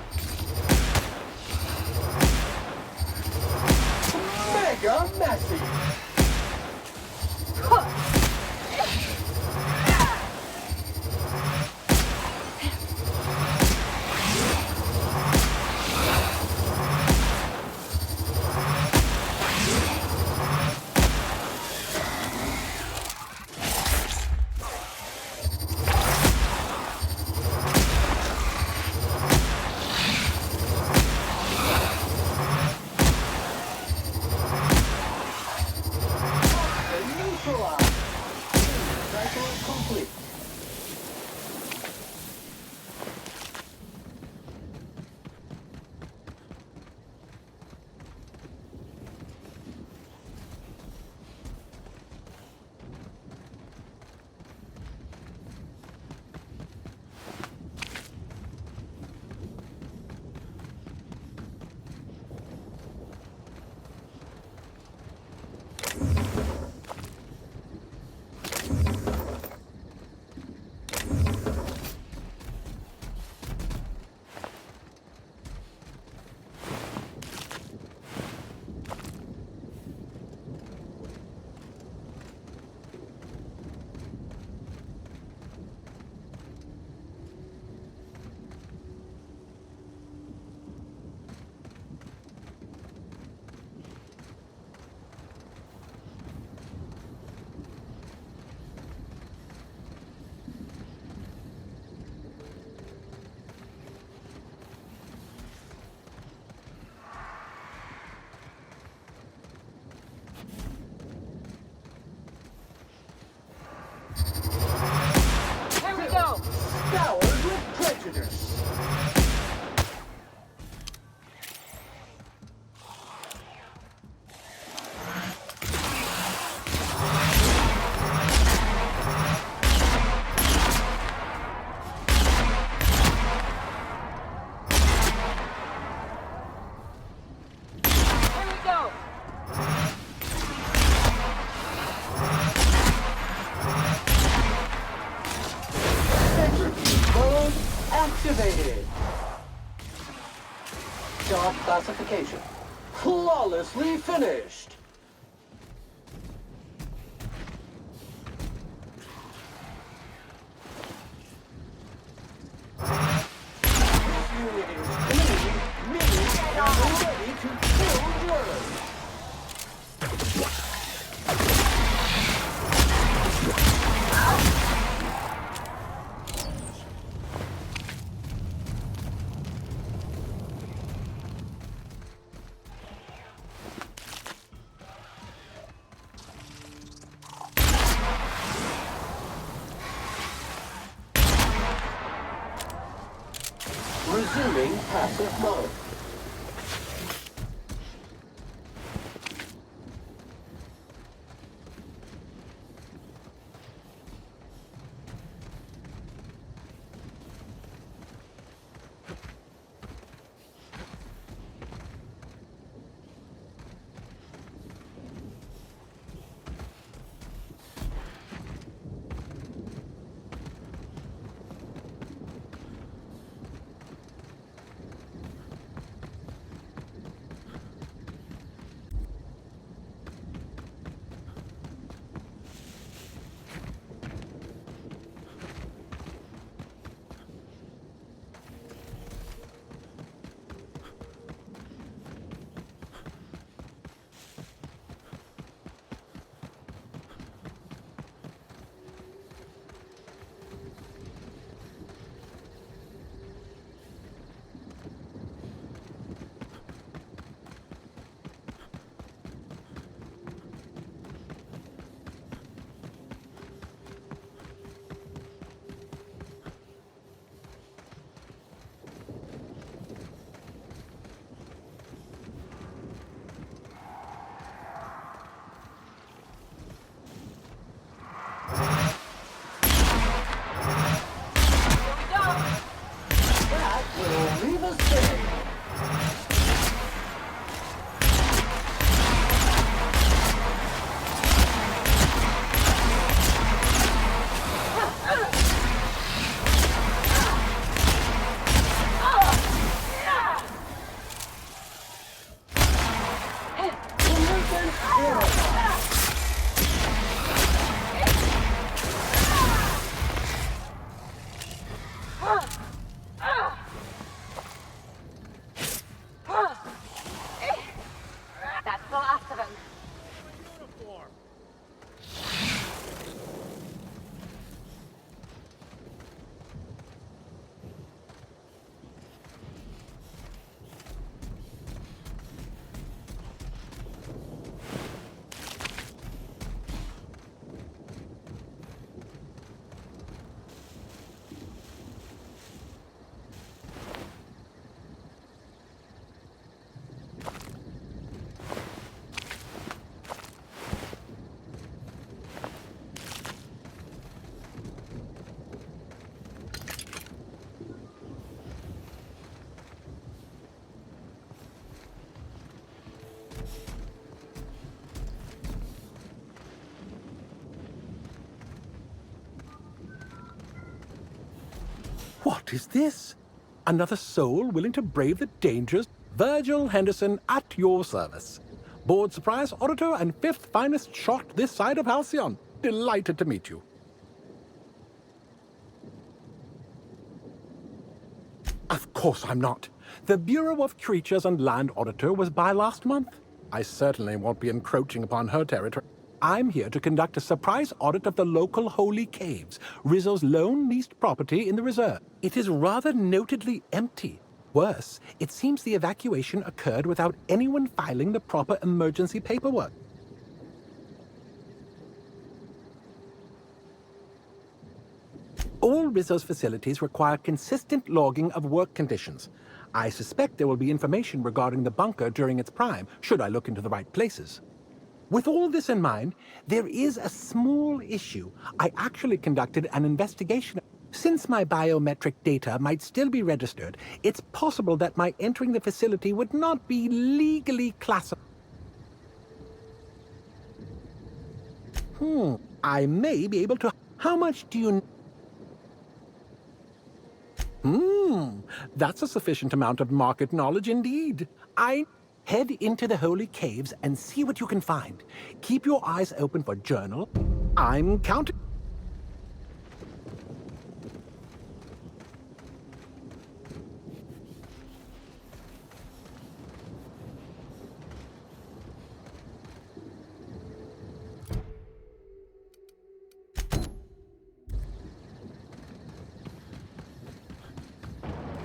Mega messy. Scoured with prejudice. Activated. Job classification. Flawlessly finished. This unit is clean, mini, and ready to kill germs. Resuming passive mode. That's the last of them. What is this? Another soul willing to brave the dangers? Virgil Henderson at your service. Board surprise auditor and fifth finest shot this side of Halcyon. Delighted to meet you. Of course I'm not. The Bureau of Creatures and Land Auditor was by last month. I certainly won't be encroaching upon her territory. I'm here to conduct a surprise audit of the local holy caves, Rizzo's lone leased property in the reserve. It is rather notedly empty. Worse, it seems the evacuation occurred without anyone filing the proper emergency paperwork. All Rizzo's facilities require consistent logging of work conditions. I suspect there will be information regarding the bunker during its prime, should I look into the right places. With all this in mind, there is a small issue. I actually conducted an investigation. Since my biometric data might still be registered, it's possible that my entering the facility would not be legally classified. I may be able to... How much do you... That's a sufficient amount of market knowledge indeed. Head into the holy caves and see what you can find. Keep your eyes open for journal. I'm counting.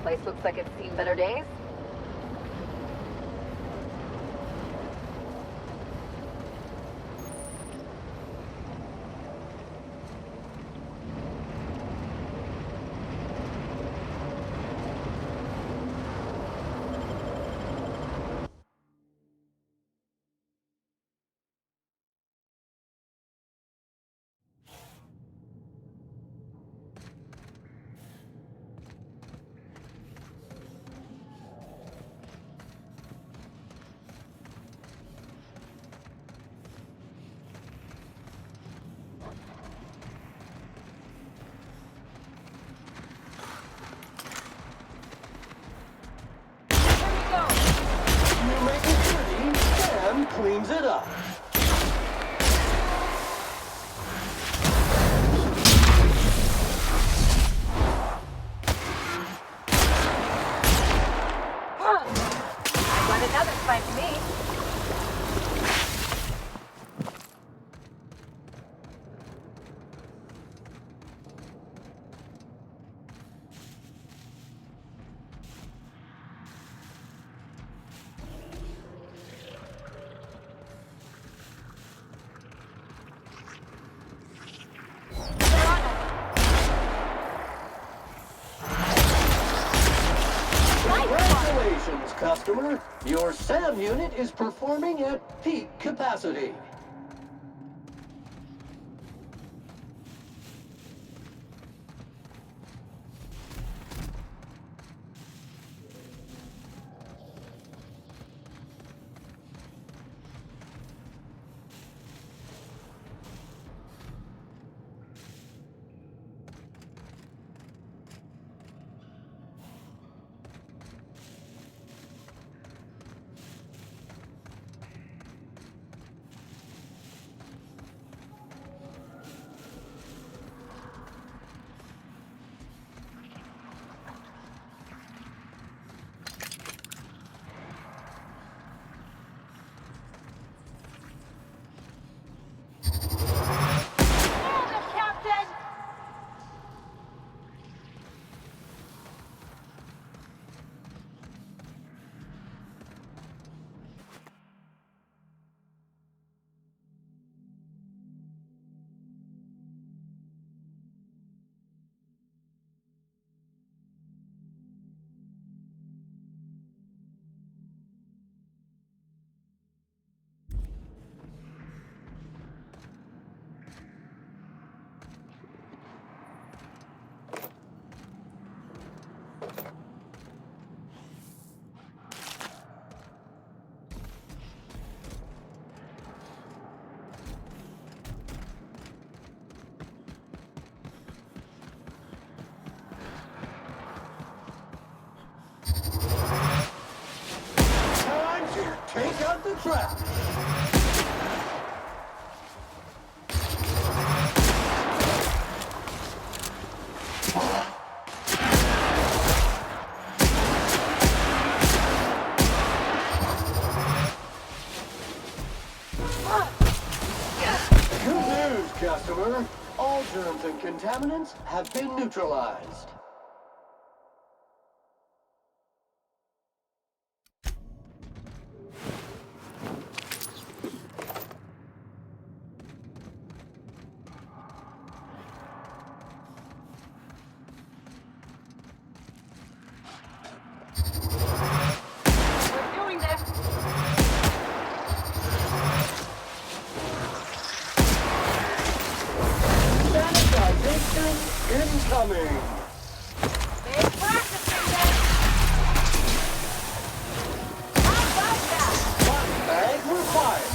Place looks like it's seen better days. Cleans it up. I got another fight to me. Congratulations, customer. Your SAM unit is performing at peak capacity. crash! Good news, customer. All germs and contaminants have been neutralized. We're doing this. Sanitization incoming. Big practicing then. How about that? Bag required.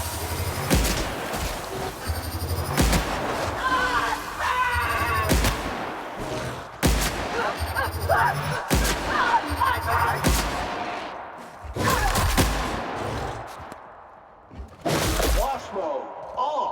Wash mode on.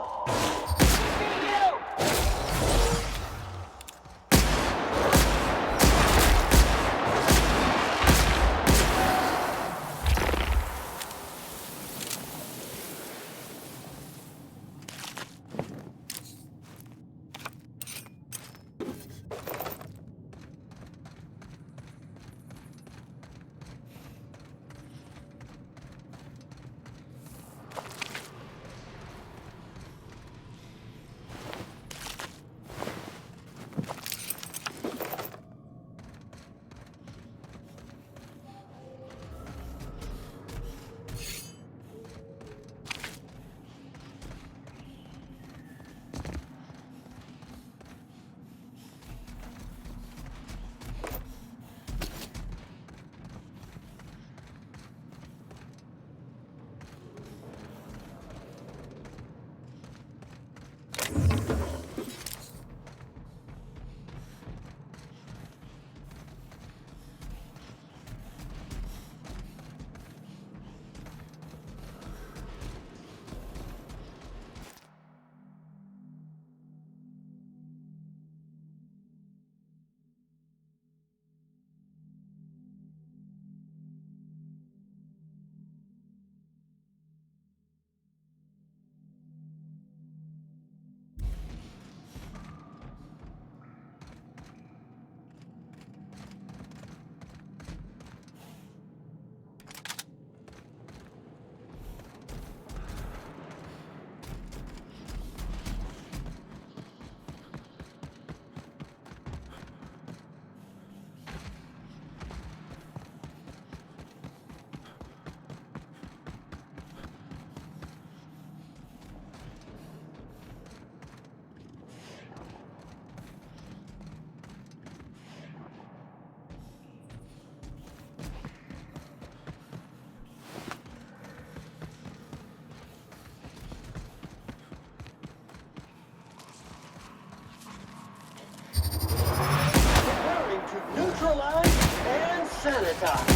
Neutralize and sanitize.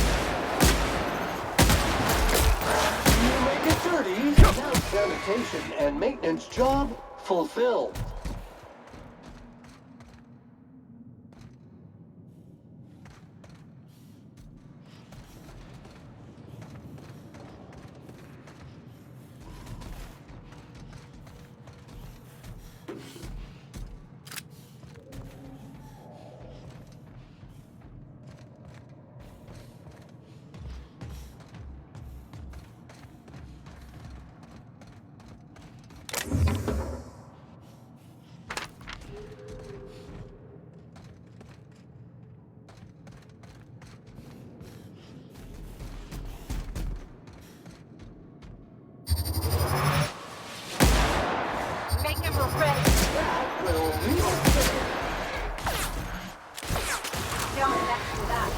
You make it dirty, now sanitation and maintenance job fulfilled. Make him ready. Don't mess with that.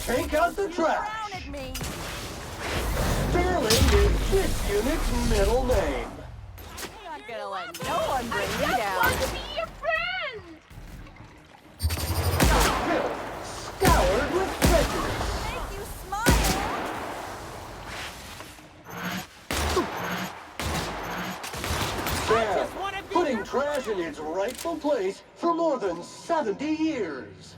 Take out the trash. Sterling is this unit's middle name. I'm not gonna let no one bring me down. I just want to be your friend. Filth scoured with prejudice. Make you smile. Sam, putting trash in its rightful place for more than 70 years.